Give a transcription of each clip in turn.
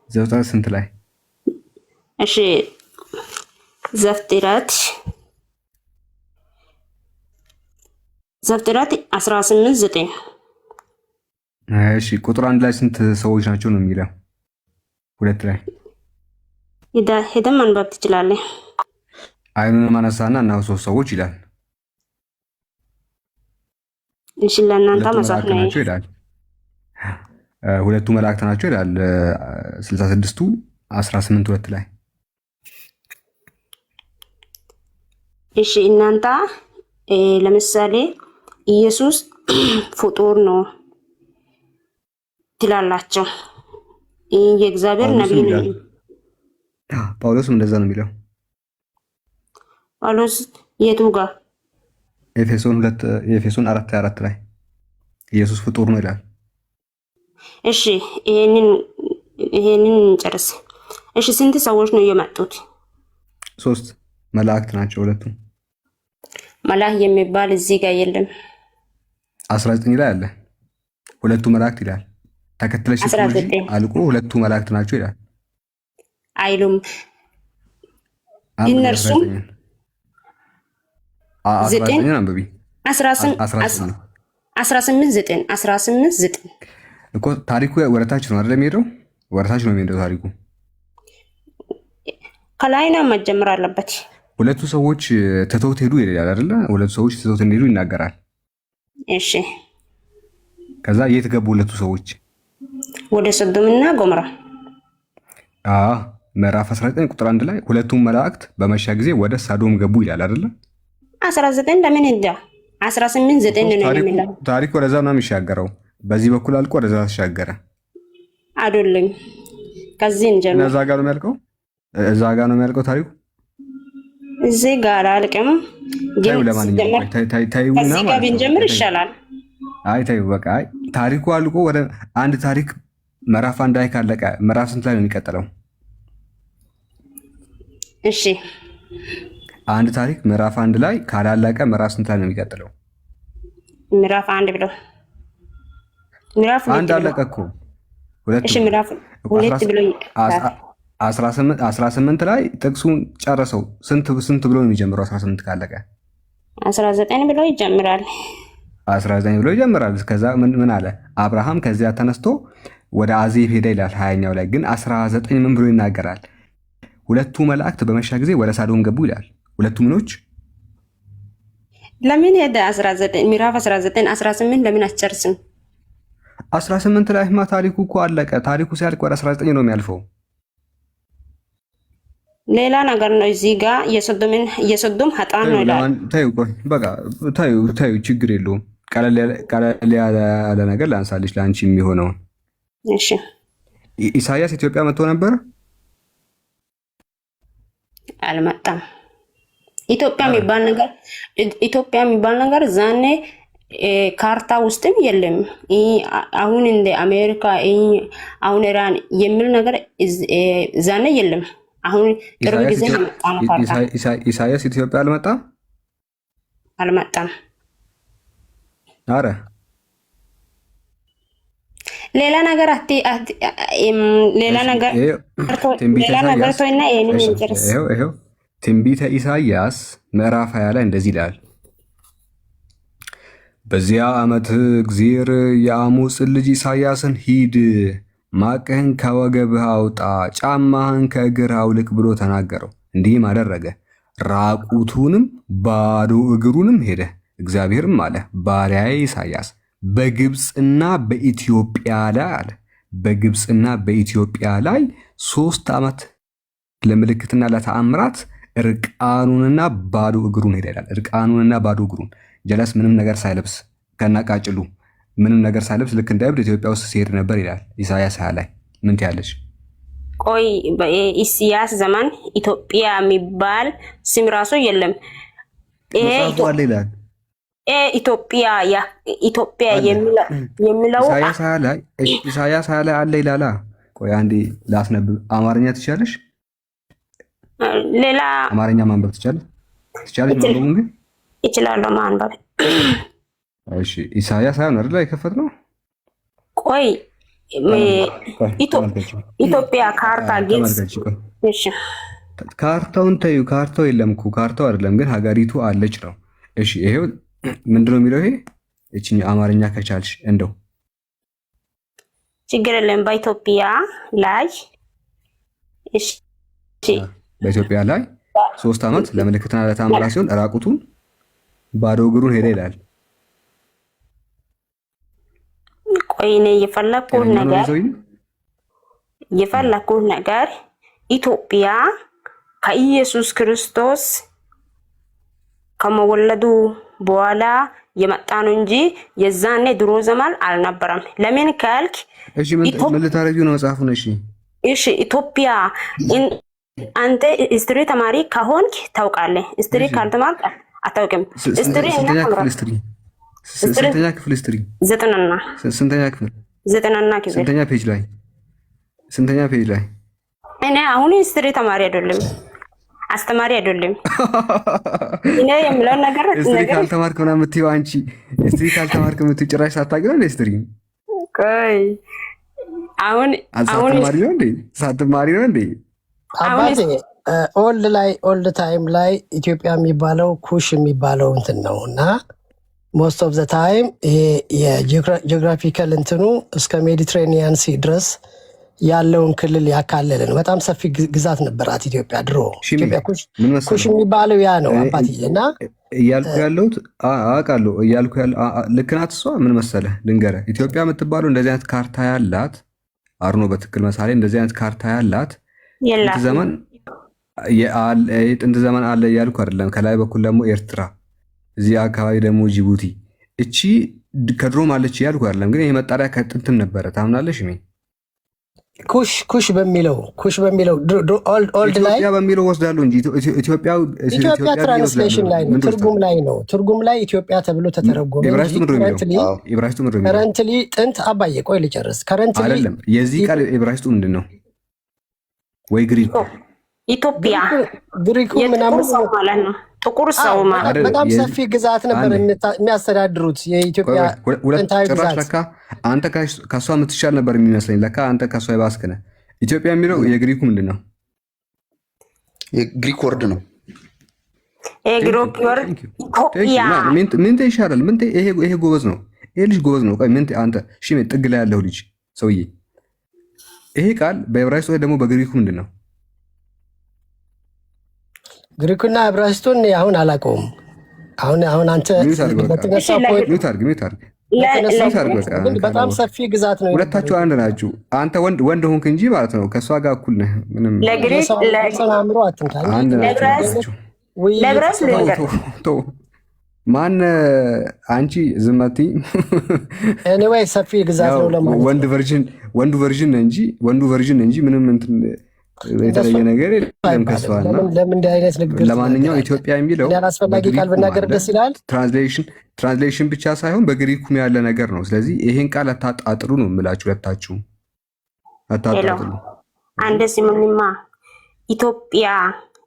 ዘፍጥረት ስንት ላይ? እሺ ዘፍጥረት 18:9 እሺ ቁጥር 1 ላይ ስንት ሰዎች ናቸው ነው የሚለው? 2 ላይ ሄደን ማንበብ ትችላለህ። አይኑን ማነሳና እና 3 ሰዎች ይላል። እሺ ለእናንተ መጽሐፍ ነው ይላል። ሁለቱ መላእክት ናቸው ይላል 66ቱ 18:2 ላይ። እሺ እናንተ ለምሳሌ ኢየሱስ ፍጡር ነው ትላላችሁ። የእግዚአብሔር ነብይ ነው። ጳውሎስም እንደዛ ነው የሚለው። ጳውሎስ የቱ ጋር? ኤፌሶን 4:4 ላይ ኢየሱስ ፍጡር ነው ይላል። እሺ ይሄንን ጨርስ። እሺ ስንት ሰዎች ነው የመጡት? 3 መላእክት ናቸው ሁለቱ። መልአክ የሚባል እዚህ ጋር የለም። 19 ላይ አለ። ሁለቱ መላእክት ይላል። ተከትለሽ አልቆ ሁለቱ መላእክት ናቸው ይላል አይሉም። እነርሱም 18:9 እኮ ታሪኩ ወረታች ነው አይደል የሚሄደው? ወረታች ነው የሚሄደው ታሪኩ። ከላይ ነው መጀመር አለበት። ሁለቱ ሰዎች ትተውት ሄዱ ይላል አይደለ? ሁለቱ ሰዎች ትተውት ሄዱ ይናገራል። እሺ ከዛ የት ገቡ ሁለቱ ሰዎች? ወደ ሰዶምና ጎሞራ። ምዕራፍ 19 ቁጥር 1 ላይ ሁለቱም መላእክት በመሻ ጊዜ ወደ ሰዶም ገቡ ይላል አይደለ? 19 ለምን እንደ 18:9 ነው የሚለው ታሪኩ። ወደዛ ነው የሚሻገረው። በዚህ በኩል አልቆ ወደዛ ተሻገረ አይደለም። ከዚህ እንጀምር። እዛ ጋር ነው የሚያልቀው። እዛ ጋር ነው የሚያልቀው ታሪኩ። እዚህ ጋር አልቀም። ግን ለማንኛውም ከዚህ ጋር ብንጀምር ይሻላል። አይ ታዩ በቃ ታሪኩ አልቆ ወደ አንድ ታሪክ ምዕራፍ 1 ላይ ካለቀ ምዕራፍ ስንት ላይ ነው የሚቀጥለው? እሺ አንድ ታሪክ ምዕራፍ 1 ላይ ካላለቀ ምዕራፍ ስንት ላይ ነው የሚቀጥለው? ምዕራፍ 1 ብሎ ምዕራፍ 1 አለቀ እኮ። እሺ ምዕራፍ 2 ብሎ 18 ላይ ጥቅሱን ጨረሰው። ስንት ብሎ ነው የሚጀምረው? 18 ካለቀ 19 ብሎ ይጀምራል። 19 ብሎ ይጀምራል። ከዛ ምን አለ? አብርሃም ከዚያ ተነስቶ ወደ አዜብ ሄደ ይላል 20ኛው ላይ። ግን 19 ምን ብሎ ይናገራል? ሁለቱ መላእክት በመሻ ጊዜ ወደ ሳዶም ገቡ ይላል። ሁለቱ ምኖች ለምን ሄደ? 19 ምዕራፍ 19 18 ለምን አስጨርስም? 18 ላይማ ታሪኩ እኮ አለቀ። ታሪኩ ሲያልቅ ወደ 19 ነው የሚያልፈው። ሌላ ነገር ነው እዚህ ጋር የሶዶም ኃጢአት ነው ይላል። ታዩ ችግር የለውም። ቀለል ያለ ነገር ላንሳልሽ ለአንቺ የሚሆነውን። እሺ ኢሳያስ ኢትዮጵያ መጥቶ ነበር? አልመጣም። ኢትዮጵያ የሚባል ነገር ዛኔ ካርታ ውስጥም የለም። አሁን እንደ አሜሪካ አሁን ኢራን የሚል ነገር ዛኔ የለም። አሁን ቅርብ ጊዜ መጣ ነው ካርታ። ኢሳያስ ኢትዮጵያ አልመጣም። አረ ሌላ ነገር ተወይና ይሄንን እንጨርስ። ይሄው ትንቢተ ኢሳያስ ምዕራፍ 20 ላይ እንደዚህ ይላል። በዚያ ዓመት እግዚአብሔር የአሞጽን ልጅ ኢሳያስን ሂድ፣ ማቅህን ከወገብህ አውጣ፣ ጫማህን ከእግርህ አውልቅ ብሎ ተናገረው። እንዲህም አደረገ። ራቁቱንም ባዶ እግሩንም ሄደ። እግዚአብሔርም አለ ባሪያዬ ኢሳያስ በግብፅና በኢትዮጵያ ላይ አለ በግብፅና በኢትዮጵያ ላይ 3 ዓመት ለምልክትና ለተአምራት እርቃኑንና ባዶ እግሩን ሄደ ይላል። እርቃኑንና ባዶ እግሩን ጀለስ ምንም ነገር ሳይለብስ ከናቃጭሉ ምንም ነገር ሳይለብስ ልክ እንደ እብድ ኢትዮጵያ ውስጥ ሲሄድ ነበር ይላል ኢሳያስ 20 ላይ። ምን ትያለሽ? ቆይ በኢሳያስ ዘመን ኢትዮጵያ የሚባል ስም ራሱ የለም። ይሄ ኢትዮጵያ የሚለው ኢሳያስ 20 ላይ አለ ይላል። ቆይ አንዴ ላስነብብ። አማርኛ ትችላለሽ? ሌላ አማርኛ ማንበብ ትችላለሽ? ማንበቡን ግን እችላለሁ ማንበብ። እሺ ኢሳያስ 20 ነው አይደል የከፈትነው? ቆይ ኢትዮጵያ ካርታ ግልጽ። እሺ ካርታውን ተዩ። ካርታው የለም እኮ ካርታው አይደለም ግን ሀገሪቱ አለች ነው። እሺ ይሄው ምንድነው የሚለው ይሄ? እቺ አማርኛ ከቻልሽ እንደው ችግር የለም። በኢትዮጵያ ላይ እሺ፣ በኢትዮጵያ ላይ 3 ዓመት ለምልክትና ለተአምራ ሲሆን ራቁቱን ባዶ እግሩን ሄደ ይላል። ቆይ እኔ የፈለኩት ነገር ኢትዮጵያ ከኢየሱስ ክርስቶስ ከመወለዱ በኋላ የመጣ ነው እንጂ የዛኔ ድሮ ዘመን አልነበረም። ለምን ካልክ እሺ ምን ልታረጊው ነው መጽሐፉን? እሺ ኢትዮጵያ አንተ ሂስትሪ ተማሪ ከሆንክ ታውቃለህ። ሂስትሪ ካልተማርክ አታውቅም። ሂስትሪ ስንተኛ ክፍል ሂስትሪ? ዘጠነኛ ክፍል ስንተኛ ፔጅ ላይ? እኔ አሁን ሂስትሪ ተማሪ አይደለም፣ አስተማሪ አይደለም። እኔ የምለው ነገር ሂስትሪ ካልተማርክ ምናምን የምትይው አንቺ ሂስትሪ ካልተማርክ የምትይው ጭራሽ ሳታውቅ ነው ሂስትሪ። ቆይ አሁን ሳትማሪ ነው እንዴ? አባቴ ኦልድ ታይም ላይ ኢትዮጵያ የሚባለው ኩሽ የሚባለው እንትን ነው እና ሞስት ኦፍ ዘ ታይም ይሄ የጂኦግራፊካል እንትኑ እስከ ሜዲትሬኒያን ሲ ድረስ ያለውን ክልል ያካለለ ነው። በጣም ሰፊ ግዛት ነበራት ኢትዮጵያ ድሮ። ኩሽ የሚባለው ያ ነው አባትዬ። እና እያልኩ ያለሁት አውቃለሁ እያልኩ ልክ ናት እሷ። ምን መሰለህ ልንገርህ፣ ኢትዮጵያ የምትባለው እንደዚህ አይነት ካርታ ያላት አርኖ በትክክል መሳሌ እንደዚህ አይነት ካርታ ያላት ጥንት ዘመን አለ እያልኩ አይደለም። ከላይ በኩል ደግሞ ኤርትራ፣ እዚህ አካባቢ ደግሞ ጅቡቲ። እቺ ከድሮም አለች እያልኩ አይደለም። ግን ይሄ መጣሪያ ከጥንትም ነበረ። ታምናለሽ? ኩሽ በሚለው ኦልድ ላይ በሚለው ወስዳለሁ እንጂ ኢትዮጵያ ትራንስሌሽን ላይ ነው፣ ትርጉም ላይ ኢትዮጵያ ተብሎ ተተረጎመ። ከረንትሊ ጥንት አባዬ ቆይ ልጨርስ። ከረንትሊ አይደለም። የዚህ ቃል ዕብራይስጡ ምንድን ነው? ወይ ግሪኩ ኢትዮጵያ ግሪኩ ምናምን ማለት ነው። ጥቁር ሰው ማለት በጣም ሰፊ ግዛት ነበር የሚያስተዳድሩት የኢትዮጵያ ጥንታዊ ግዛት። ለካ አንተ ከሷ የምትሻል ነበር የሚመስለኝ። ለካ አንተ ከሷ የባስክ ነህ። ኢትዮጵያ የሚለው የግሪኩ ምንድን ነው? የግሪክ ወርድ ነው። ምንቴ ይሻላል። ምንቴ ይሄ ጎበዝ ነው። ይሄ ልጅ ጎበዝ ነው። ቆይ ምንቴ አንተ ጥግ ላይ ያለው ልጅ ሰውዬ፣ ይሄ ቃል በዕብራይስጡ ወይ ደግሞ በግሪኩ ምንድን ነው? ግሪኩና ዕብራይስጡን አሁን አላውቀውም። አሁን አንተ በጣም ሰፊ ግዛት ነው። ሁለታችሁ አንድ ናችሁ። አንተ ወንድ ሆንክ እንጂ ማለት ነው ከእሷ ጋር እኩል ነህ። ምንም አእምሮ አትንካኝ። ማን አንቺ ዝመቲ ኤኒዌይ ሰፊ ግዛት ነው ለማለት ወንዱ ቨርዥን እንጂ ምንም እንትን የተለየ ነገር የለም ከሷና። ለምን አይነት ንግግር? ለማንኛውም ኢትዮጵያ የሚለው ያላስፈላጊ ቃል ብናገር ደስ ይላል። ትራንስሌሽን ብቻ ሳይሆን በግሪኩም ያለ ነገር ነው። ስለዚህ ይሄን ቃል አታጣጥሉ ነው የምላችሁ። ሁለታችሁ አታጣጥሉ። አንድ ሲሙኒማ ኢትዮጵያ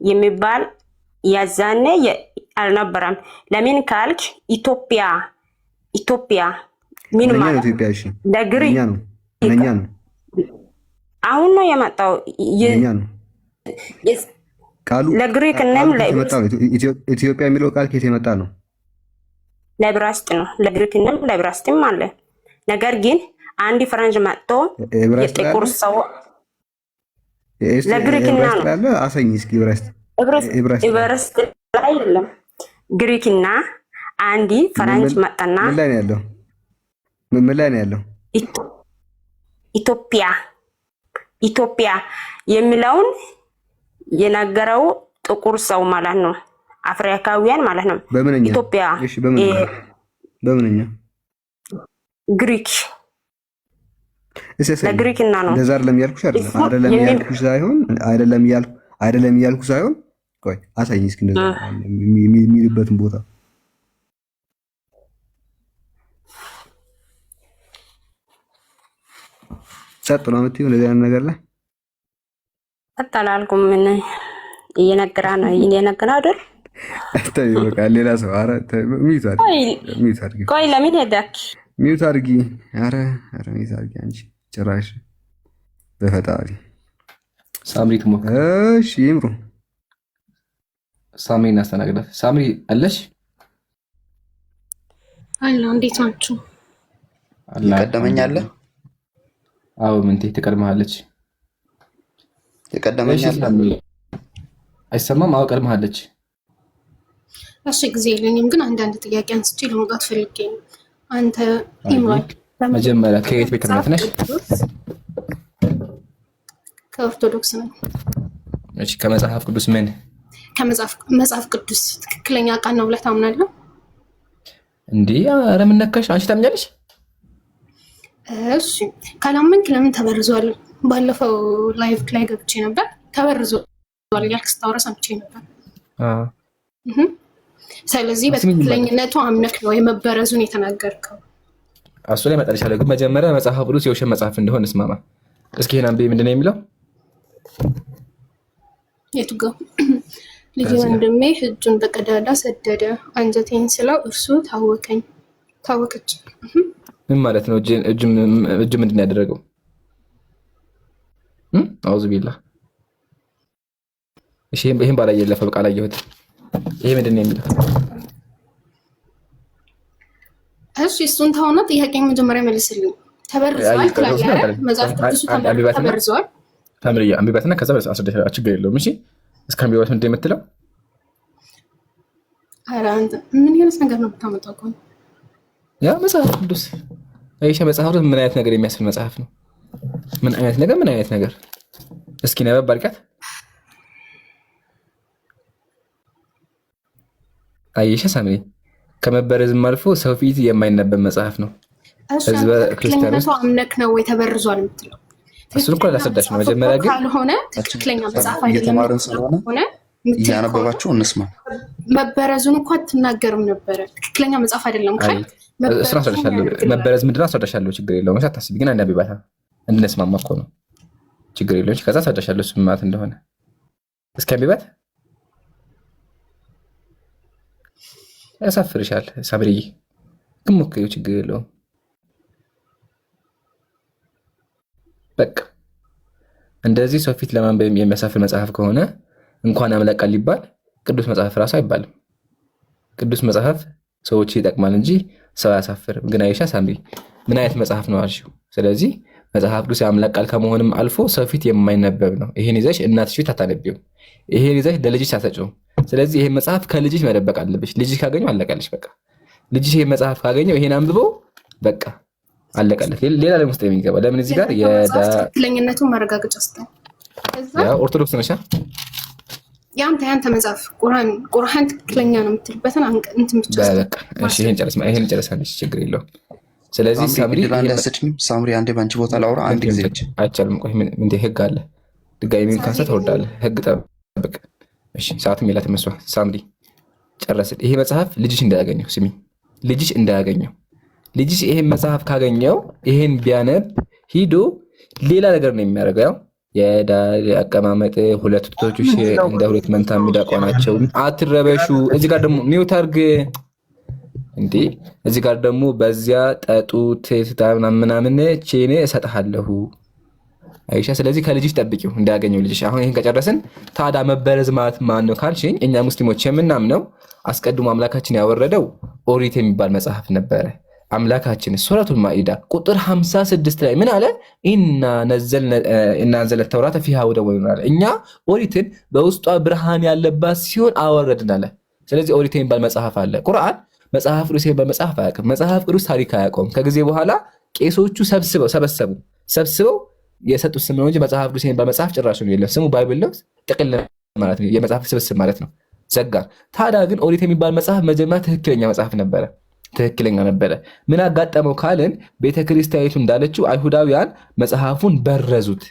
የሚባል ያዛኔ አልነበረም። ለምን ካልክ ኢትዮጵያ ምን ማለት ኢትዮጵያ? እሺ ለግሪክ ነው አሁን ነው የመጣው። ቃሉ ለግሪክ እናም ኢትዮጵያ የሚለው ቃል ከየት የመጣ ነው? ለዕብራይስጥ ነው። ለግሪክ እናም ለዕብራይስጥም አለ። ነገር ግን አንድ ፈረንጅ መጥቶ የጥቁር ሰው ለግሪክና ነው አሳኝ እስኪ። ዕብራይስጥ ላይ የለም። ግሪክና አንድ ፈረንጅ መጣና ምን ላይ ነው ያለው? ኢትዮጵያ የሚለውን የነገረው ጥቁር ሰው ማለት ነው። አፍሪካውያን ማለት ነው። በምንኛ? ኢትዮጵያ በምንኛ? ግሪክ ለግሪክና ነው። እንደዛ አይደለም ያልኩሽ አይደለም ያልኩ ሳይሆን ቆይ አሳይኝ እስኪ እንደዛ የሚልበትን ቦታ ሰጥ ነው የምትይው እንደዚህ አይነት ነገር ላይ አጣላልኩም። ምን እየነገራ ነው አይደል? ተይ በቃ ሌላ ሰው። ኧረ ሚዩት አድርጊ። ቆይ ለምን ሄደክ? ሚዩት አድርጊ። ኧረ ሚዩት አድርጊ አንቺ ጭራሽ በፈጣሪ ሳምሪ ትሞክር። እሺ ይምሩ ሳምሪ እናስተናግዳት። ሳምሪ አለሽ? አላ እንዴት ናችሁ? የቀደመኛለ? አዎ ምንቴ ትቀድመሃለች። የቀደመኛለ አይሰማም? አዎ ቀድመሃለች። እሺ ጊዜ የለኝም፣ ግን አንዳንድ ጥያቄ አንስቼ ለመውጣት ፈልጌ ነው። አንተ ኢምራን መጀመሪያ ከየት ቤተ እምነት ነሽ? ከኦርቶዶክስ ነው። እሺ ከመጽሐፍ ቅዱስ ምን? ከመጽሐፍ ቅዱስ ትክክለኛ ቃል ነው ብለህ ታምናለህ? እንዴ ኧረ ምን ነካሽ? አንቺ ታምኛለሽ? እሺ ካላመንክ ለምን ተበርዟል? ባለፈው ላይቭ ላይ ገብቼ ነበር። ተበርዟል ያልክ ስታወራ ሰምቼ ነበር። ስለዚህ በትክክለኝነቱ አምነክ ነው የመበረዙን የተናገርከው። እሱ ላይ መጣልሻለሁ፣ ግን መጀመሪያ መጽሐፍ ቅዱስ የውሸት መጽሐፍ እንደሆነ እስማማ። እስኪ ይሄን አንብቤ ምንድን ነው የሚለው? የቱ ጋር? ልጅ ወንድሜ እጁን በቀዳዳ ሰደደ፣ አንጀቴን ስለው እርሱ ታወከች። ምን ማለት ነው? እጁ ምንድን ነው ያደረገው? አውዝ ቢላ። እሺ ይሄን ባላየ ለፈ በቃ አላየሁት። ይሄ ምንድን ነው የሚለው? እሺ እሱን ተውና ጥያቄ መጀመሪያ መልስልኝ። ተበርዟል ትላለህ? መጽሐፍ ቅዱስ ተበርዟል? ታምሪያ አንብባትና ከዛ አስረዳሽ። ችግር የለውም። እሺ እስከ አንብባት ምንድን ነው የምትለው? ኧረ አንተ ምን አይነት ነገር ነው የምታመጣው? ቆይ ያ መጽሐፍ ቅዱስ አይሻ መጽሐፍ ቅዱስ ምን አይነት ነገር የሚያስብል መጽሐፍ ነው? ምን አይነት ነገር እስኪ ነበብ አድርጋት። አይሻ ሳምሪ ከመበረዝም አልፎ ሰው ፊት የማይነበብ መጽሐፍ ነው። ህዝበ ክርስቲያኖች አምነክ ነው ወይ ተበርዟል የምትለው? እሱን እኮ ላስረዳሽ ነው። መጀመሪያ ግን ካልሆነ ትክክለኛ መጽሐፍ አይደለም እየተማርን ስለሆነ እያነበባችሁ እንስማ። መበረዙን እኮ አትናገርም ነበረ። ትክክለኛ መጽሐፍ አይደለም ካል እሱን አስረዳሻለሁ። መበረዝ ምንድን ነው አስረዳሻለሁ። ችግር የለውም። መቼ አታስቢ። ግን አንድ አቢባታ እንድንስማማ እኮ ነው። ችግር የለውም። ከዛ አስረዳሻለሁ እሱ ማለት እንደሆነ። እስኪ አቢባት ያሳፍርሻል ሳምሪዬ፣ ግን ሞክሪው። ችግር የለውም። በቃ እንደዚህ ሰው ፊት ለማንበብ የሚያሳፍር መጽሐፍ ከሆነ እንኳን አምላክ ቃል ሊባል ቅዱስ መጽሐፍ ራሱ አይባልም። ቅዱስ መጽሐፍ ሰዎች ይጠቅማል እንጂ ሰው አያሳፍርም። ግን አይሻ ሳምሪ ምን አይነት መጽሐፍ ነው አልሽው? ስለዚህ መጽሐፍ ቅዱስ የአምላክ ቃል ከመሆንም አልፎ ሰው ፊት የማይነበብ ነው። ይሄን ይዘሽ እናትሽ ፊት አታነቢው። ይሄን ይዘሽ ለልጅሽ አትሰጪው። ስለዚህ ይሄን መጽሐፍ ከልጅሽ መደበቅ አለብሽ። ልጅሽ ካገኘው አለቀልሽ። በቃ ልጅሽ ይሄን መጽሐፍ ካገኘው ይሄን አንብበው በቃ አለቀለት። ሌላ ለምን ውስጥ የሚገባ ለምን እዚህ ጋር የትክክለኛነቱን ማረጋገጫ ስታይ ያ ኦርቶዶክስ ነሽ ያንተ መጽሐፍ ቁርአን ትክክለኛ ነው የምትልበትን እንትን ብቻ በቃ እሺ፣ ይሄን ጨርሰናል። ችግር የለውም። ስለዚህ ሳምሪ አንዴ ባንቺ ቦታ ላውራ አንድ ጊዜ አይቻልም። ቆይ ምን ህግ አለ? ድጋሚ ምን ካንተ ተወርዳለህ? ህግ ጠብቅ። እሺ ሰዓትም የላትም እሷ። ሳምሪ ጨረስን። ይሄ መጽሐፍ ልጅሽ እንዳያገኘው ስሚ፣ ልጅሽ እንዳያገኘው። ልጅሽ ይሄን መጽሐፍ ካገኘው ይሄን ቢያነብ ሂዶ ሌላ ነገር ነው የሚያደርገው። ያው የዳሪ አቀማመጥ ሁለት ጡቶችሽ እንደ ሁለት መንታ የሚዳቋ ናቸው። አትረበሹ። እዚህ ጋር ደግሞ ሚውት አድርግ እንዴ። እዚህ ጋር ደግሞ በዚያ ጠጡት ምናምን ቼኔ እሰጥሃለሁ አይሻ። ስለዚህ ከልጅሽ ጠብቂው እንዳያገኘው ልጅሽ። አሁን ይሄን ከጨረስን ታዲያ መበረዝ ማለት ማን ነው ካልሽኝ፣ እኛ ሙስሊሞች የምናምነው አስቀድሞ አምላካችን ያወረደው ኦሪት የሚባል መጽሐፍ ነበረ። አምላካችን ሱረቱል ማኢዳ ቁጥር 56 ላይ ምን አለ? ኢና ነዘልነ ተውራተ ፊሃ ሁደን ወኑር። እኛ ኦሪትን በውስጧ ብርሃን ያለባት ሲሆን አወረድን አለ። ስለዚህ ኦሪት የሚባል መጽሐፍ አለ። ቁርአን መጽሐፍ ቅዱስ የሚባል መጽሐፍ አያውቅም። መጽሐፍ ቅዱስ ታሪክ አያውቀውም። ከጊዜ በኋላ ቄሶቹ ሰብስበው የሰጡት ስም ነው እንጂ መጽሐፍ ቅዱስ የሚባል መጽሐፍ ጭራሽ ነው የለም። ስሙ ባይብል ነው፣ ጥቅል ማለት ነው፣ የመጽሐፍ ስብስብ ማለት ነው። ዘጋ። ታዲያ ግን ኦሪት የሚባል መጽሐፍ መጀመሪያ ትክክለኛ መጽሐፍ ነበረ። ምን አጋጠመው ካልን ቤተክርስቲያኒቱ እንዳለችው አይሁዳውያን መጽሐፉን በረዙት።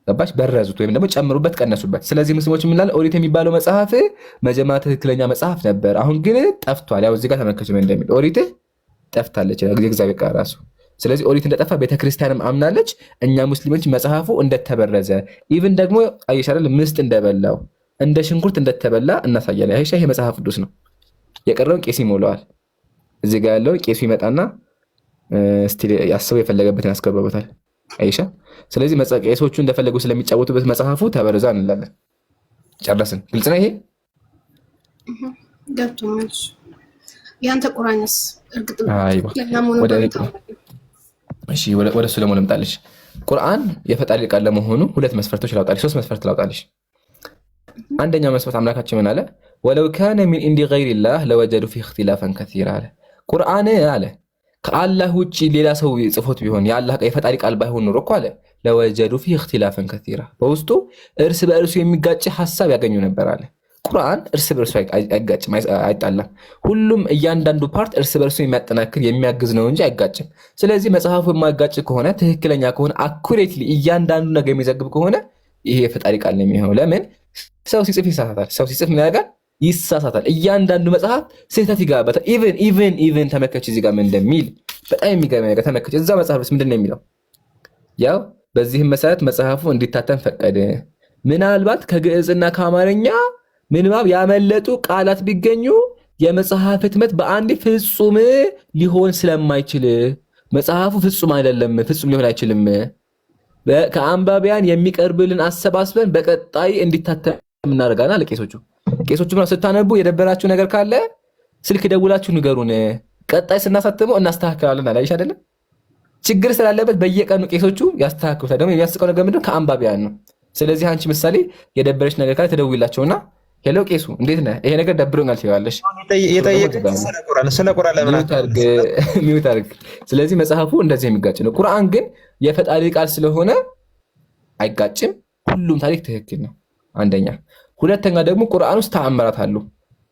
ገባሽ? በረዙት ወይም ደግሞ ጨምሩበት፣ ቀነሱበት። ስለዚህ ሙስሊሞች የምንላለን ኦሪት የሚባለው መጽሐፍ መጀመሪያ ትክክለኛ መጽሐፍ ነበር፣ አሁን ግን ጠፍቷል። ያው እዚህ ጋር ተመልከቱ ምን እንደሚል ኦሪት ጠፍታለች እግዚአብሔር ቃል ራሱ። ስለዚህ ኦሪት እንደጠፋ ቤተክርስቲያንም አምናለች። እኛ ሙስሊሞች መጽሐፉ እንደተበረዘ ኢቭን ደግሞ አይሻል ምስጥ እንደበላው እንደ ሽንኩርት እንደተበላ እናሳያለን። አይሻ ይሄ መጽሐፍ ቅዱስ ነው። የቀረውን ቄስ ይሞላዋል። እዚህ ጋር ያለው ቄሱ ይመጣና እስቲ ያስበው የፈለገበትን ያስገባበታል። አይሻ። ስለዚህ ቄሶቹ እንደፈለጉ ስለሚጫወቱበት መጽሐፉ ተበረዛ እንላለን። ጨረስን። ግልጽ ነው ይሄ ገብቶኛል። ያንተ ቁርአንስ እርግጥ እሺ፣ ወደ እሱ ደግሞ ልምጣልሽ። ቁርአን የፈጣሪ ቃል ለመሆኑ ሁለት መስፈርቶች ላውጣልሽ፣ ሶስት መስፈርት ላውጣልሽ። አንደኛው መስፈርት አምላካችን ምን አለ? ወለው ካነ ሚን ኢንዲ ገይሪላህ ለወጀዱ ፊ እክትላፈን ከሲራ አለ። ቁርአን አለ ከአላህ ውጭ ሌላ ሰው ጽፎት ቢሆን የአላህ የፈጣሪ ቃል ባይሆን ኖሮ እኮ አለ ለወጀዱ ፊ እክትላፈን ከሲራ በውስጡ እርስ በእርሱ የሚጋጭ ሐሳብ ያገኙ ነበር አለ። ቁርአን እርስ በእርሱ አይጋጭም፣ አይጣላም። ሁሉም እያንዳንዱ ፓርት እርስ በእርሱ የሚያጠናክር የሚያግዝ ነው እንጂ አይጋጭም። ስለዚህ መጽሐፉ የማይጋጭ ከሆነ ትክክለኛ ከሆነ አኩሬትሊ እያንዳንዱ ነገር የሚዘግብ ከሆነ ይሄ የፈጣሪ ቃል ነው የሚሆነው። ለምን ሰው ሲጽፍ ይሳሳታል። ሰው ሲጽፍ ምን ያደርጋል? ይሳሳታል። እያንዳንዱ መጽሐፍ ስህተት ይገባበታል። ኢቨን ተመከች እዚህ ጋር ምን እንደሚል በጣም የሚገርም ነገር ተመከች። እዛ መጽሐፍ ውስጥ ምንድን ነው የሚለው? ያው በዚህም መሰረት መጽሐፉ እንዲታተም ፈቀደ። ምናልባት ከግዕዝና ከአማርኛ ምንባብ ያመለጡ ቃላት ቢገኙ የመጽሐፍ ህትመት በአንድ ፍጹም ሊሆን ስለማይችል መጽሐፉ ፍጹም አይደለም፣ ፍጹም ሊሆን አይችልም። ከአንባቢያን የሚቀርብልን አሰባስበን በቀጣይ እንዲታተም እናደርጋለን አለ ቄሶቹ። ቄሶቹ ስታነቡ የደበራችሁ ነገር ካለ ስልክ ደውላችሁ ንገሩን፣ ቀጣይ ስናሳትመው እናስተካክላለን አለ። አይሽ አይደለም ችግር ስላለበት በየቀኑ ቄሶቹ ያስተካክሉታል። ደግሞ የሚያስቀው ነገር ምንድነው? ከአንባቢያን ነው። ስለዚህ አንቺ ምሳሌ የደበረች ነገር ካለ ተደውይላቸውና ሄሎ ቄሱ እንዴት ነህ? ይሄ ነገር ደብሮኛል ትይዋለሽ። ሚውት አድርግ። ስለዚህ መጽሐፉ እንደዚህ የሚጋጭ ነው። ቁርአን ግን የፈጣሪ ቃል ስለሆነ አይጋጭም። ሁሉም ታሪክ ትክክል ነው። አንደኛ። ሁለተኛ ደግሞ ቁርአን ውስጥ ተአምራት አሉ።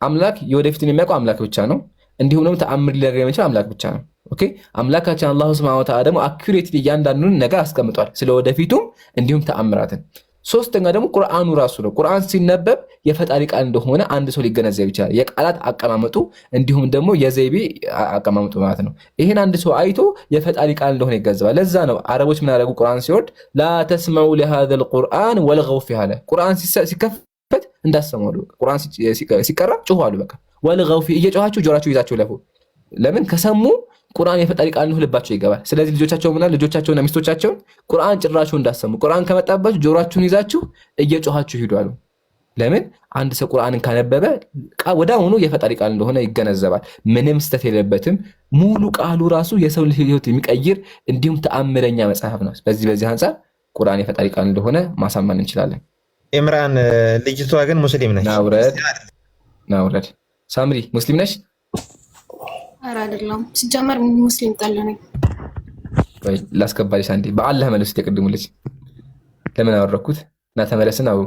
አምላክ የወደፊትን የሚያውቀው አምላክ ብቻ ነው። እንዲሁም ደግሞ ተአምር ሊያደርግ የሚችል አምላክ ብቻ ነው። ኦኬ አምላካችን አላሁ ሱብሓነሁ ወተዓላ ደግሞ አኩሬትሊ እያንዳንዱን ነገር አስቀምጧል፣ ስለወደፊቱም እንዲሁም ተአምራትን። ሶስተኛ ደግሞ ቁርአኑ ራሱ ነው። ቁርአን ሲነበብ የፈጣሪ ቃል እንደሆነ አንድ ሰው ሊገነዘብ ይችላል። የቃላት አቀማመጡ እንዲሁም ደግሞ የዘይቤ አቀማመጡ ማለት ነው። ይሄን አንድ ሰው አይቶ የፈጣሪ ቃል እንደሆነ ይገነዘባል። ለዛ ነው አረቦች ምን ያደርጉ? ቁርአን ሲወርድ ላ ተስመዑ ለሃዘል ቁርአን ወልገው ፊህ አለ። ቁርአን ሲከፈት እንዳሰሙ አሉ። ቁርአን ሲቀራ ጮሁ አሉ። በቃ ወልገው ፊህ እየጮሃችሁ ጆራችሁ ይዛችሁ ለፉ። ለምን? ከሰሙ ቁርአን የፈጣሪ ቃል ነው ልባቸው ይገባል። ስለዚህ ልጆቻቸውና ሚስቶቻቸውን ቁርአን ጭራችሁ እንዳሰሙ ቁርአን ከመጣባችሁ ጆሮአችሁን ይዛችሁ እየጮሃችሁ ሂዱ አሉ። ለምን? አንድ ሰው ቁርአንን ካነበበ ወዲያውኑ የፈጣሪ ቃል እንደሆነ ይገነዘባል። ምንም ስተት የለበትም። ሙሉ ቃሉ ራሱ የሰው ህይወት የሚቀይር እንዲሁም ተአምረኛ መጽሐፍ ነው። በዚህ አንፃር ቁርአን የፈጣሪ ቃል እንደሆነ ማሳመን እንችላለን። ኢምራን ልጅቷ ግን ሙስሊም ነች። ናውረድ ሳምሪ ሙስሊም ነሽ? ኧረ አይደለም። ሲጀመር ሙስሊም ጠል ነኝ። ላስገባልሽ አንዴ። በአላህ መልስ የቅድሙ ልጅ ለምን አወረኩት? እና ተመለስን አውሩ።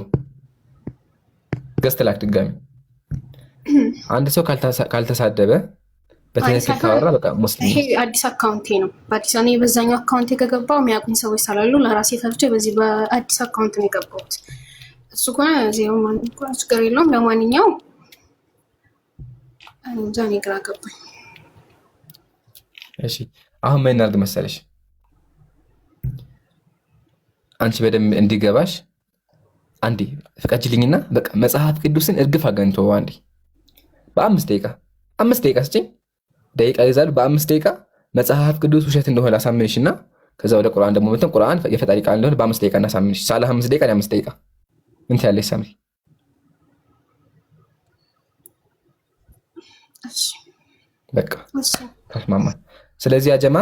ገዝተላክ ድጋሚ አንድ ሰው ካልተሳደበ በትክክል ካወራ በቃ ሙስሊም። ይሄ አዲስ አካውንቴ ነው። በአዲስ እኔ በዛኛው አካውንቴ ከገባው የሚያውቁኝ ሰዎች ስላሉ ለራሴ ፈርቼ በዚህ በአዲስ አካውንት ነው የገባሁት። እሱ ከሆነ ዜሮ ማንኛውም ችግር የለውም። ለማንኛውም እንጃ እኔ ግራ ገባኝ። እሺ አሁን ምን እናድርግ መሰለሽ? አንቺ በደንብ እንዲገባሽ አንዴ ፍቀጅልኝና በቃ መጽሐፍ ቅዱስን እርግፍ አገንቶ አንዴ በ5 ደቂቃ 5 ደቂቃ ስጭኝ። ደቂቃ ይዛሉ። በ5 ደቂቃ መጽሐፍ ቅዱስ ውሸት እንደሆነ አሳምንሽና ከዛ ወደ ቁርአን ደግሞ መተን ቁርአን የፈጣሪ ቃል እንደሆነ በ5 ደቂቃ እናሳምንሽ። ሳላ 5 ደቂቃ 5 ደቂቃ ምን ትያለሽ ሳምሪ? በቃ ተስማማ። ስለዚህ አጀማ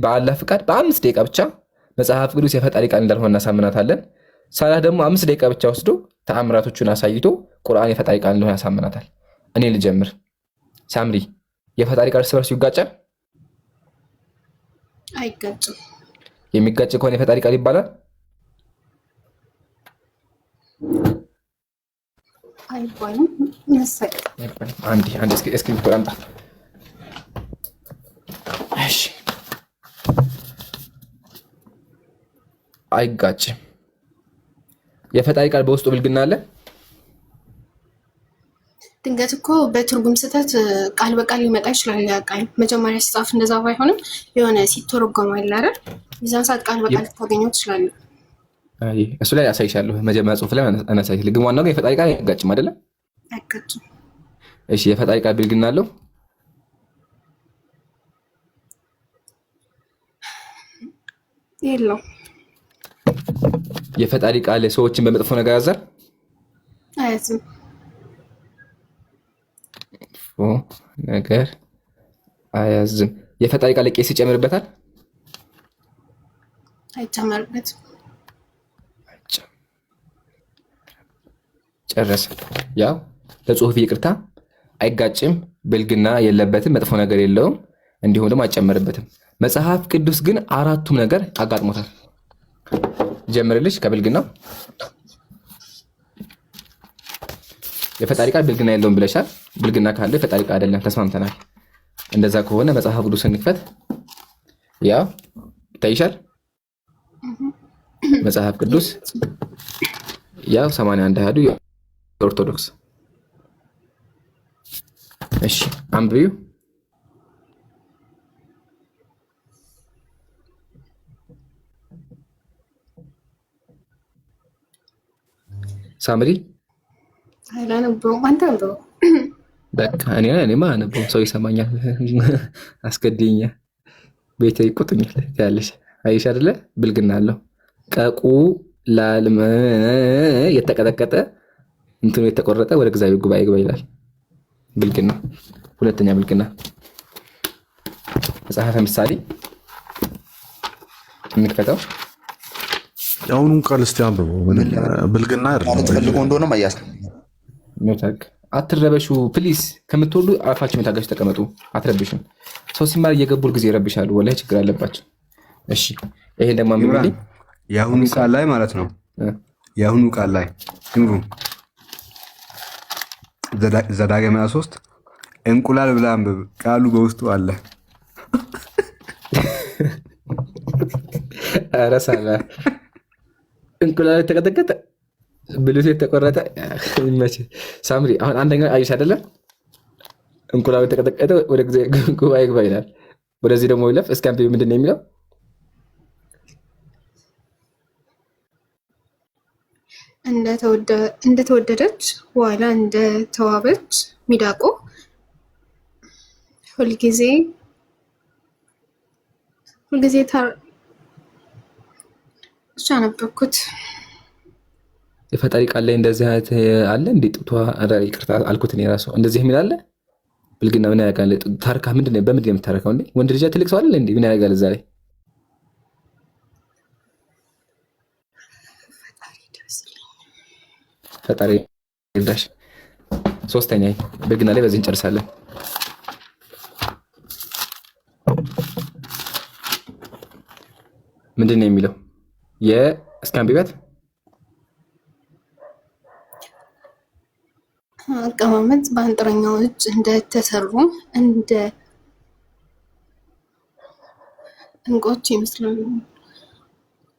በአላህ ፍቃድ በ5 ደቂቃ ብቻ መጽሐፍ ቅዱስ የፈጣሪ ቃል እንዳልሆነ እናሳምናታለን። ሳላህ ደግሞ 5 ደቂቃ ብቻ ወስዶ ተአምራቶቹን አሳይቶ ቁርአን የፈጣሪ ቃል እንደሆነ ያሳምናታል። እኔ ልጀምር። ሳምሪ የፈጣሪ ቃል እርስ በርሱ ይጋጫል? አይጋጭም። የሚጋጭ ከሆነ የፈጣሪ ቃል ይባላል? አይባልም። አንዴ እስክሪፕቶ አምጣ። እሺ አይጋጭም። የፈጣሪ ቃል በውስጡ ብልግና አለ? ድንገት እኮ በትርጉም ስህተት ቃል በቃል ሊመጣ ይችላል። ያ ቃል መጀመሪያ ሲጻፍ እንደዛ ባይሆንም የሆነ ሲተረጎም አይደል? የዛን ሰዓት ቃል በቃል ልታገኘው ትችላለህ። እሱ ላይ አሳይሻለሁ። መጀመሪያ ጽሑፍ ላይ አናሳይሽ። ግን ዋናው የፈጣሪ ቃል አይጋጭም አይደለ? አይጋጭም። እሺ የፈጣሪ ቃል ብልግና አለው? የለው። የፈጣሪ ቃል ሰዎችን በመጥፎ ነገር ያዛል አያዝም። ነገር አያዝም። የፈጣሪ ቃል ቄስ ይጨምርበታል አይጨመርበትም። ጨረሰ። ያው ለጽሁፍ ይቅርታ አይጋጭም፣ ብልግና የለበትም፣ መጥፎ ነገር የለውም፣ እንዲሁም ደግሞ አይጨመርበትም። መጽሐፍ ቅዱስ ግን አራቱም ነገር አጋጥሞታል። ጀምርልሽ ከብልግናው የፈጣሪ ቃል ብልግና የለውም ብለሻል። ብልግና ካለ የፈጣሪ ቃል አይደለም፣ ተስማምተናል። እንደዛ ከሆነ መጽሐፍ ቅዱስ እንክፈት። ያው ይታይሻል መጽሐፍ ቅዱስ ያው 81 አሃዱ ኦርቶዶክስ። እሺ አንብዩ። ሳምሪ አላነበውም። አንተ አንብበው። በቃ እኔማ አነበው ሰው ይሰማኛል። አስገድኛ ቤቴ ይቆጡኛል ያለሽ አይሽ አይደለ? ብልግና አለው። ቀቁ ላልመ የተቀጠቀጠ እንትኑ የተቆረጠ ወደ እግዚአብሔር ጉባኤ ግባ ይላል። ብልግና። ሁለተኛ ብልግና መጽሐፈ ምሳሌ እንክፈተው። የአሁኑን ቃል እስቲ አንብበው። ብልግና አይደለም ፈልጎ እንደሆነ ማያስ አትረበሹ ፕሊስ። ከምትወዱ አፋችሁ መታጋችሁ ተቀመጡ። አትረብሹን። ሰው ሲማር እየገቡ ጊዜ ይረብሻሉ። ወላሂ ችግር አለባቸው። እሺ ይሄን ደግሞ አንብብልኝ። የአሁኑ ቃል ላይ ማለት ነው። የአሁኑ ቃል ላይ ይምሩ ዘዳግም 23 እንቁላል ብላ አንብብ፣ ቃሉ በውስጡ አለ። ኧረ ሳላ እንቁላል የተቀጠቀጠ ብልቱ የተቆረጠ ይመች። ሳምሪ አሁን አንደኛ አይሽ አይደለም? እንቁላል የተቀጠቀጠ ወደ ጉባኤ ግባ ይላል። ወደዚህ ደግሞ ይለፍ። እስኪ አንብቢ። ምንድን ነው የሚለው? እንደተወደደች ዋላ እንደተዋበች ሚዳቆ ሁልጊዜ እሷ ነበርኩት። የፈጣሪ ቃል ላይ እንደዚህ አይነት አለ እንዴ? ጡቷ ይቅርታ አልኩት እኔ ራሱ እንደዚህ የሚል አለ። ብልግና ምን ያደርጋል? ታርካ ምንድን ነው? በምንድን ነው የምታረካው እንዴ? ወንድ ልጅ ትልቅ ሰው አለ እንዴ? ምን ያደርጋል እዛ ላይ? ፈጣሪ ይርዳሽ። ሶስተኛ ብልግና ላይ በዚህ እንጨርሳለን። ምንድን ነው የሚለው? እስኪ አንብቢያት። አቀማመጥ በአንጥረኛው እጅ እንደተሰሩ እንደ እንቆች ይመስላሉ።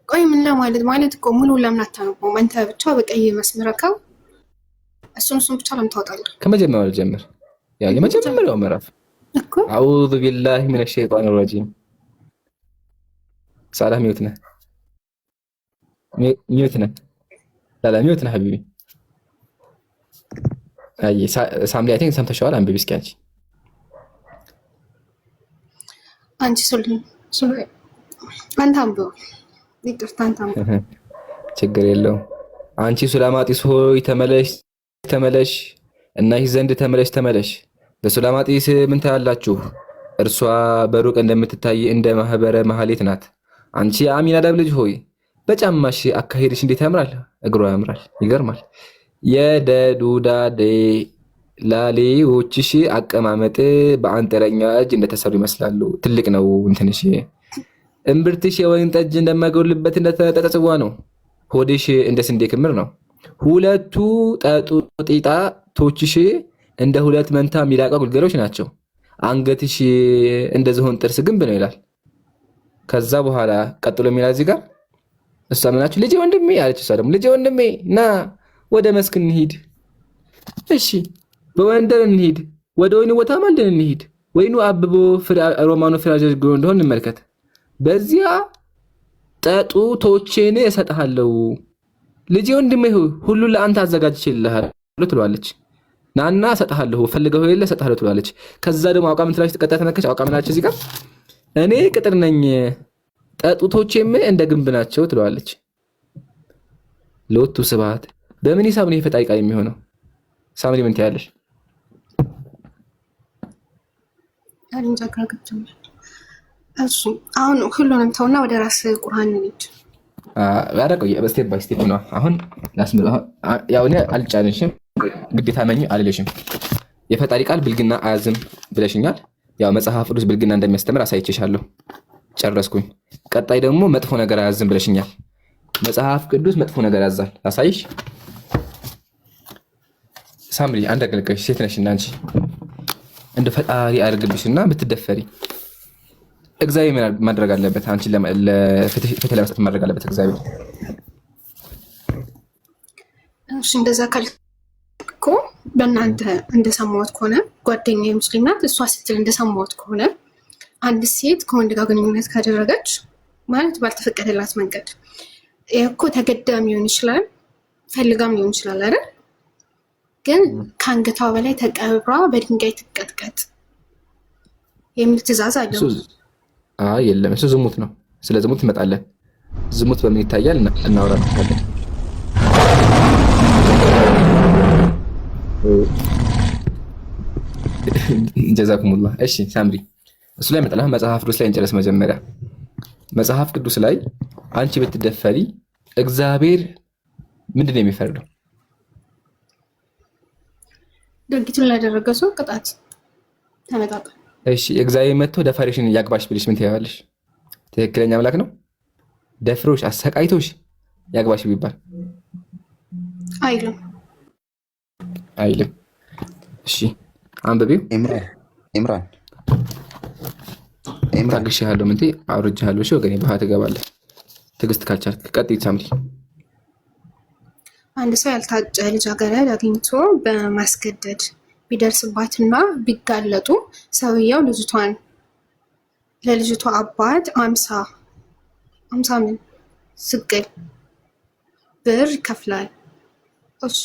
ቆይ ምን ለማለት እኮ ሙሉ ለምን አታነበውም? አንተ ብቻ በቀይ መስመረከው እሱን ብቻ ለምን ታወጣለህ? ከመጀመሪያው ልጀምር። ያ የመጀመሪያው ምዕራፍ እኮ አዑዙ ቢላሂ ሚነ ሸይጣን ረጂም። ሳላህ ሚውት ነህ ሀቢቢ። አይ ሳምሪ አይ ቲንክ ሰምተሽዋል። አንብቢ እስኪ አንቺ አንተ አንብበው። ይቅርታ አንተ አንብበው። ችግር የለውም። አንቺ ሱላማጢስ ሆይ ተመለሽ እናይሽ ዘንድ ተመለሽ። በሱላማጢስ ምን ታያላችሁ? እርሷ በሩቅ እንደምትታይ እንደ ማህበረ መሐሌት ናት። አንቺ የአሚናዳብ ልጅ ሆይ በጫማሽ አካሄድሽ እንዴት ያምራል! እግሯ ያምራል፣ ይገርማል። የደዱዳዴ ላሌዎችሽ አቀማመጥ በአንጥረኛ እጅ እንደተሰሩ ይመስላሉ። ትልቅ ነው እንትንሽ። እምብርትሽ የወይን ጠጅ እንደማይጎልበት እንደተጠጠ ጽዋ ነው። ሆድሽ እንደ ስንዴ ክምር ነው። ሁለቱ ጢጣቶችሽ እንደ ሁለት መንታ ሚዳቋ ግልገሎች ናቸው። አንገትሽ እንደ ዝሆን ጥርስ ግንብ ነው ይላል። ከዛ በኋላ ቀጥሎ የሚላል እዚህ ጋር እሷ ምናችሁ ልጄ ወንድሜ አለች። እሷ ደግሞ ልጄ ወንድሜ ና ወደ መስክ እንሂድ። እሺ በወንደር እንሂድ፣ ወደ ወይኑ ቦታ ማልደን እንሂድ። ወይኑ አብቦ ሮማኑ ፍራጀጅ እንደሆነ እንመልከት። በዚያ ጠጡቶቼን እሰጥሃለሁ። ልጄ ወንድሜ ሁሉ ለአንተ አዘጋጅቼልሃለሁ ትሏለች። ናና እሰጥሃለሁ፣ ፈልገው የለ እሰጥሃለሁ ትሏለች። ከዛ ደግሞ አውቃ ምን ትላለች? ተቀጣ ተነከች። አውቃ ምን አለች እዚህ ጋር? እኔ ቅጥር ነኝ ጠጡቶቼም እንደ ግንብ ናቸው ትለዋለች። ለወቱ ስብሐት በምን ሂሳብ ነው የፈጣሪ ቃል የሚሆነው? ሳምሪ ምን ትያለሽ? እሱ አሁን ሁሉንም ተውና ወደ ራስ ቁርአን እንሂድ። አረቀው በስቴፕ ባይ ስቴፕ ነው። አሁን ላስምር። ያው እኔ አልጫንሽም፣ ግዴታ መኝ አልልሽም። የፈጣሪ ቃል ብልግና አያዝም ብለሽኛል። ያው መጽሐፍ ቅዱስ ብልግና እንደሚያስተምር አሳይቼሻለሁ። ጨረስኩኝ። ቀጣይ ደግሞ መጥፎ ነገር አያዝም ብለሽኛል። መጽሐፍ ቅዱስ መጥፎ ነገር ያዛል። አሳይሽ ሳምሪ አንድ አገልጋይሽ ሴት ነሽና አንቺ እንደ ፈጣሪ አድርግልሽና ብትደፈሪ እግዚአብሔር ማድረግ አለበት። አንቺ ለፍትህ ለመስጠት ማድረግ አለበት እግዚአብሔር። እሺ እንደዛ ካልኩ በእናንተ እንደሰማሁት ከሆነ ጓደኛዬ ሙስሊም ናት። እሷ ስትል እንደሰማሁት ከሆነ አንድ ሴት ከወንድ ጋር ግንኙነት ካደረገች ማለት ባልተፈቀደላት መንገድ እኮ ተገዳም ሊሆን ይችላል፣ ፈልጋም ሊሆን ይችላል አይደል? ግን ከአንገቷ በላይ ተቀብራ በድንጋይ ትቀጥቀጥ የሚል ትእዛዝ አለ። የለም እሱ ዝሙት ነው። ስለ ዝሙት እንመጣለን። ዝሙት በምን ይታያል እናወራለን። ጀዛኩሙላህ። እሺ ሳምሪ እሱ ላይ መጣላ። መጽሐፍ ቅዱስ ላይ እንጨርስ መጀመሪያ። መጽሐፍ ቅዱስ ላይ አንቺ ብትደፈሪ እግዚአብሔር ምንድን ነው የሚፈርደው? ድርጊቱን ላደረገ ሰው ቅጣት ተመጣጣኝ። እሺ እግዚአብሔር መጥቶ ደፋሪሽን ያግባሽ ብልሽ ምን ትያለሽ? ትክክለኛ አምላክ ነው? ደፍሮሽ አሰቃይቶሽ ያግባሽ ቢባል አይልም። እሺ አንብቢው። ኢምራን ታግሼሃለሁ፣ ምን አውርጄሃለሁ። እሺ ወገኔ ባህት ትገባለህ። ትዕግስት ካልቻልክ ቀጥይ ሳምሪ። አንድ ሰው ያልታጨ ልጃገረድ አግኝቶ በማስገደድ ቢደርስባትና ቢጋለጡ ሰውየው ለልጅቷ አባት 50 ምን ስቅል ብር ይከፍላል። እሺ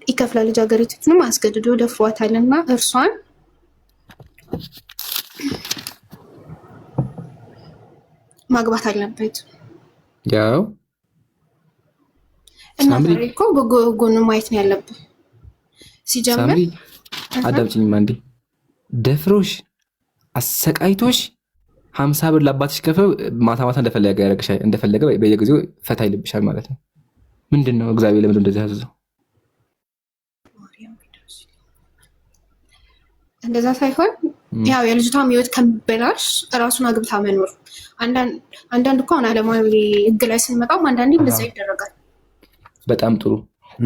ይከፍላል። ልጃገረዲቱንም አስገድዶ ደፍሯታልና እርሷን ማግባት አለበት። ያው እና ዛሬ እኮ ጎን ማየት ነው ያለብን። ሲጀምር ሳምሪ አዳምጪኝማ እንዴ። ደፍሮሽ አሰቃይቶሽ 50 ብር ለአባትሽ ከፍለው ማታ ማታ እንደፈለገ ያደርግሻል። እንደፈለገ በየጊዜው ፈታ ይልብሻል ማለት ነው። ምንድን ነው እግዚአብሔር ለምን እንደዚህ ያዘዘው? እንደዛ ሳይሆን ያው የልጅቷም ህይወት ከሚበላሽ እራሱን አግብታ መኖር። አንዳንድ እኮ አሁን ዓለማዊ ህግ ላይ ስንመጣም አንዳንዴ እንደዛ ይደረጋል። በጣም ጥሩ።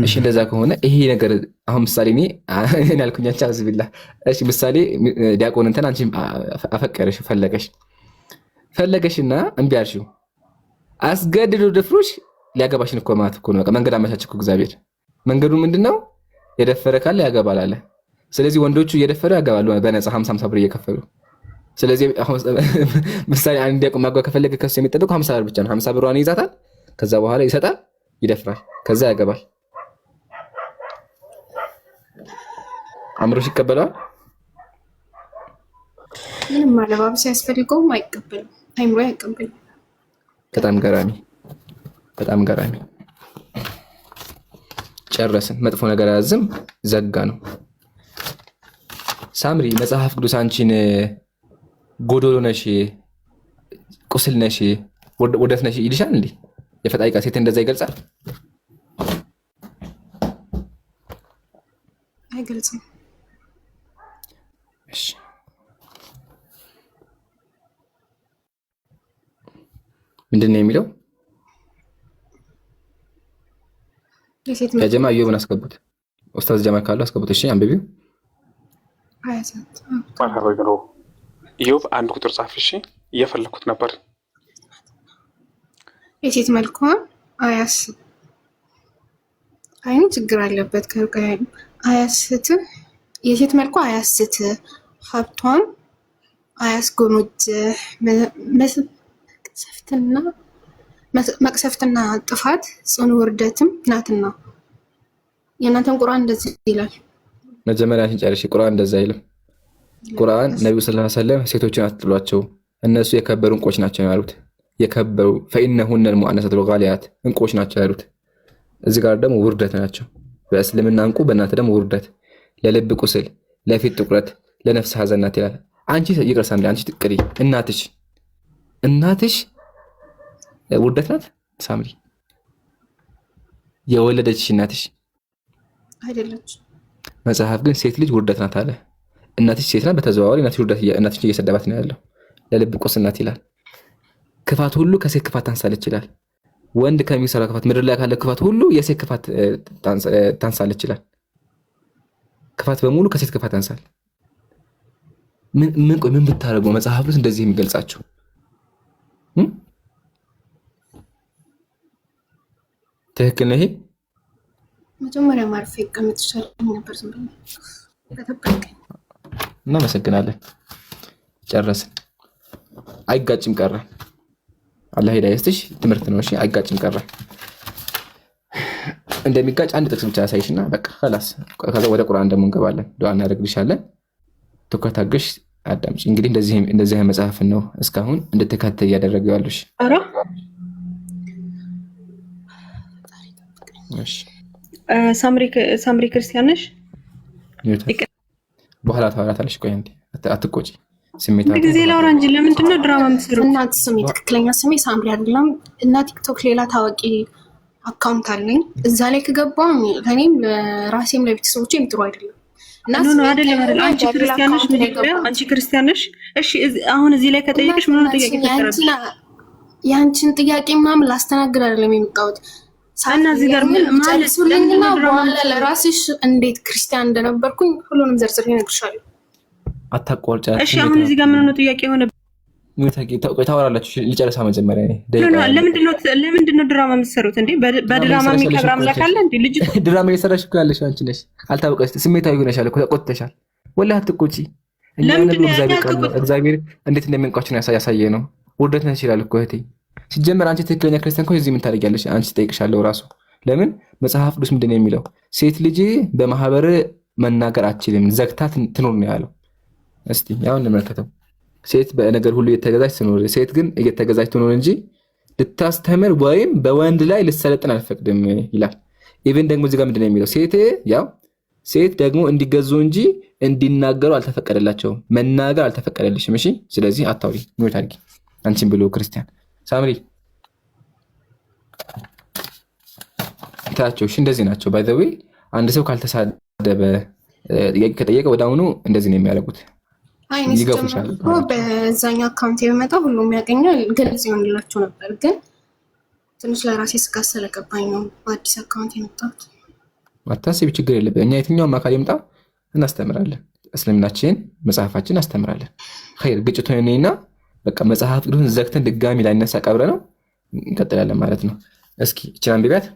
እሺ እንደዛ ከሆነ ይሄ ነገር አሁን ምሳሌ እኔ ያልኩኝ አንቺ አዝቢላ። እሺ ምሳሌ ዲያቆን እንትን አንቺ አፈቀረሽ ፈለገሽና እምቢ አልሽው፣ አስገድዶ ደፍሮሽ ሊያገባሽን እኮ ማለት እኮ ነው። በቃ መንገድ አመቻች እኮ እግዚአብሔር። መንገዱ ምንድነው? የደፈረ ካለ ያገባል አለ። ስለዚህ ወንዶቹ እየደፈሩ ያገባሉ በነፃ 50 ብር እየከፈሉ። ስለዚህ ምሳሌ አንድ ዲያቆን ማግባት ከፈለገ ከሱ የሚጠበቀው 50 ብር ብቻ ነው። 50 ብሯን ይዛታል። ከዛ በኋላ ይሰጣል፣ ይደፍራል፣ ከዛ ያገባል። አምሮሽ ይቀበላል። ምንም አለባበስ ያስፈልገውም አይቀበልም። አይምሮ አይቀበልም። በጣም ገራሚ። ጨረስን። መጥፎ ነገር አያዝም፣ ዘጋ ነው። ሳምሪ መጽሐፍ ቅዱስ አንቺን ጎዶሎ ነሽ፣ ቁስል ነሽ፣ ወደት ነሽ ይልሻል እንዴ? የፈጣሪ ቃል ሴት እንደዛ ይገልጻል? አይገልጽም። እሺ ምንድን ነው የሚለው? ጀማ ኢዮብን አስገቡት። ኡስታዝ ጀማ ካሉ አስገቡት። እሺ አንብቢው። ኢዮብ 1 ቁጥር ጻፍ። እሺ እየፈለኩት ነበር። የሴት መልኳ አይኑ ችግር አለበት። አያስት የሴት መልኳ አያስት፣ ሀብቷም አያስጎመጅ፣ መቅሰፍትና ጥፋት ጽኑ ውርደትም ናትና። የእናንተም ቁርአን እንደዚህ ይላል። መጀመሪያ ጨርሽ። ቁርአን እንደዛ አይልም። ቁርአን ነብዩ ሰለላሁ ዐለይሂ ወሰለም ሴቶችን አትጥሏቸው፣ እነሱ የከበሩ እንቆች ናቸው ያሉት። የከበሩ ፈኢነሁነ ልሙአነሳት ልጋሊያት እንቆች ናቸው ያሉት። እዚህ ጋር ደግሞ ውርደት ናቸው። በእስልምና እንቁ፣ በእናንተ ደግሞ ውርደት፣ ለልብ ቁስል፣ ለፊት ጥቁረት፣ ለነፍስ ሐዘን ናት ይላል። አንቺ ይቅር ሳምሪ፣ አንቺ ትቅሪ። እናትሽ ውርደት ናት ሳምሪ? የወለደችሽ እናትሽ አይደለች። መጽሐፍ ግን ሴት ልጅ ውርደት ናት አለ። እናትሽ ሴት ናት፣ በተዘዋዋሪ እናትሽ እየሰደባት ነው ያለው። ለልብ ቁስል ናት ይላል። ክፋት ሁሉ ከሴት ክፋት ታንሳለች ይላል። ወንድ ከሚሰራ ክፋት፣ ምድር ላይ ካለ ክፋት ሁሉ የሴት ክፋት ታንሳለች ይላል። ክፋት በሙሉ ከሴት ክፋት ያንሳል። ምን ብታደርጉ መጽሐፍ ውስጥ እንደዚህ የሚገልጻችሁ? ትክክል ነው ይሄ? መጀመሪያ ማርፌ ቀምጥ ይሻለኝ ነበር። ዝም ብለህ እናመሰግናለን። ጨረስን። አይጋጭም ቀረ። አላህ ሂዳያ ይስጥሽ። ትምህርት ነው። እሺ አይጋጭም ቀረ። እንደሚጋጭ አንድ ጥቅስ ብቻ ያሳይሽና በቃ خلاص። ከዛ ወደ ቁርአን ደግሞ እንገባለን። ዱዓ እናደርግልሻለን። ትኩረት አድርገሽ አዳምጪ። እንግዲህ እንደዚህ መጽሐፍ ነው እስካሁን እንድትከታተይ ያደረገው ያሉሽ። እሺ ሳምሪ ክርስቲያን ነሽ? በኋላ ታወራታለሽ። ቆይ እንዴ አትቆጪ። ስሜት ጊዜ ላውራ እንጂ ለምንድን ነው ድራማ የምትሰሩት? እናት ስሜ ትክክለኛ ስሜ ሳምሪ አይደለም እና ቲክቶክ ሌላ ታዋቂ አካውንት አለኝ። እዛ ላይ ከገባው ለኔም ለራሴም ለቤተሰቦቼም ጥሩ አይደለም። ኖ አይደለም። አንቺ ክርስቲያን ነሽ? አንቺ ክርስቲያን ነሽ? እሺ አሁን እዚህ ላይ ከጠየቅሽ ምን ነው ጥያቄ ተቀረበ? ያንቺን ጥያቄ ምናምን ላስተናግድ አይደለም የመጣሁት። እና እዚህ ጋር ምን ማለት ስለኝና በኋላ ለራስሽ እንዴት ክርስቲያን እንደነበርኩኝ ሁሉንም ዘርዝሬ እነግርሻለሁ። አታቋርጫ። እሺ አሁን እዚህ ጋር ምን ነው ጥያቄ ሆነ? ታወራላችሁ። ልጨርሳ መጀመሪያ ለምንድን ነው ድራማ የምትሰሩት እንዴ? በድራማ የሚከብር አምላክ አለ እንዴ? ልጅ ድራማ እየሰራሽ እኮ ያለሽ አንቺ ነሽ። አልታወቀሽ፣ ስሜታዊ ሆነሻል እኮ ተቆጥተሻል። ወላሂ አትቆጪ። እግዚአብሔር እንዴት እንደሚንቋችሁ ነው ያሳየ ነው። ውርደት ነሽ ይላል እኮ እህቴ። ሲጀመር አንቺ ትክክለኛ ክርስቲያን ከሆነ እዚህ ምን ታደርጊያለሽ? አንቺ ትጠይቅሻለሁ ራሱ። ለምን መጽሐፍ ቅዱስ ምንድን ነው የሚለው? ሴት ልጅ በማህበር መናገር አትችልም፣ ዘግታ ትኖር ነው ያለው። እስቲ ያው እንመልከተው። ሴት በነገር ሁሉ እየተገዛች ትኖር፣ ሴት ግን እየተገዛች ትኖር እንጂ ልታስተምር ወይም በወንድ ላይ ልትሰለጥን አልፈቅድም ይላል። ኢቭን ደግሞ እዚህ ጋር ምንድን ነው የሚለው? ሴት ደግሞ እንዲገዙ እንጂ እንዲናገሩ አልተፈቀደላቸውም። መናገር አልተፈቀደልሽም። እሺ፣ ስለዚህ አታውሪ። ምን ታርጊ አንቺን ብሎ ክርስቲያን ሳምሪ ታቸው። እሺ፣ እንደዚህ ናቸው። ባይ ዘ ዌይ አንድ ሰው ካልተሳደበ ጥያቄ ከጠየቀ ወደ አሁኑ እንደዚህ ነው የሚያደርጉት። ይገፉሻል። በዛኛው አካውንት የመጣው ሁሉም ያገኛል፣ ግልጽ ይሆንላችሁ ነበር። ግን ትንሽ ለራሴ ስጋት ስለገባኝ ነው በአዲስ አካውንት የመጣሁት። አታስቢ፣ ችግር የለብን። እኛ የትኛውም አካል ይምጣ እናስተምራለን። እስልምናችን መጽሐፋችን እናስተምራለን። ኸይር ግጭቱ ነውና በቃ መጽሐፍ ቅዱስን ዘግተን ድጋሚ ላይነሳ ቀብረ ነው እንቀጥላለን ማለት ነው። እስኪ እቺን አንብቢያት።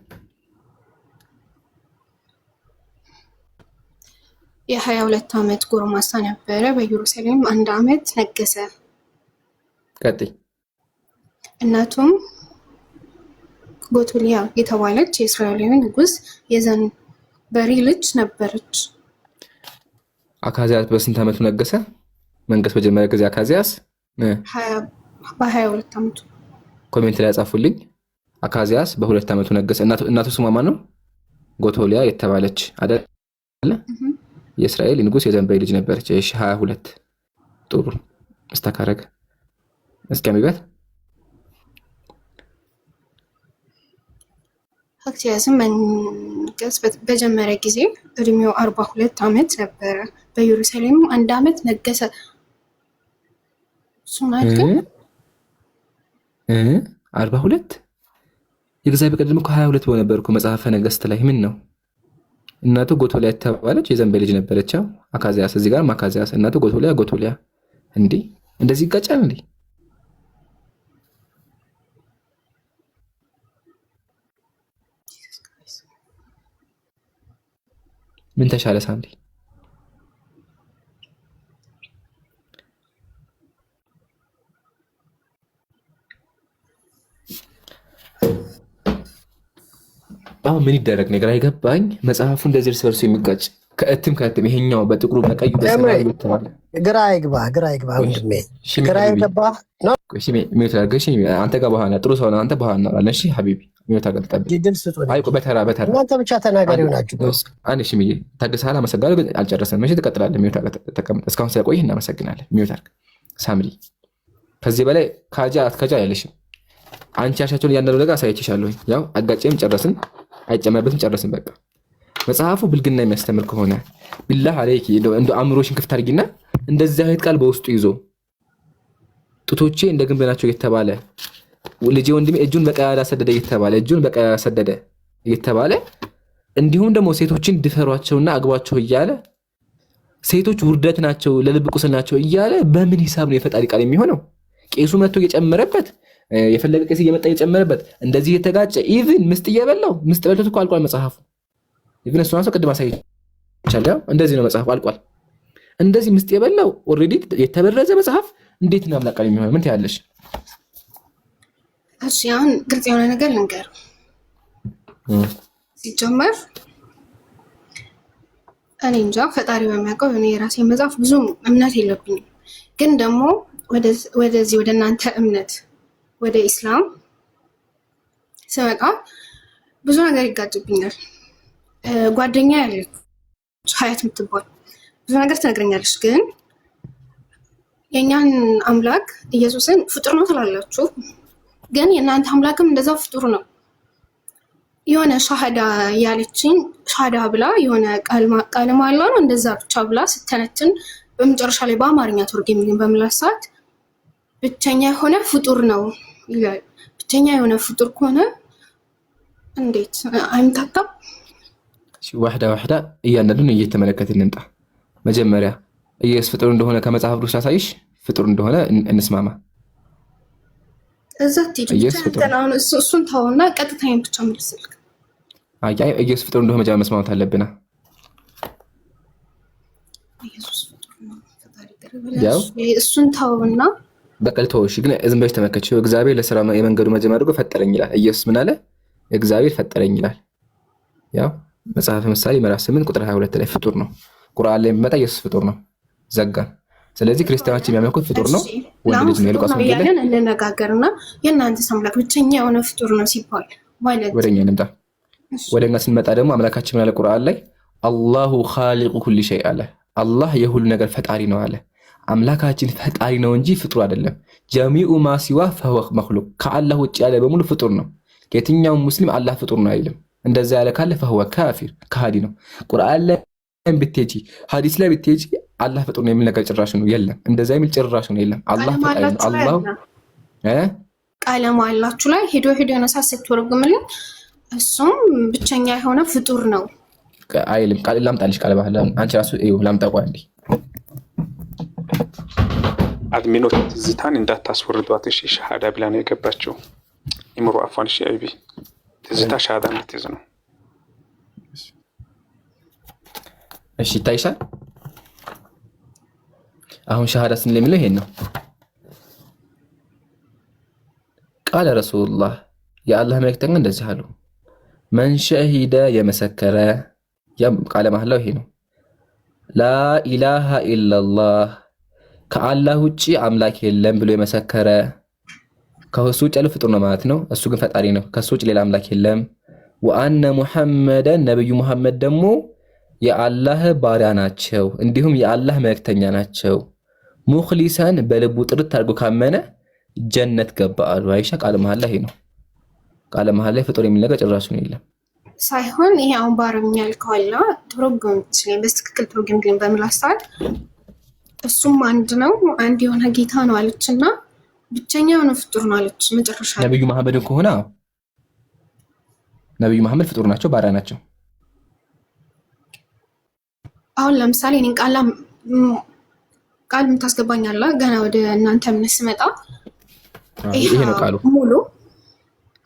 የ22 ዓመት ጎረማሳ ነበረ። በኢየሩሳሌም 1 ዓመት ነገሰ። ቀጥይ። እናቱም ጎቶሊያ የተባለች የእስራኤላዊ ንጉስ የዘንበሪ ልጅ ነበረች። አካዚያስ በስንት ዓመቱ ነገሰ? መንገስ በጀመረ ጊዜ አካዚያስ በ22 ዓመቱ። ኮሜንት ላይ ጻፉልኝ። አካዚያስ በ2 ዓመቱ ነገሰ። እናቱ ስሟ ማን ነው? ጎቶሊያ የተባለች አይደለ? የእስራኤል ንጉስ የዘንበሪ ልጅ ነበረች። እሺ 22 ጥሩ መስተካረገ። እስኪ አንብቢያት። አካዚያስም መንገስ በጀመረ ጊዜ እድሜው 42 ዓመት ነበረ። በኢየሩሳሌም 1 ዓመት ነገሰ። ሱናይክ 42 የእግዚአብሔር ቀደም እኮ 22 በነበር እኮ መጽሐፈ ነገሥት ላይ ምን ነው? እናቱ ጎቶሊያ የተባለች የዘንበሪ ልጅ ነበረች። አካዚያስ እዚህ ጋር አካዚያስ እናቱ ጎቶሊያ እንዴ እንደዚህ ይጋጫል እንዴ? ምን ተሻለ ሳምሪ? አሁን ምን ይደረግ ነገር አይገባኝ። መጽሐፉ እንደዚህ እርስ በርሱ የሚጋጭ ከእትም ይሄኛው በጥቁሩ በቀዩ በሰማያዊ ተባለ። ግራ ይግባ ወንድሜ፣ ግራ ይገባ ነው። አንተ ጋር በኋላ ጥሩ ሰው ነው። አንተ በኋላ እናወራለን። እሺ ሀቢቢ ሚዩት አገልጠብ ድል ስጡኝ። አይ በተራ እናንተ ብቻ ተናጋሪ ሆናችሁ አንድ እሺ ሚዬ ታግሳላ መሰጋለ ግን አልጨረሰም። እሺ ትቀጥላለህ። ሚዩት ተቀመጥ። እስካሁን ስለቆይህ እናመሰግናለን። ሚዩት አድርግ ሳምሪ። ከዚህ በላይ ካጃ አትካጃ ያለሽም አንቺ ያሻቸውን ያንደው ነገር አሳይቼሻለሁ። ያው አጋጨም ጨረስን፣ አይጨመርበትም ጨረስን። በቃ መጽሐፉ ብልግና የሚያስተምር ከሆነ ቢላህ አለይኪ እንደ አእምሮሽን ክፍት አድርጊና እንደዚህ አይነት ቃል በውስጡ ይዞ ጡቶቼ እንደ ግንብ ናቸው እየተባለ ልጄ ወንድሜ እጁን በቀዳዳ ሰደደ እየተባለ እንዲሁም ደግሞ ሴቶችን ድፈሯቸውና አግቧቸው እያለ ሴቶች ውርደት ናቸው ለልብ ቁስል ናቸው እያለ በምን ሂሳብ ነው የፈጣሪ ቃል የሚሆነው? ቄሱ መጥቶ እየጨመረበት የፈለገ ቄስ እየመጣ እየጨመረበት እንደዚህ የተጋጨ ኢቭን ምስጥ እየበላው ምስጥ በልቶት እኮ አልቋል መጽሐፉ። ኢቭን እሱ ራሱ ቅድም አሳይቻለሁ። እንደዚህ ነው መጽሐፉ አልቋል። እንደዚህ ምስጥ የበላው ኦልሬዲ የተበረዘ መጽሐፍ እንዴት ነው አምላክ ቃል የሚሆነው? ምን ትያለሽ? እሺ አሁን ግልጽ የሆነ ነገር ልንገር። ሲጀመር እኔ እንጃ ፈጣሪ በሚያውቀው እኔ የራሴ መጽሐፍ ብዙ እምነት የለብኝም። ግን ደግሞ ወደዚህ ወደ እናንተ እምነት ወደ ኢስላም ስመጣ ብዙ ነገር ይጋጭብኛል። ጓደኛ ያለች ሀያት የምትባል ብዙ ነገር ትነግረኛለች። ግን የእኛን አምላክ ኢየሱስን ፍጡር ነው ትላላችሁ፣ ግን የእናንተ አምላክም እንደዛው ፍጡር ነው። የሆነ ሻሃዳ ያለችኝ ሻሃዳ ብላ የሆነ ቃል ማላ ነው እንደዛ ብቻ ብላ ስተነትን በመጨረሻ ላይ በአማርኛ ተርጉሚልኝ በምላስ ሰዓት ብቸኛ የሆነ ፍጡር ነው ይላል። ብቸኛ የሆነ ፍጡር ከሆነ እንዴት አይምታታም? ዋህዳ እያንዳንዱን እየተመለከትን እንምጣ። መጀመሪያ ኢየሱስ ፍጡር እንደሆነ ከመጽሐፍ ቅዱስ አሳይሽ፣ ፍጡር እንደሆነ እንስማማ። እሱን ተውና ቀጥታዬን ብቻ መልስልክ። አይ ኢየሱስ ፍጡር እንደሆነ መጀመሪያ መስማማት አለብና እሱን ተውና በቀልቶሽ ግን ዝም ብለሽ ተመከችው። እግዚአብሔር ለሥራ የመንገዱ መጀመሪያ አድርጎ ፈጠረኝ ይላል። ኢየሱስ ምን አለ? እግዚአብሔር ፈጠረኝ ይላል። ያው መጽሐፈ ምሳሌ ምዕራፍ 8 ቁጥር 22 ላይ ፍጡር ነው። ቁርአን ላይ የሚመጣ ኢየሱስ ፍጡር ነው። ዘጋን። ስለዚህ ክርስቲያኖች የሚያመልኩት ፍጡር ነው፣ ወንድ ልጅ ነው። የሉቃስ ወንጌል ላይ እንነጋገርና የእናንተ አምላክ ብቸኛ የሆነ ፍጡር ነው ሲባል ማለት ወደኛ እንምጣ። ወደኛ ስንመጣ ደግሞ አምላካችን ምን አለ? ቁርአን ላይ አላሁ ኻሊቁ ኩሊ ሸይ አለ። አላህ የሁሉ ነገር ፈጣሪ ነው አለ። አምላካችን ፈጣሪ ነው እንጂ ፍጡር አይደለም። ጀሚኡ ማሲዋ ፈወ መክሉቅ፣ ከአላህ ውጭ ያለ በሙሉ ፍጡር ነው። የትኛውም ሙስሊም አላህ ፍጡር ነው አይልም። እንደዛ ያለ ካለ ፈወ ካፊር ከሃዲ ነው። ቁርአን ላይ ብትሄጂ ሐዲስ ላይ ብትሄጂ አላህ ፍጡር ነው የሚል ነገር ጭራሽ ነው የለም። እንደዛ የሚል ጭራሽ ነው የለም። አላህ ፈጣሪ ነው። አላህ ቃለ መሃላችሁ ላይ ሄዶ የነሳ ስትወርጉምልኝ እሱም ብቸኛ የሆነ ፍጡር ነው አይልም። ቃል ላምጣልሽ ቃለ መሃላ አንቺ ራሱ ላምጣ እንዴ አድሚኖች ትዝታን እንዳታስወርዷት። እሺ ሻሃዳ ብላ ነው የገባችው። ይምሩ አፋን እሺ አይቢ ትዝታ ሻሃዳ እንድትይዝ ነው። እሺ ታይሻል። አሁን ሻሃዳ ስንል የሚለው ይሄን ነው። ቃለ ረሱሉላህ የአላህ መልእክተኛ እንደዚህ አሉ። መን ሸሂደ የመሰከረ ቃለ መሐላው ይሄ ነው። ላኢላሃ ኢላላህ ከአላህ ውጪ አምላክ የለም ብሎ የመሰከረ ከእሱ ውጭ ያለው ፍጡር ነው ማለት ነው። እሱ ግን ፈጣሪ ነው። ከእሱ ውጭ ሌላ አምላክ የለም። ወአነ ሙሐመደን ነብዩ ሙሐመድ ደግሞ የአላህ ባሪያ ናቸው፣ እንዲሁም የአላህ መልእክተኛ ናቸው። ሙኽሊሰን በልቡ ጥርት አድርጎ ካመነ ጀነት ገባ አሉ። አይሻ ቃለ መሐላ ይሄ ነው። ቃለ መሐላ ላይ ፍጡር የሚል ነገር ጭራሽ ነው የለም ሳይሆን ይሄ አሁን በአረብኛ ልከዋላ ትርጉም በትክክል ትርጉም ግን በምላሳት እሱም አንድ ነው፣ አንድ የሆነ ጌታ ነው አለችና ብቸኛ የሆነ ፍጡር ነው አለች። መጨረሻ ነብዩ መሐመድ ከሆነ ነብዩ መሐመድ ፍጡር ናቸው፣ ባሪያ ናቸው። አሁን ለምሳሌ እኔን ቃል የምታስገባኛላ ገና ወደ እናንተ እምነት ስመጣ ይሄ ነው ቃሉ ሙሉ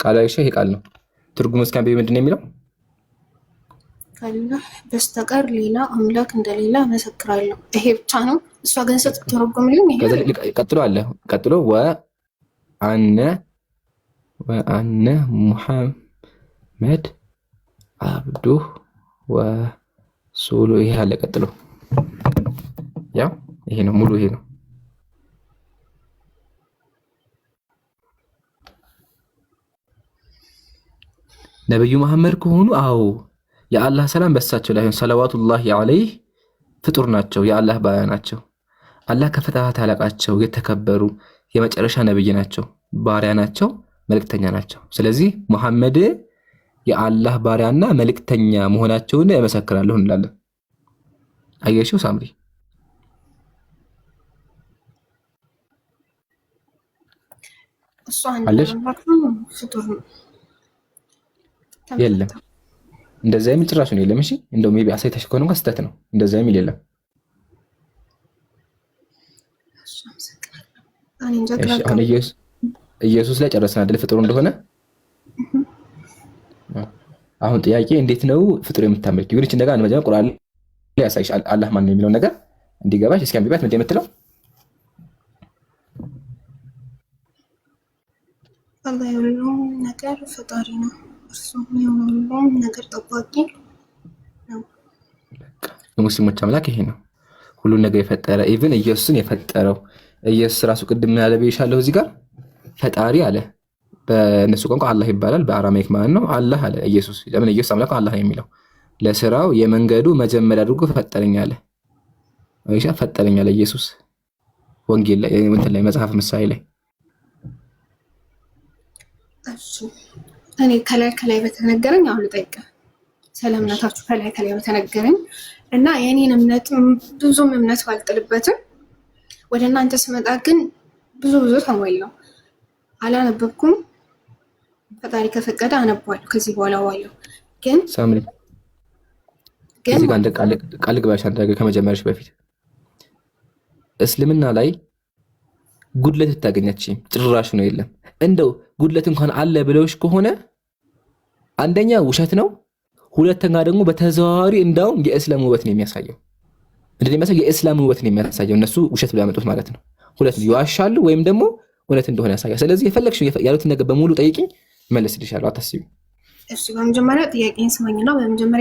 ቃሉ አይሻ ይሄ ቃል ነው። ትርጉሙ እስካን ምንድን ነው የሚለው? ከአላህ በስተቀር ሌላ አምላክ እንደሌላ መሰክራለሁ። ይሄ ብቻ ነው። እሷ ግን ስትተረጉምልኝ ይሄ ቀጥሎ አለ። ቀጥሎ ወአነ ሙሐመድ አብዱሁ ወረሱሉ ይሄ አለ። ቀጥሎ ያው ይሄ ነው ሙሉ ይሄ ነው። ነብዩ መሐመድ ከሆኑ አዎ የአላህ ሰላም በሳቸው ላይ ይሁን ሰለዋቱላሂ ዐለይህ ፍጡር ናቸው፣ የአላህ ባሪያ ናቸው። አላህ ከፍጥረታት ያላቃቸው የተከበሩ የመጨረሻ ነብይ ናቸው፣ ባሪያ ናቸው፣ መልእክተኛ ናቸው። ስለዚህ መሐመድ የአላህ ባሪያና መልእክተኛ መሆናቸውን እመሰክራለሁ እንላለን። አየሽው ሳምሪ? እሱ አንድ ፍጡር ነው። የለም እንደዛ የሚል ጭራሽ ነው የለም። እሺ እንደው ሜቢ አሳይተሽ ከሆነ እንኳን ስህተት ነው። እንደዛ የሚል የለም። አሁን ኢየሱስ ላይ ጨረስን አይደል? ፍጡር እንደሆነ አሁን ጥያቄ እንዴት ነው ፍጡር የምታመልኪው? ግን እቺ ነገር አንድ መጀመሪያ ቁርአን ላይ ያሳይሽ አላህ ማን ነው የሚለው ነገር እንዲገባሽ እስኪ አንብቢያት። ምንድን ነው የምትለው? አላህ የሁሉም ነገር ፈጣሪ ነው፣ እርሱም የሁሉም ነገር ጠባቂ ነው። የሙስሊሞች አምላክ ይሄ ነው፣ ሁሉን ነገር የፈጠረ ኢቭን ኢየሱስን የፈጠረው። ኢየሱስ ራሱ ቅድም ያለ ብዬሻለሁ እዚህ ጋር ፈጣሪ አለ። በእነሱ ቋንቋ አላህ ይባላል፣ በአራማይክ ማለት ነው። አላህ አለ ኢየሱስ። ለምን ኢየሱስ አምላክ አላህ ነው የሚለው? ለስራው የመንገዱ መጀመሪያ አድርጎ ፈጠረኝ አለ። አይሻ ፈጠረኝ አለ ኢየሱስ ወንጌል ላይ እንትን ላይ መጽሐፍ ምሳሌ ላይ። እሺ እኔ ከላይ በተነገረኝ አሁን ልጠይቅ ስለ እምነታችሁ ከላይ በተነገረኝ እና የኔን እምነት ብዙም እምነት ባልጥልበትም ወደ እናንተ ስመጣ ግን ብዙ ተሞላው። አላነበብኩም። ፈጣሪ ከፈቀደ አነባለሁ ከዚህ በኋላ ዋለሁ። ግን ሳምሪ እዚህ ጋር ቃል ግባሽ አንተ ከመጀመርሽ በፊት እስልምና ላይ ጉድለት ልታገኛችም ጭራሽ ነው የለም። እንደው ጉድለት እንኳን አለ ብለውሽ ከሆነ አንደኛ ውሸት ነው፣ ሁለተኛ ደግሞ በተዘዋዋሪ እንዳውም የእስላም ውበት ነው የሚያሳየው። እንደዚህ የሚያሳየው የእስላም ውበት ነው የሚያሳየው። እነሱ ውሸት ብለው ያመጡት ማለት ነው። ሁለት ነው፣ ይዋሻሉ ወይም ደግሞ እውነት እንደሆነ ያሳያል። ስለዚህ የፈለግሽው ያሉትን ነገር በሙሉ ጠይቂኝ እመልስልሻለሁ፣ አታስቢ። እሺ በመጀመሪያ ጥያቄን ስማኝና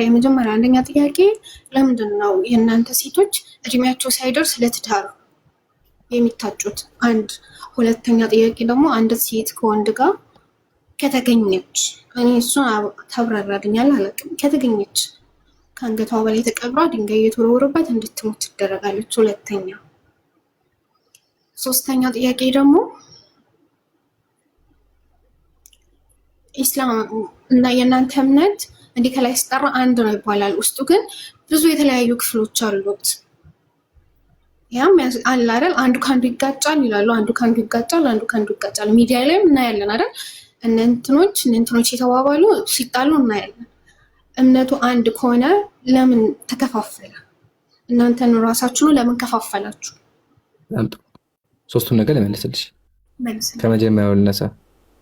የመጀመሪያ አንደኛ ጥያቄ ለምንድን ነው የእናንተ ሴቶች እድሜያቸው ሳይደርስ ለትዳር የሚታጩት? አንድ ሁለተኛ ጥያቄ ደግሞ አንድ ሴት ከወንድ ጋር ከተገኘች እኔ እሱን ታብራራልኛለህ አላውቅም። ከተገኘች ከአንገቷ በላይ ተቀብራ ድንጋይ እየተወረወረባት እንድትሞት ትደረጋለች። ሁለተኛ ሶስተኛ ጥያቄ ደግሞ ኢስላም እና የእናንተ እምነት እንዲህ ከላይ ሲጠራ አንድ ነው ይባላል። ውስጡ ግን ብዙ የተለያዩ ክፍሎች አሉት። ያም አለ አይደል? አንዱ ከአንዱ ይጋጫል ይላሉ፣ አንዱ ከአንዱ ይጋጫል። ሚዲያ ላይም እናያለን አይደል? እነንትኖች የተባባሉ ሲጣሉ እናያለን። እምነቱ አንድ ከሆነ ለምን ተከፋፈለ? እናንተን ራሳችሁ ለምን ከፋፈላችሁ? ሶስቱን ነገር ልመልስልሽ። ከመጀመሪያው ልነሳ።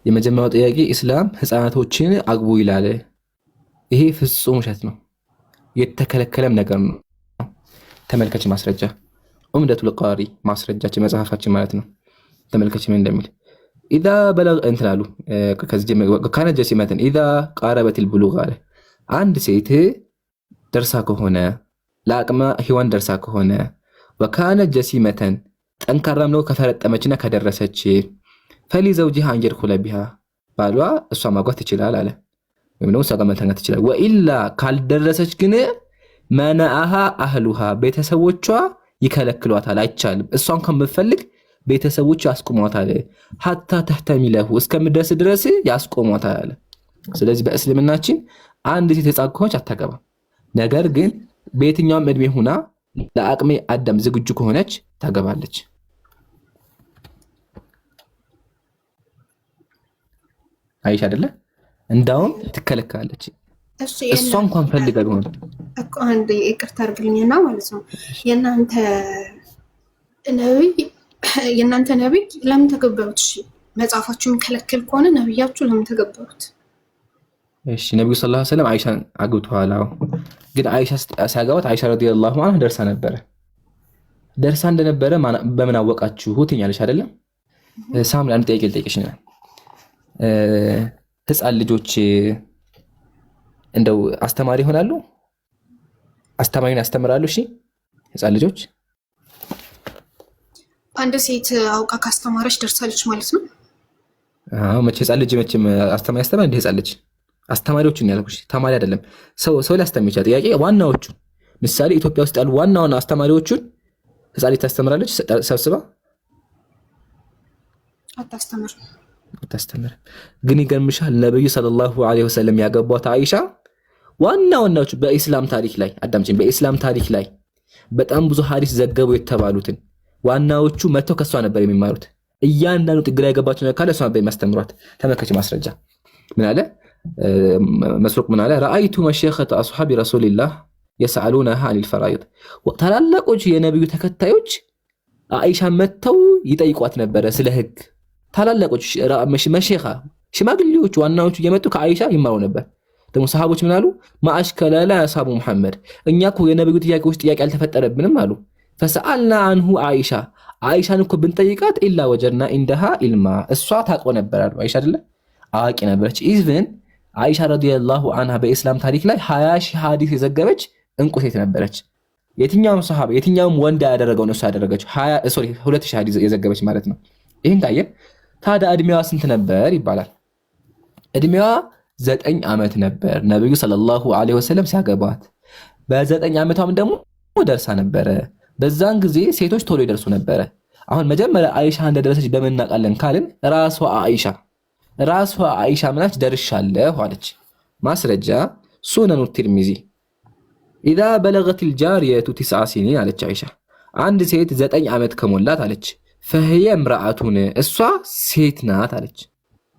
የመጀመሪያው ጥያቄ ኢስላም ህፃናቶችን አግቡ ይላል። ይሄ ፍጹም ውሸት ነው፣ የተከለከለም ነገር ነው። ተመልከች ማስረጃ ዑምደቱል ቃሪ ማስረጃችን መጽሐፋችን ማለት ነው። ተመልከች ምን እንደሚል ኢዛ በለግ እንትላሉ ካነ ጀሲመትን ኢዛ ቃረበትል ቡሉግ አለ። አንድ ሴት ደርሳ ከሆነ ለአቅመ ሔዋን ደርሳ ከሆነ ወካነ ጀሲመተን ጠንካራም ነው ከፈረጠመችና ከደረሰች ፈሊ ዘውጂሃ አንየድኹለ ቢሃ ባሏ እሷ ማግባት ይችላል አለ፣ ወይም ደግሞ እሷ ጋር መተኛት ይችላል። ወኢላ ካልደረሰች ግን መናአሃ አህሉሃ ቤተሰቦቿ ይከለክሏታል፣ አይቻልም። እሷን ከምትፈልግ ቤተሰቦቿ ያስቆሟታል። ሐታ ተህተሚለሁ እስከምደርስ ድረስ ያስቆሟታል አለ። ስለዚህ በእስልምናችን አንድ ሴት ህፃን ከሆነች አታገባም። ነገር ግን በየትኛውም እድሜ ሆና ለአቅሜ አዳም ዝግጁ ከሆነች ታገባለች። አይሽ አይደለ? እንዳውም ትከለከላለች። እሷ እንኳን ፈልጋ ቢሆን እኮ አንድ ይቅርታ አድርግልኝና ማለት ነው የእናንተ ነብይ ለምን ተገበሩት? እሺ መጽሐፋችሁ የሚከለክል ከሆነ ነብያችሁ ለምን ተገበሩት? እሺ ነብዩ ሰለላሁ ዐለይሂ ወሰለም አይሻን አግብተዋል። ግን አይሻ ሲያገባት አይሻ ረዲየላሁ ዐንሃ ደርሳ ነበረ። ደርሳ እንደነበረ በምን አወቃችሁ ትኛለሽ አይደለም? ሳምሪ አንድ ጥያቄ ልጠይቅሽ ነው። ህፃን ልጆች እንደው አስተማሪ ይሆናሉ? አስተማሪን ያስተምራሉ? እሺ ህፃን ልጆች አንድ ሴት አውቃ ካስተማረች ደርሳለች ማለት ነው? አዎ መቼ ህፃን ልጅ መቼም አስተማሪ ያስተምራል እንደ ህፃን ልጅ አስተማሪዎቹን ያልኩሽ ተማሪ አይደለም። ሰው ሊያስተምር ይችላል። ጥያቄ ዋናዎቹ ምሳሌ ኢትዮጵያ ውስጥ ያሉ ዋና አስተማሪዎቹን ህፃን ታስተምራለች ሰብስባ አታስተምር። ግን ይገርምሻል ነብዩ ሰለላሁ ዐለይሂ ወሰለም ያገቧት አይሻ ዋናዎቹ በኢስላም ታሪክ ላይ አዳምጪኝ፣ በኢስላም ታሪክ ላይ በጣም ብዙ ሐዲስ ዘገቡ የተባሉትን ዋናዎቹ መተው ከሷ ነበር የሚማሩት። እያንዳንዱ ጥግ ላይ የገባቸው ነገር ካለ እሷ ነበር የሚያስተምሯት። ተመልከች ማስረጃ ምን አለ መስሩቅ ምን አለ ረአይቱ መሸኸተ አስሐቢ ረሱልላህ የሰአሉነሃ አኒል ፈራኢድ። ታላላቆች የነብዩ ተከታዮች አይሻ መተው ይጠይቋት ነበረ ስለ ህግ። ታላላቆች መሸኻ ሽማግሌዎች ዋናዎቹ እየመጡ ከአይሻ ይማሩ ነበር። ደግሞ ሰሃቦች ምን አሉ ማአሽከለ ላ ያሳቡ መሐመድ እኛ እኮ የነብዩ ጥያቄዎች ጥያቄ አልተፈጠረብንም አሉ። ፈሰአልና አንሁ አይሻን እኮ ብንጠይቃት ኢላ ወጀድና ኢንደሃ ኢልማ እሷ ታውቅ ነበር አሉ። አይሻ አይደለ አዋቂ ነበረች። ኢቭን አይሻ ረዲየላሁ ዐንሃ በኢስላም ታሪክ ላይ 20 ሺህ ሐዲስ የዘገበች እንቁ ሴት ነበረች። የትኛውም ሰሃባ የትኛውም ወንድ ያደረገው ነው እሷ ያደረገችው 2000 ሐዲስ የዘገበች ማለት ነው። ይሄን ታየን። ታዲያ እድሜዋ ስንት ነበር ይባላል? እድሜዋ 9 ዓመት ነበር ነብዩ ሰለላሁ ዐለይሂ ወሰለም ሲያገባት። በ9 ዓመቷም ደግሞ ደርሳ ነበረ። በዛን ጊዜ ሴቶች ቶሎ ይደርሱ ነበረ። አሁን መጀመሪያ አይሻ እንደደረሰች በምን እናውቃለን ካልን ራሷ አይሻ ምናች ደርሻለሁ አለች። ማስረጃ ሱነኑ ትርሚዚ ኢዛ በለገቲል ጃሪየቱ 9 ሲኒን አለች አይሻ። አንድ ሴት 9 ዓመት ከሞላት አለች ፈህየ እምራአቱን እሷ ሴት ናት አለች።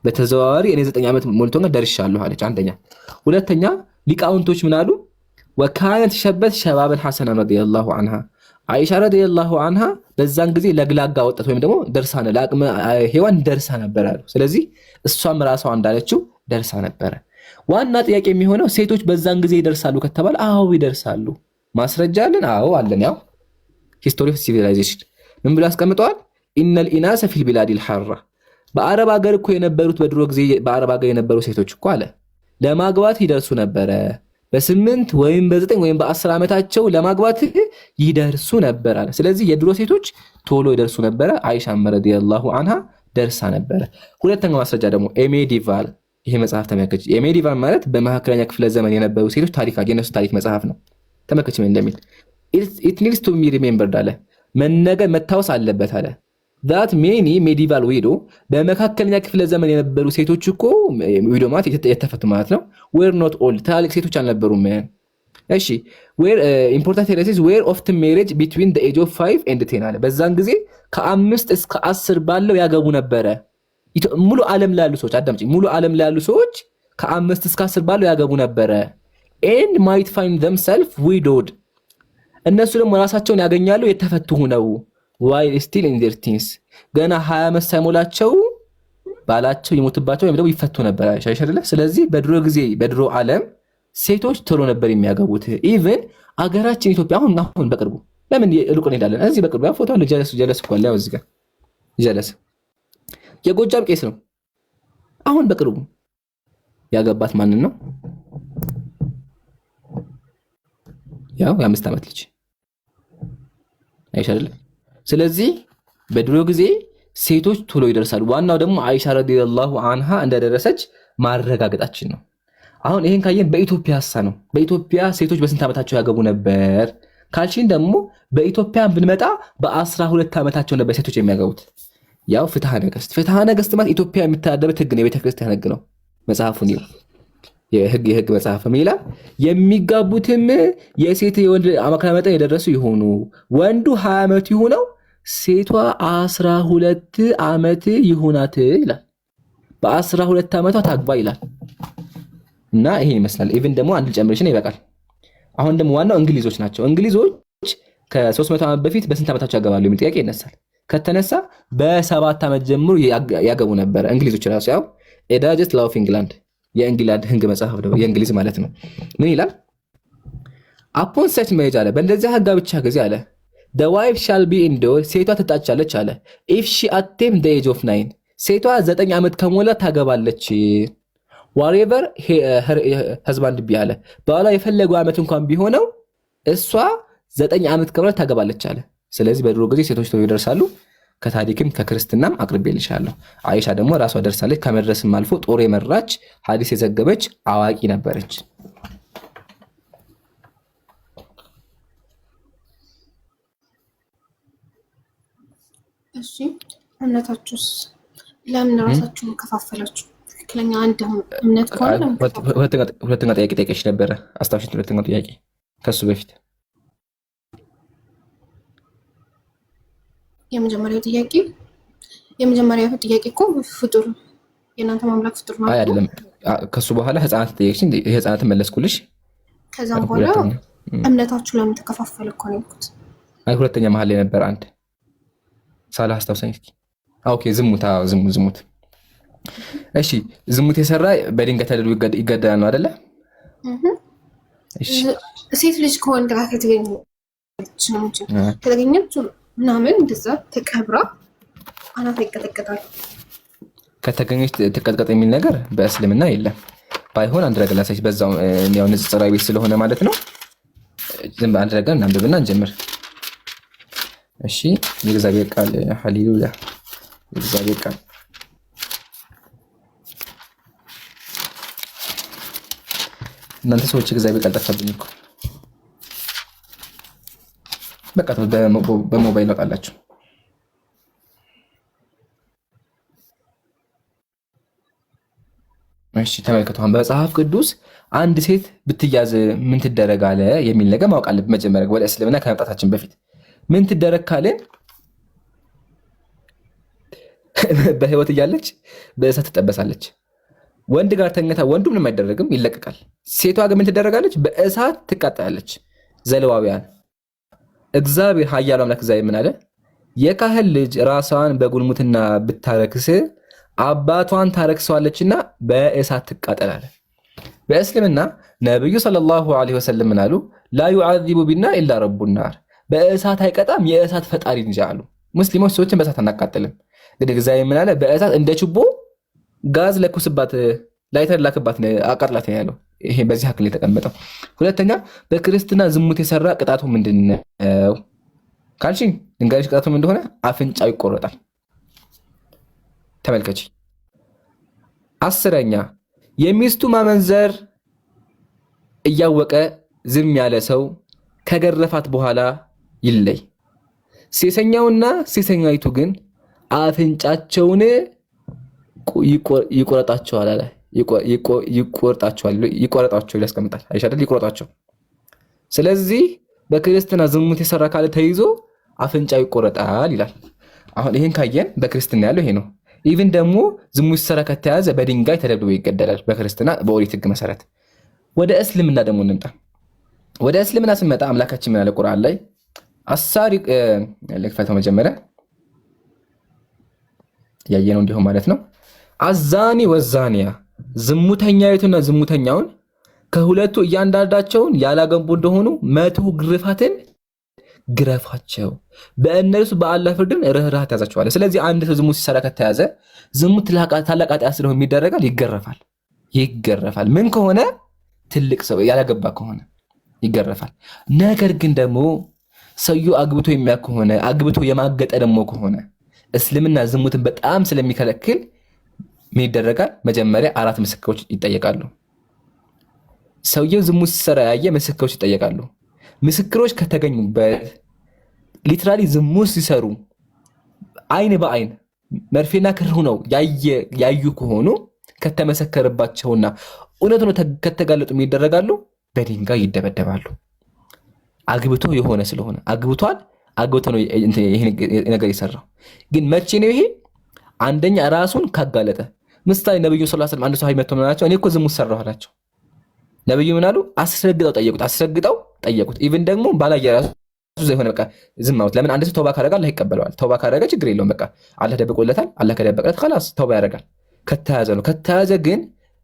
በተዘዋዋሪ እኔ 9 ዓመት ሞልቶኛ ደርሻለሁ አለች። አንደኛ። ሁለተኛ ሊቃውንቶች ምን አሉ? ወካነት ሸበት ሸባበን ሐሰናን ረዲየላሁ ዐንሃ አይሻ ረዲየላሁ ዐንሃ በዛን ጊዜ ለግላጋ ወጣት ወይም ደግሞ ደርሳነ ለአቅመ ሔዋን ደርሳ ነበር አሉ። ስለዚህ እሷም ራሷ እንዳለችው ደርሳ ነበረ። ዋና ጥያቄ የሚሆነው ሴቶች በዛን ጊዜ ይደርሳሉ ከተባለ አዎ ይደርሳሉ። ማስረጃ አለን? አዎ አለን። ያው ሂስቶሪ ኦፍ ሲቪላይዜሽን ምን ብሎ አስቀምጠዋል? ኢነል ኢናሰ ፊል ቢላዲል ሐራ በአረብ ሀገር እኮ የነበሩት በድሮ ጊዜ በአረብ ሀገር የነበሩ ሴቶች እኮ አለ ለማግባት ይደርሱ ነበረ። በ8 ወይም በ9 ወይም በ10 ዓመታቸው ለማግባት ይደርሱ ነበር አለ። ስለዚህ የድሮ ሴቶች ቶሎ ይደርሱ ነበረ። አይሻ ረዲየላሁ ዐንሃ ደርሳ ነበረ። ሁለተኛው ማስረጃ ደግሞ ኤሜዲቫል ይሄ መጽሐፍ ተመልከች። ኤሜዲቫል ማለት በመካከለኛ ክፍለ ዘመን የነበሩ ሴቶች ታሪክ የነሱ ታሪክ መጽሐፍ ነው። ተመልከች ምን እንደሚል ኢት ኒድስ ቱ ቢ ሪሜምበርድ አለ መነገር መታወስ አለበት አለ that many medieval widow በመካከለኛ ክፍለ ዘመን የነበሩ ሴቶች እኮ ዊዶ ማለት የተፈቱ ማለት ነው were not old ታላቅ ሴቶች አልነበሩም። እሺ were important cases were often marriage between the age of 5 and 10 አለ። በዛን ጊዜ ከ5 እስከ 10 ባለው ያገቡ ነበረ። ሙሉ ዓለም ላይ ያሉ ሰዎች አዳምጪ፣ ሙሉ ዓለም ላይ ያሉ ሰዎች ከ5 እስከ 10 ባለው ያገቡ ነበረ። and might find themselves widowed እነሱ ደግሞ ራሳቸውን ያገኛሉ የተፈቱ ሆነው while still in their teens ገና 20 ዓመት ሳይሞላቸው ባላቸው ይሞትባቸው ወይም ደግሞ ይፈቱ ነበር አይሻ። ስለዚህ በድሮ ጊዜ በድሮ ዓለም ሴቶች ቶሎ ነበር የሚያገቡት። ኢቭን አገራችን ኢትዮጵያ አሁን በቅርቡ ለምን ሩቅ እንሄዳለን? እዚህ በቅርቡ ያ ፎቶ አለ ጀለስ እኮ አለ እዚህ ጋር ጀለስ የጎጃም ቄስ ነው። አሁን በቅርቡ ያገባት ማንን ነው? ያው የ5 ዓመት ልጅ አይሻ አይደለ? ስለዚህ በድሮ ጊዜ ሴቶች ቶሎ ይደርሳሉ። ዋናው ደግሞ አይሻ ረዲየላሁ ዐንሃ እንደደረሰች ማረጋገጣችን ነው። አሁን ይሄን ካየን በኢትዮጵያ ነው። በኢትዮጵያ ሴቶች በስንት ዓመታቸው ያገቡ ነበር ካልሽን ደግሞ በኢትዮጵያ ብንመጣ በ12 ዓመታቸው ነበር ሴቶች የሚያገቡት። ያው ፍትሐ ነገሥት ማለት ኢትዮጵያ የምትተዳደርበት ህግ ነው፣ የቤተክርስቲያን ህግ ነው። መጽሐፉን የህግ መጽሐፍ ምን ይላል? የሚጋቡትም የሴት የወንድ አማካይ መጠን የደረሱ ይሆኑ፣ ወንዱ 20 ዓመት ይሁነው፣ ሴቷ 12 ዓመት ይሁናት ይላል። በ12 ዓመቷ ታግባ ይላል። እና ይሄን ይመስላል። ኢቭን ደግሞ አንድ ጨምርሽን ይበቃል። አሁን ደግሞ ዋናው እንግሊዞች ናቸው። እንግሊዞች ከ300 ዓመት በፊት በስንት ዓመታቸው ያገባሉ የሚል ጥያቄ ይነሳል። ከተነሳ በ7 ዓመት ጀምሮ ያገቡ ነበር እንግሊዞች ራሱ። ያው ኤዳጀስት ላው ኦፍ ኢንግላንድ የእንግሊዝ ህግ መጽሐፍ ነው፣ የእንግሊዝ ማለት ነው። ምን ይላል? አፖን ሰች መሄጅ አለ በእንደዚያ ጋብቻ ጊዜ አለ the wife shall be indoor ሴቷ ትጣቻለች አለ if she attain the age of 9 ሴቷ 9 ዓመት ከሞላ ታገባለች። whatever her husband be አለ ባሏ የፈለገው ዓመት እንኳን ቢሆነው እሷ 9 ዓመት ከሞላ ታገባለች አለ። ስለዚህ በድሮ ጊዜ ሴቶች ቶሎ ይደርሳሉ። ከታሪክም ከክርስትናም አቅርቤልሻለሁ። አይሻ ደግሞ ራሷ ደርሳለች። ከመድረስም አልፎ ጦር የመራች ሐዲስ የዘገበች አዋቂ ነበረች። እሺ እምነታችሁስ ለምን ራሳችሁን ከፋፈላችሁ? ትክክለኛ አንድ እምነት ከሆነ ሁለተኛ ጥያቄ ጠይቀሽ ነበረ። አስታውሽ። ሁለተኛው ጥያቄ ከሱ በፊት የመጀመሪያው ጥያቄ እኮ ፍጡር የእናንተ ማምላክ ፍጡር ነው አይደለም? ከሱ በኋላ ህፃናት ጠየቅሽ። ህፃናትን መለስኩልሽ። ከዛም በኋላ እምነታችሁ ለምን ተከፋፈለ እኮ ነው ያልኩት። አይ ሁለተኛ መሀል ላይ ነበር አንድ ሳላ አስታውሰኝ እስኪ። ኦኬ ዝሙት። እሺ ዝሙት የሰራ በድንጋይ ተደርጎ ይገደላል ነው አይደለ? ሴት ልጅ ከወንድ ጋር ከተገኘች ምናምን እንደዛ ተቀብራ አናቷ ይቀጠቀጣል። ከተገኘች ትቀጥቀጥ የሚል ነገር በእስልምና የለም። ባይሆን አንድ ነገር ላሳይሽ፣ በዛው ያው ንጽጽራዊ ቤት ስለሆነ ማለት ነው። ዝም አንድ ነገር እናንብብና እንጀምር። እሺ የእግዚአብሔር ቃል ሃሌሉያ። የእግዚአብሔር ቃል እናንተ ሰዎች የእግዚአብሔር ቃል ጠፋብኝ እኮ። በቃ በሞባይል ወጣላችሁ። እሺ ተመልከቱ። በመጽሐፍ ቅዱስ አንድ ሴት ብትያዝ ምን ትደረግ አለ የሚል ነገር ማወቅ አለብን። መጀመሪያ ወደ እስልምና ከመምጣታችን በፊት ምን ትደረግ ካለን በህይወት እያለች በእሳት ትጠበሳለች። ወንድ ጋር ተኝታ ወንዱ ምንም አይደረግም፣ ይለቀቃል። ሴቷ ግን ምን ትደረጋለች? በእሳት ትቃጠላለች። ዘሌዋውያን እግዚአብሔር ኃያሉ አምላክ እግዚአብሔር ምን አለ? የካህን ልጅ ራሷን በጉልሙትና ብታረክስ አባቷን ታረክሰዋለችና በእሳት ትቃጠላለች። በእስልምና ነብዩ ሰለላሁ ዐለይሂ ወሰለም ምን አሉ? ላ ዩዓዚቡ ቢና ኢላ ረቡን ናር፣ በእሳት አይቀጣም የእሳት ፈጣሪ እንጂ አሉ። ሙስሊሞች ሰዎችን በእሳት አናቃጥልም። እንግዲህ እግዚአብሔር ምን አለ? በእሳት እንደ ችቦ ጋዝ ለኩስባት፣ ላይተር ላክባት፣ አቃጥላት ያለው። ይሄ በዚህ ሀክል የተቀመጠው። ሁለተኛ በክርስትና ዝሙት የሰራ ቅጣቱ ምንድነው ካልሽኝ ድንጋይሽ ቅጣቱ ምን እንደሆነ አፍንጫው ይቆረጣል። ተመልከቺ። አስረኛ የሚስቱ ማመንዘር እያወቀ ዝም ያለ ሰው ከገረፋት በኋላ ይለይ። ሴሰኛውና ሴሰኛይቱ ግን አፍንጫቸውን ይቆረጣቸዋል አለ። ይቆረጣቸው ያስቀምጣል አይሻል? ይቆረጣቸው። ስለዚህ በክርስትና ዝሙት የሰራ ካለ ተይዞ አፍንጫው ይቆረጣል ይላል። አሁን ይሄን ካየን በክርስትና ያለው ይሄ ነው። ኢቭን ደግሞ ዝሙት ሲሰራ ከተያዘ በድንጋይ ተደብድቦ ይገደላል በክርስትና በኦሪት ሕግ መሰረት። ወደ እስልምና ደግሞ እንምጣ። ወደ እስልምና ስንመጣ አምላካችን ምን አለ ቁርአን ላይ? አሳሪ ለክፈተው መጀመሪያ ያየነው እንዲሁም ማለት ነው። አዛኒ ወዛኒያ ዝሙተኛይቱና ዝሙተኛውን ከሁለቱ እያንዳንዳቸውን ያላገቡ እንደሆኑ 100 ግርፋትን ግረፋቸው፣ በእነርሱ በአላህ ፍርድን ርህራህ ያዛቸዋል። ስለዚህ አንድ ሰው ዝሙት ሲሰራ ከተያዘ ዝሙት ታላቅ ኃጢአት ስለሆነ የሚደረጋል፣ ይገረፋል። ምን ከሆነ ትልቅ ሰው ያላገባ ከሆነ ይገረፋል። ነገር ግን ደግሞ ሰውየው አግብቶ የሚያውቅ ከሆነ አግብቶ የማገጠ ደግሞ ከሆነ እስልምና ዝሙትን በጣም ስለሚከለክል ምን ይደረጋል? መጀመሪያ 4 ምስክሮች ይጠየቃሉ። ሰውየው ዝሙት ሲሰራ ያየ ምስክሮች ይጠየቃሉ። ምስክሮች ከተገኙበት ሊትራሊ ዝሙት ሲሰሩ አይን በአይን መርፌና ክር ሆነው ያዩ ከሆኑ ከተመሰከረባቸውና እውነት ነው ከተጋለጡ ይደረጋሉ፣ በድንጋይ ይደበደባሉ። አግብቶ የሆነ ስለሆነ አግብቶ ነው ይሄ ነገር የሰራው። ግን መቼ ነው ይሄ? አንደኛ ራሱን ካጋለጠ። ምሳሌ ነብዩ ሰለላሁ ዐለይሂ ወሰለም አንድ ሰው መጥቶ ምን አላቸው? እኔ እኮ ዝሙት ሰራሁ አላቸው። ነብዩ ምን አሉ? አስረግጠው ጠየቁት። ኢቭን ደግሞ ባላየ ራሱ የሆነ በቃ ዝም ማለት። ለምን አንድ ሰው ተውባ ካደረገ አላህ ይቀበለዋል። ተውባ ካደረገ ችግር የለውም። በቃ አላህ ደብቆለታል። አላህ ከደበቀለት خلاص ተውባ ያደርጋል። ከተያዘ ነው። ከተያዘ ግን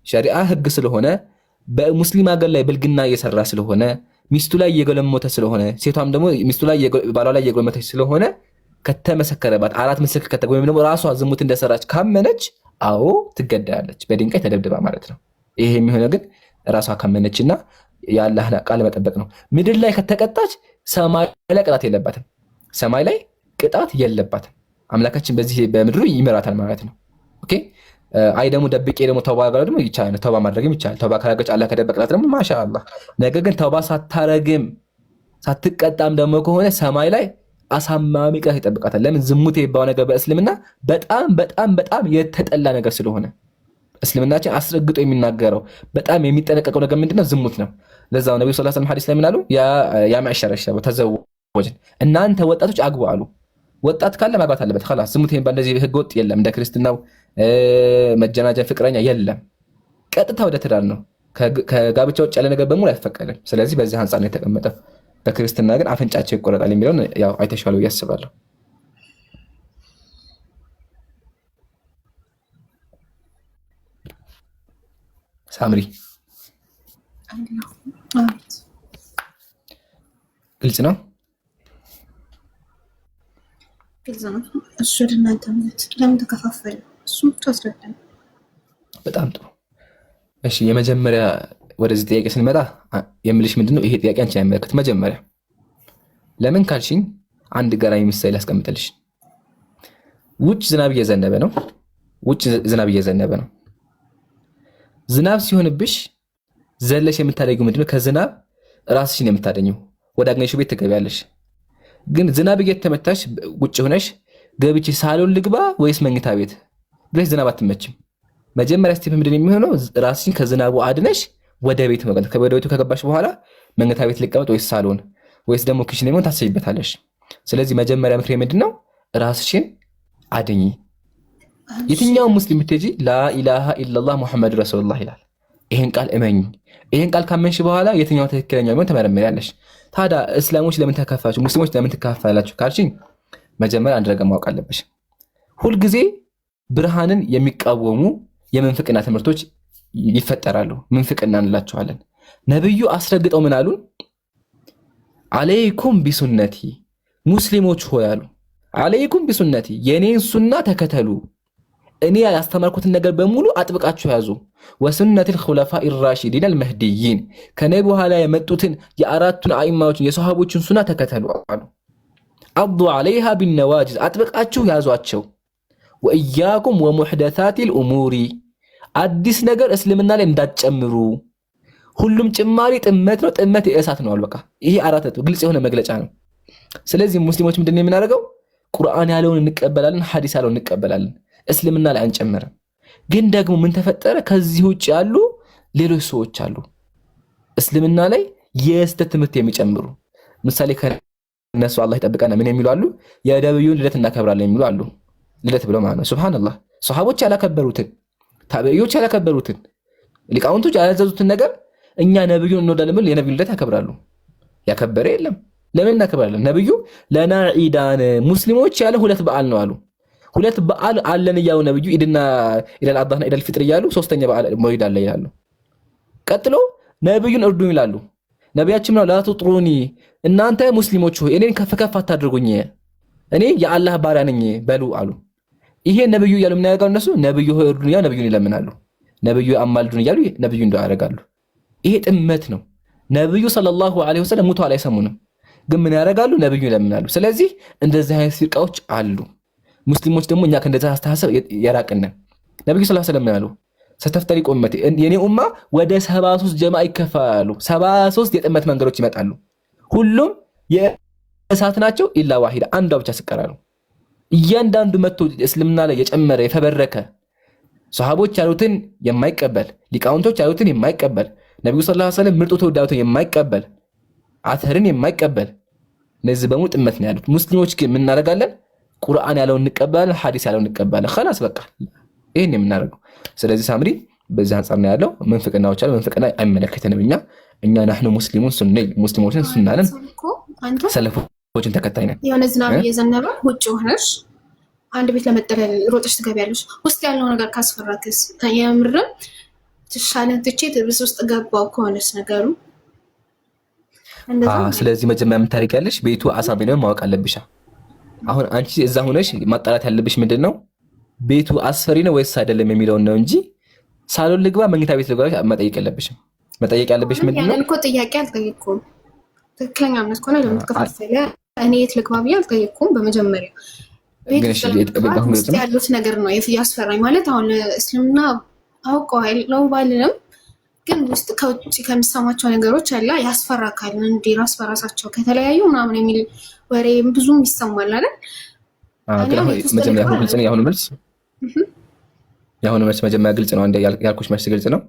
ሸሪዓ ህግ ስለሆነ በሙስሊም ሀገር ላይ ብልግና እየሰራ ስለሆነ ሚስቱ ላይ እየገለሞተ ስለሆነ ሴቷም ደግሞ ሚስቱ ላይ ባሏ ላይ እየገለሞተች ስለሆነ ከተመሰከረባት 4 ምስክር ከተገኘ ደግሞ ራሷ ዝሙት እንደሰራች ካመነች አዎ ትገደላለች፣ በድንጋይ ተደብድባ ማለት ነው። ይሄ የሚሆነው ግን ራሷ ካመነችና የአላህ ቃል መጠበቅ ነው። ምድር ላይ ከተቀጣች ሰማይ ላይ ቅጣት የለባትም። አምላካችን በዚህ በምድሩ ይመራታል ማለት ነው። ኦኬ አይ ደግሞ ደብቄ ደግሞ ተውባ ጋር ደግሞ ይቻላል። ተውባ ማድረግም ይቻላል። ተውባ ካረገች አላህ ከደበቀላት ደግሞ ማሻአላህ። ነገር ግን ተውባ ሳታረግም ሳትቀጣም ደግሞ ከሆነ ሰማይ ላይ አሳማሚ ቅጣት ይጠብቃታል። ለምን? ዝሙት የሚባለው ነገር በእስልምና በጣም በጣም በጣም የተጠላ ነገር ስለሆነ እስልምናችን አስረግጦ የሚናገረው በጣም የሚጠነቀቀው ነገር ምንድነው? ዝሙት ነው። ለዛው ነብዩ ሰለላሁ ዐለይሂ ወሰለም ሐዲስ ላይ ምን አሉ? ያ ማዕሸረ ሸባብ ተዘወጅን፣ እናንተ ወጣቶች አግቡ አሉ። ወጣት ካለ ማግባት አለበት። خلاص ዝሙት የሚባል እንደዚህ ህገ ወጥ የለም። እንደ ክርስትናው መጀናጀን ፍቅረኛ የለም። ቀጥታ ወደ ትዳር ነው። ከጋብቻ ውጭ ያለ ነገር በሙሉ አይፈቀድም። ስለዚህ በዚህ አንጻር ነው የተቀመጠው። በክርስትና ግን አፍንጫቸው ይቆረጣል የሚለውን ያው አይተሻል ብዬ አስባለሁ። ሳምሪ ግልጽ ነው። እሱ ለእናንተ ለምን ተከፋፈለ? እሱም ታስረዳኝ። በጣም ጥሩ። እሺ የመጀመሪያ ወደዚህ ጥያቄ ስንመጣ የምልሽ ምንድነው ይሄ ጥያቄ አንቺ አይመለከት። መጀመሪያ ለምን ካልሽኝ አንድ ገራሚ ምሳሌ አስቀምጥልሽ። ውጭ ዝናብ እየዘነበ ነው። ዝናብ ሲሆንብሽ ዘለሽ የምታደርጊው ምንድነው? ከዝናብ ራስሽን የምታደኘው ወደ አግኘሽው ቤት ትገቢያለሽ። ግን ዝናብ እየተመታሽ ውጭ ሆነሽ ገብቼ ሳሎን ልግባ ወይስ መኝታ ቤት ብለሽ ዝናብ አትመችም። መጀመሪያ ስቴፕ ምንድን የሚሆነው? ራስሽን ከዝናቡ አድነሽ ወደ ቤት መግባት። ወደ ቤቱ ከገባሽ በኋላ መኝታ ቤት ልቀመጥ ወይስ ሳሎን ወይስ ደግሞ ክሽን የሚሆን ታስቢበታለሽ። ስለዚህ መጀመሪያ ምክሬ ምንድነው? ራስሽን አድኚ። የትኛውም ሙስሊም ብትሄጂ ላኢላሃ ኢላላህ ሙሐመድ ረሱሉላህ ይላል። ይሄን ቃል እመኝ። ይሄን ቃል ካመንሽ በኋላ የትኛው ትክክለኛ ቢሆን ተመረምሪያለሽ። ታዲያ እስላሞች ለምን ተከፋችሁ? ሙስሊሞች ለምን ትከፋላችሁ ካልሽኝ መጀመሪያ አንድ ነገር ማወቅ አለብሽ። ሁልጊዜ ብርሃንን የሚቃወሙ የምንፍቅና ትምህርቶች ይፈጠራሉ። ምንፍቅና እንላቸዋለን። ነብዩ አስረግጠው ምን አሉ? አለይኩም ቢሱነቲ፣ ሙስሊሞች ሆይ አሉ፣ አለይኩም ቢሱነቲ፣ የኔን ሱና ተከተሉ። እኔ ያስተማርኩትን ነገር በሙሉ አጥብቃችሁ ያዙ። ወሱነቲል ኹለፋኢ ራሺዲን አልመህዲይን፣ ከኔ በኋላ የመጡትን የአራቱን አኢማዎችን የሰሃቦችን ሱና ተከተሉ አሉ። አዱ ዐለይሃ ቢነዋጅዝ፣ አጥብቃችሁ ያዟቸው። ወኢያኩም ወሙሕደሳቲል ኡሙሪ፣ አዲስ ነገር እስልምና ላይ እንዳትጨምሩ። ሁሉም ጭማሪ ጥመት ነው፣ ጥመት የእሳት ነው አሉ። በቃ ይሄ አራት ግልጽ የሆነ መግለጫ ነው። ስለዚህ ሙስሊሞች ምንድነው የምናደርገው? ቁርአን ያለውን እንቀበላለን፣ ሐዲስ ያለውን እንቀበላለን። እስልምና ላይ አንጨምርም። ግን ደግሞ ምን ተፈጠረ? ከዚህ ውጭ ያሉ ሌሎች ሰዎች አሉ እስልምና ላይ የስተት ትምህርት የሚጨምሩ። ምሳሌ ከነሱ አላህ ይጠብቀና ምን የሚሉ አሉ? የነብዩን ልደት እናከብራለን የሚሉ አሉ። ልደት ብለው ማለት ነው። ሱብሃንአላህ። ሱሐቦች ያላከበሩትን፣ ታቢዒዎች ያላከበሩትን፣ ሊቃውንቶች ያላዘዙትን ነገር እኛ ነብዩን እንወዳለን ብለው የነብዩን ልደት ያከብራሉ። ያከበረ የለም። ለምን እናከብራለን? ነብዩ ለና ዒዳን፣ ሙስሊሞች ያለ ሁለት በዓል ነው አሉ። ሁለት በዓል አለን እያሉ ነብዩ ኢድና ኢደል አድሃና ኢደል ፍጥር እያሉ ሶስተኛ በዓል መውሊድ አለ ይላሉ። ቀጥሎ ነብዩን እርዱኝ ይላሉ። ነቢያችን ነው ላቱጥሩኒ፣ እናንተ ሙስሊሞች ሆይ እኔን ከፍ ከፍ አታድርጉኝ፣ እኔ የአላህ ባሪያ ነኝ በሉ አሉ። ይሄ ነብዩ እያሉ ምን ያደርጋሉ እነሱ? ነብዩ ሆይ እርዱኝ እያሉ ነብዩን ይለምናሉ። ነብዩ አማልዱን እያሉ ነብዩ እንደው ያደርጋሉ። ይሄ ጥመት ነው። ነብዩ ሰለላሁ ዐለይሂ ወሰለም ሙተዋል አይሰሙንም፣ ግን ምን ያደርጋሉ? ነብዩ ይለምናሉ። ስለዚህ እንደዚህ አይነት ፍርቃዎች አሉ። ሙስሊሞች ደግሞ እኛ ከእንደዛ አስተሳሰብ የራቅን ነን። ነብዩ ሰለላሁ ዐለይሂ ወሰለም ያሉ ሰተፍተሪቁ ኡመቲ፣ የኔ ኡማ ወደ 73 ጀማ ይከፋሉ። 73 የጥመት መንገዶች ይመጣሉ። ሁሉም የእሳት ናቸው ኢላ ዋሂዳ፣ አንዷ ብቻ ስቀራሉ። እያንዳንዱ መጥቶ እስልምና ላይ የጨመረ የፈበረከ ሱሐቦች ያሉትን የማይቀበል ሊቃውንቶች ያሉትን የማይቀበል ነብዩ ሰለላሁ ዐለይሂ ወሰለም ምርጡ ተወዳጁትን የማይቀበል አተርን የማይቀበል እነዚህ በሙሉ ጥመት ነው ያሉት። ሙስሊሞች ግን ምን እናደርጋለን? ቁርአን ያለውን እንቀበላለን፣ ሐዲስ ያለውን እንቀበላለን። خلاص በቃ ይሄን የምናደርገው። ስለዚህ ሳምሪ በዚህ አንፃር ነው ያለው። ምንፍቅናዎች አሉ። ምንፍቅና አይመለከተንም። እኛ ናህኑ ሙስሊሙን ሱኒ፣ ሙስሊሞችን ሱናለን፣ ሰለፎችን ተከታይ ነን። የሆነ ዝናብ እየዘነበ ውጭ ሆነሽ አንድ ቤት ለመጠለል ሮጠሽ ትገቢያለሽ። ውስጥ ያለው ነገር ካስፈራክስ የምርም ትሻለን ትቼ ትብስ ውስጥ ገባው ከሆነስ ነገሩ እንደዛ። ስለዚህ መጀመሪያ ምን ታደርጊያለሽ? ቤቱ አሳቢ ነው ማወቅ አለብሽ። አሁን አንቺ እዛ ሆነሽ ማጣራት ያለብሽ ምንድነው? ቤቱ አስፈሪ ነው ወይስ አይደለም የሚለውን ነው እንጂ ሳሎን ልግባ መኝታ ቤት ልግባ መጠየቅ የለብሽም። መጠየቅ ያለብሽ ምንድነው? ያንን እኮ ጥያቄ አልጠየቅኩም። ትክክለኛ እምነት ከሆነ ለምን ተከፋፈለ? እኔ የት ልግባ ብዬ አልጠየቅኩም በመጀመሪያ። ውስጥ ያሉት ነገር ነው ያስፈራኝ። ማለት አሁን እስልምና አውቀዋለሁ ባልልም ግን ውስጥ ከውጭ ከሚሰማቸው ነገሮች አለ ያስፈራካል። እንዴ ራስ በራሳቸው ከተለያዩ ምናምን የሚል ወሬ ብዙም ይሰማል አይደል? መጀመሪያ ግልጽ ነው። የአሁኑ መልስ መጀመሪያ ግልጽ ነው። አንዴ ያልኩሽ መልስ ግልጽ ነው።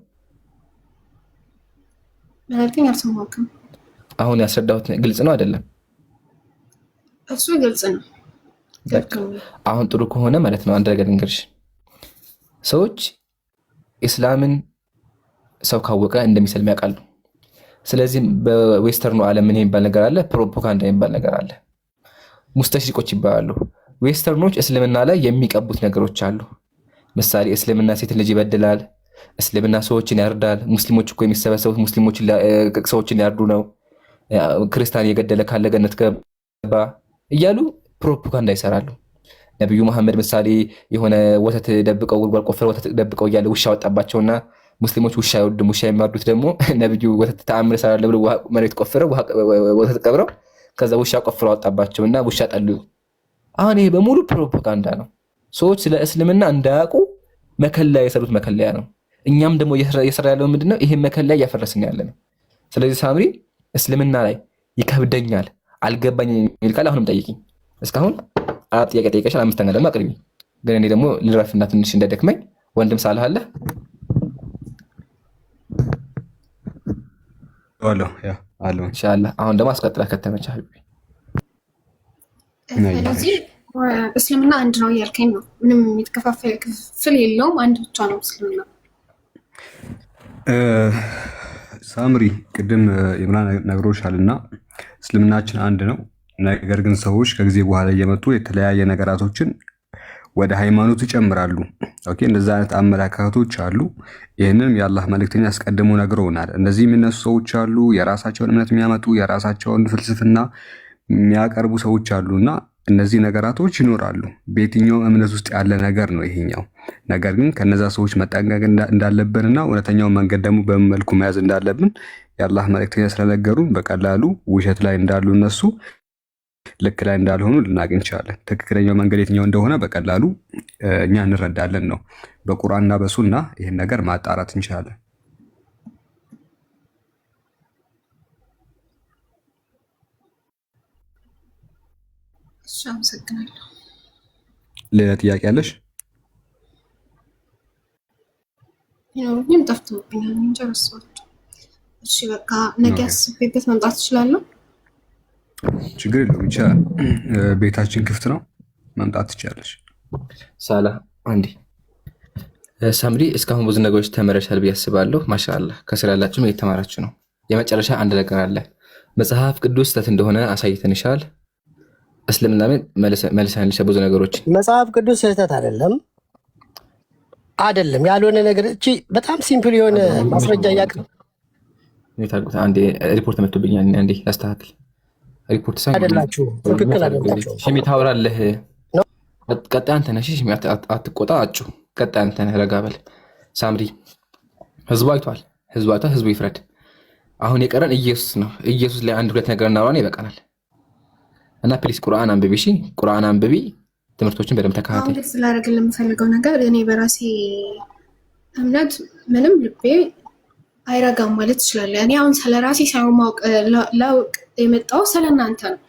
ምክንያቱም አልሰማሁም። አሁን ያስረዳሁት ግልጽ ነው አይደለም? እሱ ግልጽ ነው። አሁን ጥሩ ከሆነ ማለት ነው አንድ ነገር ልንገርሽ። ሰዎች ኢስላምን ሰው ካወቀ እንደሚሰልም ያውቃሉ። ስለዚህ በዌስተርኑ ዓለም ምን የሚባል ነገር አለ? ፕሮፓጋንዳ የሚባል ነገር አለ። ሙስተሽሪቆች ይባላሉ። ዌስተርኖች እስልምና ላይ የሚቀቡት ነገሮች አሉ። ምሳሌ እስልምና ሴት ልጅ ይበድላል፣ እስልምና ሰዎችን ያርዳል፣ ሙስሊሞች እኮ የሚሰበሰቡት ሰዎችን ያርዱ ነው፣ ክርስቲያን የገደለ ካለ ገነት ገባ እያሉ ፕሮፓጋንዳ ይሰራሉ። ነቢዩ መሐመድ ምሳሌ የሆነ ወተት ደብቀው ጉድጓድ ቆፍረው ወተት ደብቀው እያለ ውሻ ወጣባቸውና ሙስሊሞች ውሻ አይወዱም፣ ውሻ የሚያርዱት ደግሞ ነቢዩ ወተት ተአምር ይሰራል ብለው መሬት ቆፍረው ወተት ቀብረው ከዛ ውሻ ቆፍረው ወጣባቸውና ውሻ ጠሉ። አሁን ይሄ በሙሉ ፕሮፓጋንዳ ነው። ሰዎች ስለ እስልምና እንዳያውቁ መከለያ የሰሩት መከለያ ነው። እኛም ደግሞ እየሰራ ያለው ምንድነው? ይሄን መከለያ እያፈረስን ያለ ነው። ስለዚህ ሳምሪ እስልምና ላይ ይከብደኛል አልገባኝ የሚል ካለ አሁንም ጠይቂኝ። እስካሁን 4 ጥያቄ ጠይቀሻል፣ 5ኛ ደግሞ አቅርቢ። ግን እኔ ደግሞ ልረፍና ትንሽ እንደደክመኝ ወንድም ሳልህ አለ ኢንሻአላህ። አሁን ደግሞ አስቀጥላ ከተመቻ ስለዚህ እስልምና አንድ ነው እያልከኝ ነው። ምንም የሚተከፋፈል ክፍል የለውም፣ አንድ ብቻ ነው እስልምና። ሳምሪ ቅድም ኢምራን ነግሮሻልና እስልምናችን አንድ ነው። ነገር ግን ሰዎች ከጊዜ በኋላ እየመጡ የተለያየ ነገራቶችን ወደ ሃይማኖት ይጨምራሉ። ኦኬ፣ እንደዛ አይነት አመለካከቶች አሉ። ይህንን የአላህ መልእክተኛ አስቀድሞ ነግረውናል። እነዚህ የሚነሱ ሰዎች አሉ፣ የራሳቸውን እምነት የሚያመጡ የራሳቸውን ፍልስፍና የሚያቀርቡ ሰዎች አሉና እነዚህ ነገራቶች ይኖራሉ። በየትኛው እምነት ውስጥ ያለ ነገር ነው ይሄኛው። ነገር ግን ከነዛ ሰዎች መጠንቀቅ እንዳለብንና እውነተኛው መንገድ ደግሞ በምን መልኩ መያዝ እንዳለብን የአላህ መልእክተኛ ስለነገሩን በቀላሉ ውሸት ላይ እንዳሉ እነሱ ልክ ላይ እንዳልሆኑ ልናገኝ እንችላለን። ትክክለኛው መንገድ የትኛው እንደሆነ በቀላሉ እኛ እንረዳለን ነው። በቁርአንና በሱና ይህን ነገር ማጣራት እንችላለን። አመሰግናለሁ። ሌላ ጥያቄ አለሽ? ይኖርኝም ጠፍቶብኛል እንጂ ረሳኋቸው። እሺ በቃ ነገ አስቤበት መምጣት እችላለሁ? ችግር የለውም፣ ይቻላል። ቤታችን ክፍት ነው፣ መምጣት ትችላለሽ። ሳላ አንዴ ሳምሪ፣ እስካሁን ብዙ ነገሮች ተመረሻል ብዬ አስባለሁ። ማሻአላህ ከስር ያላችሁም እየተማራችሁ ነው። የመጨረሻ አንድ ነገር አለ። መጽሐፍ ቅዱስ ስህተት እንደሆነ አሳይተንሻል። እስልምና መልሰንልሽ ብዙ ነገሮች። መጽሐፍ ቅዱስ ስህተት አይደለም ያልሆነ ነገር እቺ በጣም ሲምፕል የሆነ ማስረጃ ያቅርብ። አንዴ ሪፖርት መጥቶብኛል። አንዴ ያስተካክል። ሪፖርት ሳይሆን አይደላችሁ፣ ትክክል አይደላችሁ። ሽሚ ታወራለህ። ቀጣይ አንተ ነህ። ሽሚ አትቆጣ። አጩ ቀጣይ አንተ ነህ። ረጋ በል ሳምሪ። ህዝቡ አይቷል፣ ህዝቡ ይፍረድ። አሁን የቀረን ኢየሱስ ነው። ኢየሱስ ላይ አንድ ሁለት ነገር እናወራን ይበቃናል። እና ፕሊስ ቁርአን አንብቢ። እሺ ቁርአን አንብቢ፣ ትምህርቶችን በደንብ ተከታተል። አሁን ግልጽ ላደርግ የምፈልገው ነገር እኔ በራሴ እምነት ምንም ልቤ አይረጋም ማለት ይችላል። እኔ አሁን ስለራሴ ሳይሆን ማወቅ ላውቅ የመጣው ስለእናንተ ነው።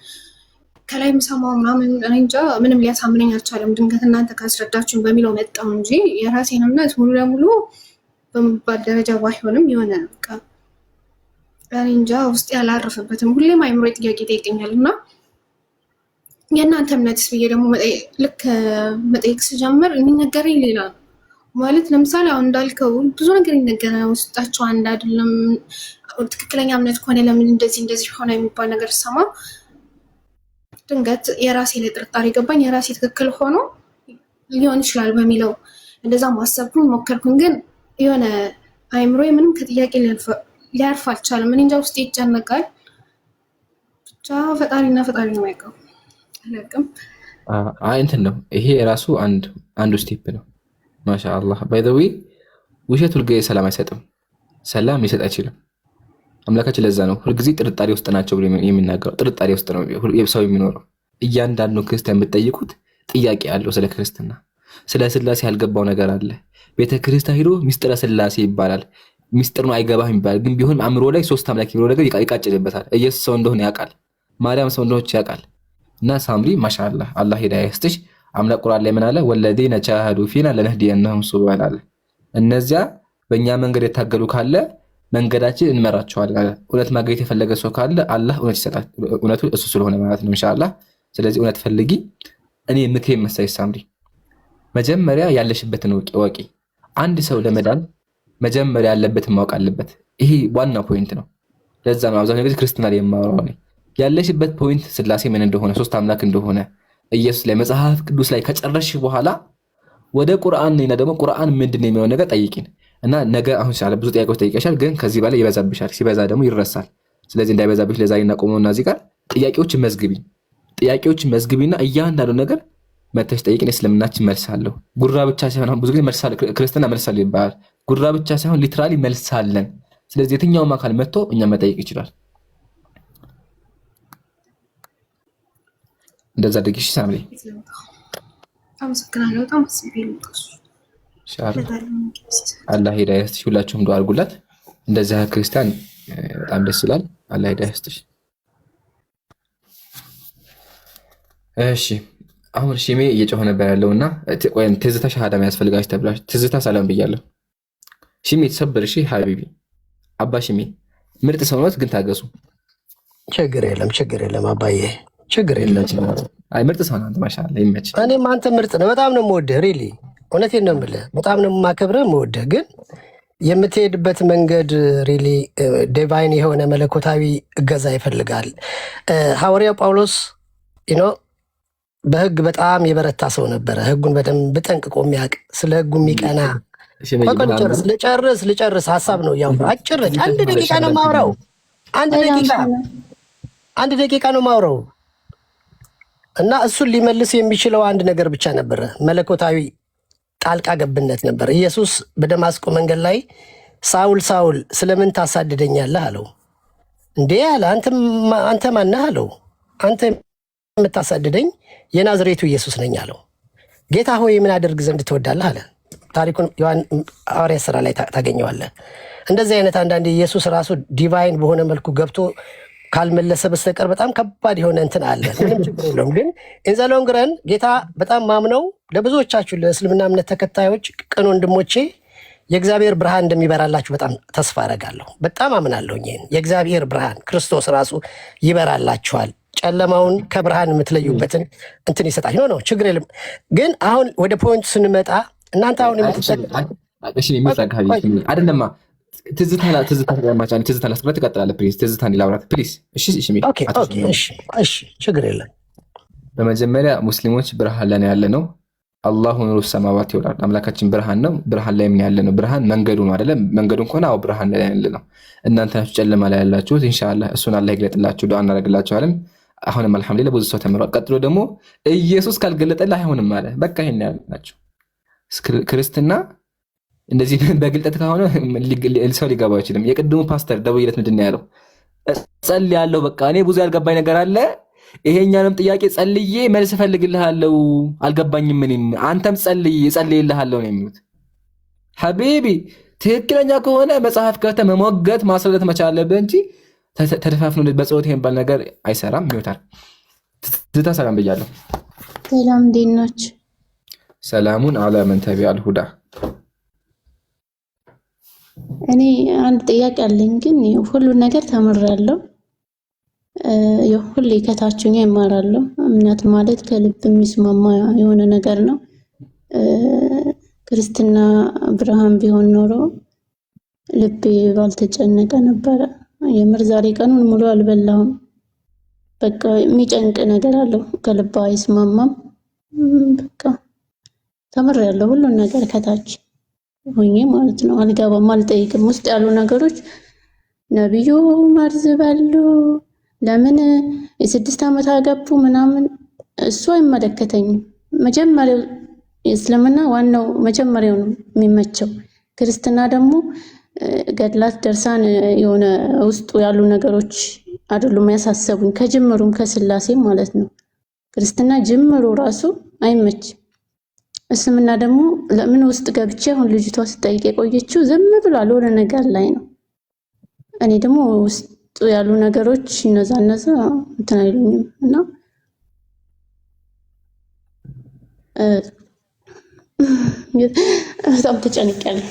ከላይ የምሰማው ምናምን እኔ እንጃ ምንም ሊያሳምነኝ አልቻለም። ድንገት እናንተ ካስረዳችሁን በሚለው መጣው እንጂ የራሴን እምነት ሙሉ ለሙሉ በሚባል ደረጃ ባይሆንም የሆነ በቃ እኔ እንጃ ውስጥ ያላረፈበትም ሁሌም አይምሮ ጥያቄ ይጠይቀኛል እና የእናንተ እምነትስ ብዬ ደግሞ ልክ መጠየቅ ስጀምር የሚነገረኝ ሌላ ነው። ማለት ለምሳሌ አሁን እንዳልከው ብዙ ነገር ይነገራል፣ ውስጣቸው አንድ አይደለም። ትክክለኛ እምነት ከሆነ ለምን እንደዚህ ሆነ የሚባል ነገር ሰማ። ድንገት የራሴ ላይ ጥርጣሬ ገባኝ። የራሴ ትክክል ሆኖ ሊሆን ይችላል በሚለው እንደዛ ማሰብኩኝ ሞከርኩኝ። ግን የሆነ አይምሮ ምንም ከጥያቄ ሊያርፍ አልቻለም። እኔ እንጃ ውስጥ ይጨነቃል። ብቻ ፈጣሪ ነው ያውቀው። እንትን ነው ይሄ ራሱ አንዱ ስቴፕ ነው። ማሻአላህ ባይ ዘ ዌይ ውሸት ሁልጊዜ ሰላም አይሰጥም፣ ሰላም ሊሰጥ አይችልም። አምላካችን ለዛ ነው ሁልጊዜ ጥርጣሬ ውስጥ ናቸው ብሎ የሚናገረው። ጥርጣሬ ውስጥ ነው ሰው የሚኖረው። እያንዳንዱ ክርስቲያን የምትጠይቁት ጥያቄ አለው ስለ ክርስትና። ስለ ስላሴ ያልገባው ነገር አለ። ቤተ ክርስቲያን ሄዶ ሚስጥረ ስላሴ ይባላል። ሚስጥር ነው አይገባህም ይባላል። ግን ቢሆን አእምሮ ላይ ሶስት አምላክ የሚለው ነገር ይቃጭልበታል። ኢየሱስ ሰው እንደሆነ ያውቃል። ማርያም ሰው እንደሆነች ያውቃል። እና ሳምሪ ማሻአላህ አላህ ሂዳያ ይስጥሽ። አምላክ ቁርአን ላይ ምን አለ? ወለዚነ ጃሃዱ ፊና ለነህዲየነሁም ሱቡለና፣ እነዚያ በእኛ መንገድ የታገሉ ካለ መንገዳችን እንመራቸዋለን አለ። እውነት ማግኘት የፈለገ ሰው ካለ አላህ እውነት ይሰጣል። እውነቱ እሱ ስለሆነ ማለት ነው ኢንሻአላህ። ስለዚህ እውነት ፈልጊ። እኔ ምክሬ መሳይ ሳምሪ መጀመሪያ ያለሽበትን ወቂ። አንድ ሰው ለመዳን መጀመሪያ ያለበትን ማወቅ አለበት። ይሄ ዋና ፖይንት ነው። ለዛ ነው አብዛኛው ጊዜ ክርስትና ላይ የማወራው ነው። ያለሽበት ፖይንት ስላሴ ምን እንደሆነ፣ ሶስት አምላክ እንደሆነ ኢየሱስ ላይ መጽሐፍ ቅዱስ ላይ ከጨረስሽ በኋላ ወደ ቁርአን ነይና ደግሞ ቁርአን ምንድነው የሚለው ነገር ጠይቂን እና ነገ አሁን ሲያለ ብዙ ጥያቄዎች ጠይቀሻል፣ ግን ከዚህ በላይ ይበዛብሻል። ሲበዛ ደግሞ ይረሳል። ስለዚህ እንዳይበዛብሽ ለዛሬ እናቆመውና እዚህ ጋር ጥያቄዎች መዝግቢና እያንዳንዱ ነገር መተሽ ጠይቂን። እስልምናችን መልሳለሁ። ጉራ ብቻ ሳይሆን ብዙ ጊዜ መልሳለሁ ክርስትና መልሳለሁ ይባላል። ጉራ ብቻ ሳይሆን ሊትራሊ መልሳለን። ስለዚህ የትኛውም አካል መጥቶ እኛ መጠየቅ ይችላል። እንደዛ ደግሽ ሳምሪ አመሰግናለሁ። በጣም አላህ ሂዳያ ይስጥሽ። ሁላችሁም ዱዓ አድርጉላት። እንደዛ ክርስቲያን በጣም ደስ ይላል። አላህ ሂዳያ ይስጥሽ። እሺ አሁን ሽሜ እየጮኸ ነበር ያለውና ወይም ትዝታ ሸሃዳ ያስፈልጋች ተብላሽ ትዝታ ሰላም ብያለሁ። ሽሜ ተሰበር። እሺ ሀቢቢ አባ ሽሜ ምርጥ ሰው ነው፣ ግን ታገሱ። ችግር የለም አባዬ፣ ችግር የለም። አይ ምርጥ ሰው ነው አንተ። ማሻአላ ይመች። እኔም አንተ ምርጥ ነው። በጣም ነው የምወደህ። ሪሊ እውነቴን ነው የምልህ። በጣም ነው የማከብርህ የምወደህ። ግን የምትሄድበት መንገድ ሪሊ ዲቫይን የሆነ መለኮታዊ እገዛ ይፈልጋል። ሐዋርያው ጳውሎስ በህግ በጣም የበረታ ሰው ነበረ። ህጉን በደንብ ጠንቅቆ የሚያውቅ፣ ስለ ህጉ የሚቀና። ልጨርስ ሀሳብ ነው ያው አጭር። አንድ ደቂቃ ነው የማውራው። አንድ ደቂቃ ነው የማውራው እና እሱን ሊመልስ የሚችለው አንድ ነገር ብቻ ነበረ፣ መለኮታዊ ጣልቃ ገብነት ነበር። ኢየሱስ በደማስቆ መንገድ ላይ ሳውል ሳውል ስለምን ታሳድደኛለህ አለው። እንዴ አለ፣ አንተ ማነህ አለው። አንተ የምታሳድደኝ የናዝሬቱ ኢየሱስ ነኝ አለው። ጌታ ሆይ ምን አደርግ ዘንድ ትወዳለህ አለ። ታሪኩን ሐዋርያት ሥራ ላይ ታገኘዋለህ። እንደዚህ አይነት አንዳንድ ኢየሱስ ራሱ ዲቫይን በሆነ መልኩ ገብቶ ካልመለሰ በስተቀር በጣም ከባድ የሆነ እንትን አለ። ምንም ችግር የለውም። ግን ኢንዘ ሎንግ ረን ጌታ በጣም ማምነው ለብዙዎቻችሁ ለእስልምና እምነት ተከታዮች ቅን ወንድሞቼ የእግዚአብሔር ብርሃን እንደሚበራላችሁ በጣም ተስፋ አደርጋለሁ። በጣም አምናለሁ። ይሄን የእግዚአብሔር ብርሃን ክርስቶስ ራሱ ይበራላችኋል። ጨለማውን ከብርሃን የምትለዩበትን እንትን ይሰጣል። ነው ችግር የለም። ግን አሁን ወደ ፖይንቱ ስንመጣ እናንተ አሁን አይደለማ ትዝታ ላስቀረት ትቀጥላለህ። ፕሊዝ ትዝታን ላውራት ፕሊዝ። እሺ ችግር የለም። በመጀመሪያ ሙስሊሞች ብርሃን ላይ ያለ ነው። አላሁ ኑሩ ሰማዋት ይውላል። አምላካችን ብርሃን ነው። ብርሃን ላይ ምን ያለ ነው? ብርሃን መንገዱ ነው አይደለም? መንገዱ እንኳን አዎ ብርሃን ላይ ያለ ነው። እናንተ ናችሁ ጨለማ ላይ ያላችሁት። ኢንሻአላህ እሱን አላህ ይግለጥላችሁ። ዱዓ እናደርግላችኋለን። አሁንም አልሐምዱሊላህ ብዙ ሰው ተምሯል። ቀጥሎ ደግሞ ኢየሱስ ካልገለጠልህ አይሆንም አለ። በቃ ይሄን ያላችሁ ክርስትና እንደዚህ በግልጠት ከሆነ ሰው ሊገባው አይችልም። የቅድሙ ፓስተር ደውዬለት ምንድን ነው ያለው? ጸልያለሁ። በቃ እኔ ብዙ ያልገባኝ ነገር አለ። ይሄኛንም ጥያቄ ጸልዬ መልስ እፈልግልሃለሁ። አልገባኝም። እኔም አንተም ጸልይልሃለሁ ነው የሚሉት። ሐቢቢ ትክክለኛ ከሆነ መጽሐፍ ከፍተህ መሞገት ማስረዳት መቻል አለብህ እንጂ ተደፋፍኖ በጸሎት የሚባል ነገር አይሰራም። ይወታል። ትዝታ ሰላም ብያለሁ። ሰላም እንዴት ናችሁ? ሰላሙን አላ መን ተቢዐል ሁዳ። እኔ አንድ ጥያቄ አለኝ፣ ግን ሁሉን ነገር ተምሬያለሁ። ሁሌ ከታችኛ ይማራለሁ። እምነት ማለት ከልብ የሚስማማ የሆነ ነገር ነው። ክርስትና ብርሃን ቢሆን ኖሮ ልቤ ባልተጨነቀ ነበረ። የምር ዛሬ ቀኑን ሙሉ አልበላሁም። በቃ የሚጨንቅ ነገር አለው፣ ከልብ አይስማማም። በቃ ተምሬያለሁ ሁሉን ነገር ከታች ሆኜ ማለት ነው። አልገባም፣ አልጠይቅም። ውስጥ ያሉ ነገሮች ነብዩ መርዝ በሉ፣ ለምን የ6 ዓመት አገቡ ምናምን፣ እሱ አይመለከተኝም። መጀመሪያው እስልምና ዋናው መጀመሪያው ነው የሚመቸው። ክርስትና ደግሞ ገድላት ደርሳን የሆነ ውስጡ ያሉ ነገሮች አይደሉም ያሳሰቡኝ፣ ከጅምሩም ከስላሴ ማለት ነው። ክርስትና ጅምሩ ራሱ አይመችም። እስልምና ደግሞ ለምን ውስጥ ገብቼ አሁን ልጅቷ ስጠይቅ የቆየችው ዝም ብሎ አልሆነ ነገር ላይ ነው። እኔ ደግሞ ውስጡ ያሉ ነገሮች እነዛ እንትን አይሉኝም እና በጣም ተጨንቄያለሁ።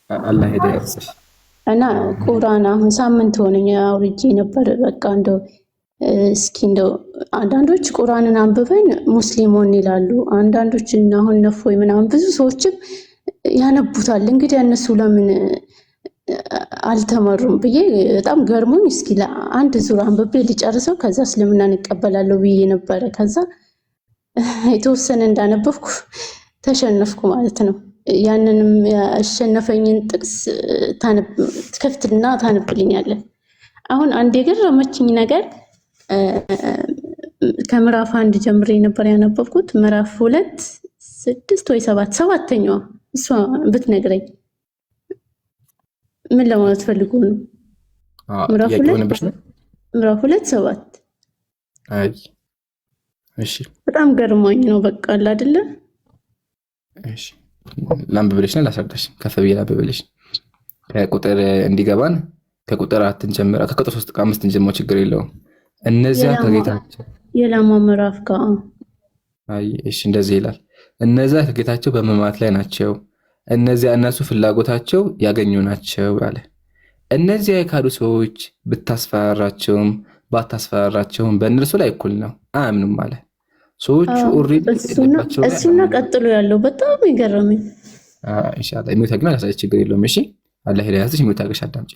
አላህ ሄዳያስሽ እና ቁርአን አሁን ሳምንት ሆነኝ አውርጄ ነበር። በቃ እንደው እስኪ እንደው አንዳንዶች ቁርአንን አንብበን ሙስሊሞን ይላሉ፣ አንዳንዶች አሁን ነፎይ ምናምን ብዙ ሰዎችም ያነቡታል። እንግዲህ እነሱ ለምን አልተመሩም ብዬ በጣም ገርሞኝ እስኪ ለአንድ ዙር አንብቤ ልጨርሰው ከዛ እስልምናን እቀበላለሁ ብዬ ነበረ። ከዛ የተወሰነ እንዳነበብኩ ተሸነፍኩ ማለት ነው። ያንንም ያሸነፈኝን ጥቅስ ትከፍትና ታነብልኛለህ። አሁን አንድ የገረመችኝ ነገር ከምዕራፍ 1 ጀምሬ ነበር ያነበብኩት። ምዕራፍ 2 6 ወይ 7ኛዋ እሷ ብትነግረኝ ምን ለማለት ፈልጎ ነው? ምዕራፍ 2 7 አይ እሺ፣ በጣም ገርሞኝ ነው። በቃ አለ አይደለ? እሺ ላንብብልሽ ነው ላስረዳሽ። ከፍ ብዬ ላንብብልሽ ከቁጥር እንዲገባን ከቁጥር 4 እንጀምራ። ከቁጥር 3 5 እንጀምራ፣ ችግር የለውም። እነዚያ ከጌታቸው የላማ ምዕራፍ ጋር አይ እሺ፣ እንደዚህ ይላል። እነዚያ ከጌታቸው በመማት ላይ ናቸው፣ እነዚያ እነሱ ፍላጎታቸው ያገኙ ናቸው አለ። እነዚያ የካዱ ሰዎች ብታስፈራራቸውም ባታስፈራራቸውም በእነርሱ ላይ እኩል ነው፣ አያምኑም አለ። ሰዎቹ ኦሬዲ እሱና ቀጥሎ ያለው በጣም ይገርመኝ። ኢንሻአላህ የሚታገና ያሳይ ችግር የለውም። እሺ አላህ ይላያዝሽ የሚታገሽ አዳምጪ።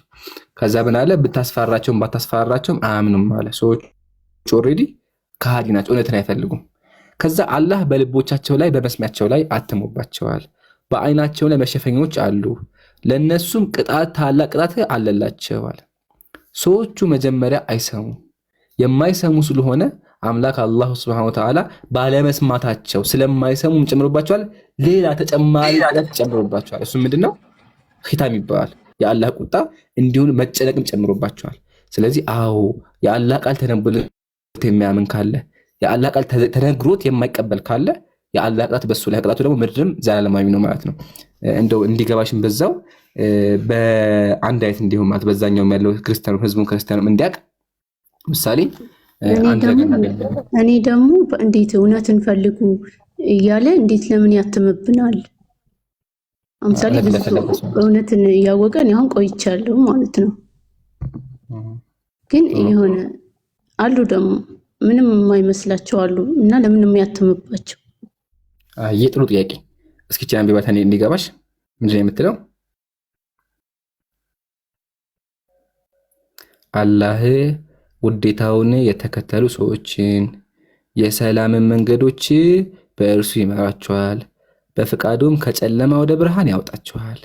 ከዛ ምን አለ? ብታስፈራራቸውም ባታስፈራራቸውም አያምኑም አለ። ሰዎች ኦሬዲ ከሃዲ ናቸው፣ እውነትን አይፈልጉም። ከዛ አላህ በልቦቻቸው ላይ በመስሚያቸው ላይ አትሞባቸዋል፣ በአይናቸው ላይ መሸፈኞች አሉ፣ ለነሱም ቅጣት ታላቅ ቅጣት አለላቸው አለ። ሰዎቹ መጀመሪያ አይሰሙ፣ የማይሰሙ ስለሆነ አምላክ አላህ Subhanahu Wa Ta'ala ባለመስማታቸው ስለማይሰሙም ጨምሮባቸዋል፣ ሌላ ተጨማሪ ቅጣት ጨምሮባቸዋል። እሱ ምንድነው? ኺታም ይባላል። የአላህ ቁጣ እንዲሁም መጨነቅም ጨምሮባቸዋል። ስለዚህ አዎ የአላህ ቃል ተነግሮት የሚያምን ካለ የአላህ ቃል ተነግሮት የማይቀበል ካለ የአላህ ቅጣት በሱ ላይ ቅጣቱ ደግሞ ምድርም ዘላለማዊ ነው ማለት ነው። እንደው እንዲገባሽም በዛው በአንድ አይነት እንዲሁም ማለት በዛኛው ያለው ክርስቲያኑ ህዝቡን ክርስቲያኑም እንዲያውቅ ምሳሌ እኔ ደግሞ እንዴት እውነትን ፈልጉ እያለ እንዴት ለምን ያትምብናል? አምሳሌ ብዙ እውነትን እያወቀን አሁን ቆይቻለሁ ማለት ነው። ግን የሆነ አሉ ደግሞ ምንም የማይመስላቸው አሉ እና ለምን የሚያትምባቸው? ጥሩ ጥያቄ። እስኪ ቻን ቢባታ እንዲገባሽ ምንድነው የምትለው? አላህ ውዴታውን የተከተሉ ሰዎችን የሰላምን መንገዶች በእርሱ ይመራቸዋል፣ በፍቃዱም ከጨለማ ወደ ብርሃን ያወጣቸዋል፣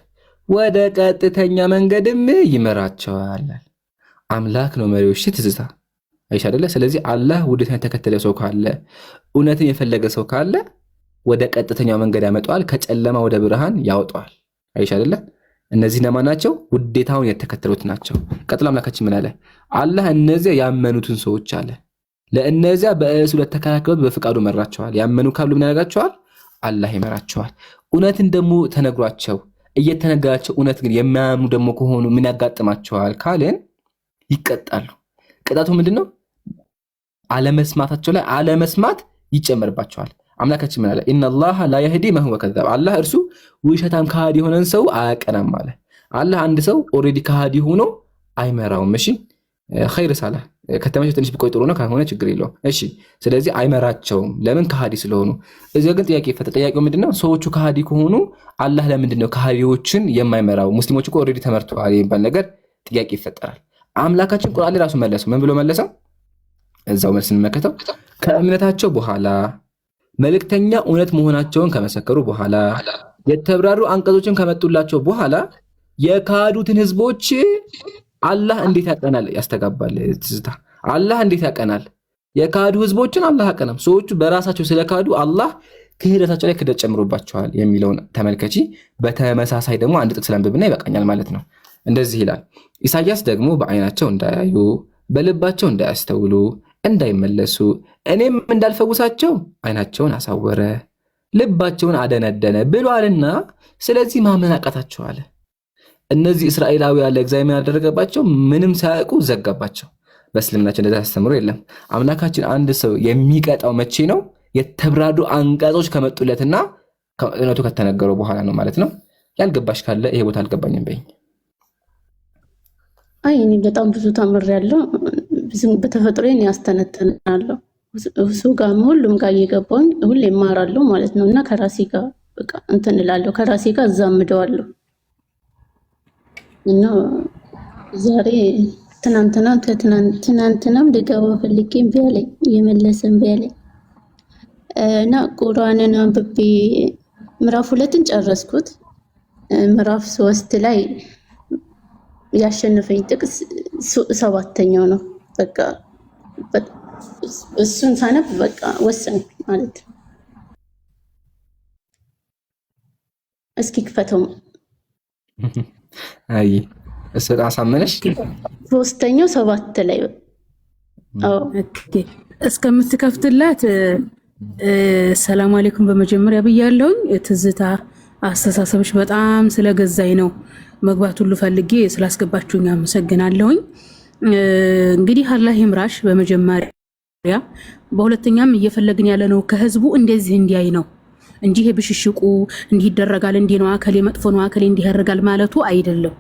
ወደ ቀጥተኛ መንገድም ይመራቸዋል። አምላክ ነው መሪዎች ትዝታ አይሽ አይደለ? ስለዚህ አላህ ውዴታን የተከተለ ሰው ካለ እውነትን የፈለገ ሰው ካለ ወደ ቀጥተኛው መንገድ ያመጣዋል፣ ከጨለማ ወደ ብርሃን ያወጣዋል። አይሽ አይደለ? እነዚህ ለማን ናቸው? ውዴታውን የተከተሉት ናቸው። ቀጥሎ አምላካችን ምን አለ? አላህ እነዚያ ያመኑትን ሰዎች አለ ለእነዚያ በእሱ ለተከራከሩት በፍቃዱ መራቸዋል። ያመኑ ካሉ ምን ያደርጋቸዋል? አላህ ይመራቸዋል። እውነትን ደግሞ ተነግሯቸው እየተነገራቸው እውነት ግን የማያምኑ ደግሞ ከሆኑ ምን ያጋጥማቸዋል ካልን ይቀጣሉ። ቅጣቱ ምንድነው? አለመስማታቸው ላይ አለመስማት ይጨመርባቸዋል። አምላካችን ምን አለ? ኢነላህ ላ የህዲ መን ሁወ ከዛብ። አላህ እርሱ ውሸታም ከሃዲ የሆነን ሰው አያቀናም አለ። አላህ አንድ ሰው ኦሬዲ ከሃዲ ሆኖ አይመራውም። እሺ ኸይር ሳላ ከተመቸው ትንሽ ቢቆይ ጥሩ ነው፣ ካልሆነ ችግር የለውም። እሺ ስለዚህ አይመራቸውም። ለምን? ከሃዲ ስለሆኑ። እዚህ ግን ጥያቄ ይፈጠራል። ጥያቄው ምንድነው? ሰዎቹ ከሃዲ ከሆኑ አላህ ለምንድነው ከሃዲዎችን የማይመራው? ሙስሊሞች እኮ ኦሬዲ ተመርተዋል የሚባል ነገር ጥያቄ ይፈጠራል። አምላካችን ቁርአን ላይ ራሱ መለሰው። ምን ብሎ መለሰው? እዛው መልስ እንመከተው። ከእምነታቸው በኋላ መልእክተኛ እውነት መሆናቸውን ከመሰከሩ በኋላ የተብራሩ አንቀጾችን ከመጡላቸው በኋላ የካዱትን ህዝቦች አላህ እንዴት ያቀናል? ያስተጋባል ትዝታ። አላህ እንዴት ያቀናል? የካዱ ህዝቦችን አላህ ያቀናም። ሰዎቹ በራሳቸው ስለካዱ አላህ ክህደታቸው ላይ ክህደት ጨምሮባቸዋል የሚለውን ተመልከቺ። በተመሳሳይ ደግሞ አንድ ጥቅስ ላንብብና ይበቃኛል ማለት ነው። እንደዚህ ይላል። ኢሳያስ ደግሞ በአይናቸው እንዳያዩ በልባቸው እንዳያስተውሉ እንዳይመለሱ እኔም እንዳልፈውሳቸው ዓይናቸውን አሳወረ ልባቸውን አደነደነ ብሏልና ስለዚህ ማመን አቃታቸው አለ። እነዚህ እስራኤላውያን ለእግዚአብሔር ያደረገባቸው ምንም ሳያውቁ ዘጋባቸው። በእስልምናችን እንደዛ አስተምሮ የለም። አምላካችን አንድ ሰው የሚቀጣው መቼ ነው? የተብራዱ አንቀጾች ከመጡለትና እውነቱ ከተነገረው በኋላ ነው ማለት ነው። ያልገባሽ ካለ ይሄ ቦታ አልገባኝም በይኝ። አይ እኔ በጣም ብዙ ተምሬያለሁ። ብዙ በተፈጥሮ እኔ ያስተነተናለሁ። እሱ ጋር ሁሉም ጋር እየገባሁኝ ሁሌ እማራለሁ ማለት ነው። እና ከራሴ ጋር በቃ እንትን እላለሁ፣ ከራሴ ጋር እዛምደዋለሁ። እና ዛሬ ትናንትናም ልገባ ፈልጌ እምቢ አለኝ፣ እየመለሰ እምቢ አለኝ። እና ቁርአንን አንብቤ ምዕራፍ 2ን ጨረስኩት። ምዕራፍ 3 ላይ ያሸነፈኝ ጥቅስ 7ኛው ነው። በቃ እሱን ሳነብ በቃ ወሰንኩ ማለት ነው። እስኪ ክፈተው። አይ እሱ አሳመነሽ? 3ኛው 7 ላይ እስከምትከፍትላት ሰላም አለይኩም በመጀመሪያ ብያለሁኝ። ትዝታ አስተሳሰብሽ በጣም ስለገዛኝ ነው መግባት ሁሉ ፈልጌ ስላስገባችሁኝ አመሰግናለሁኝ። እንግዲህ አላህ ይምራሽ በመጀመሪያ፣ በሁለተኛም እየፈለግን ያለ ነው ከህዝቡ እንደዚህ እንዲያይ ነው እንጂ ይሄ ብሽሽቁ እንዲህ ይደረጋል እንዲህ ነው አከሌ መጥፎ ነው አከሌ እንዲህ ያደርጋል ማለቱ አይደለም።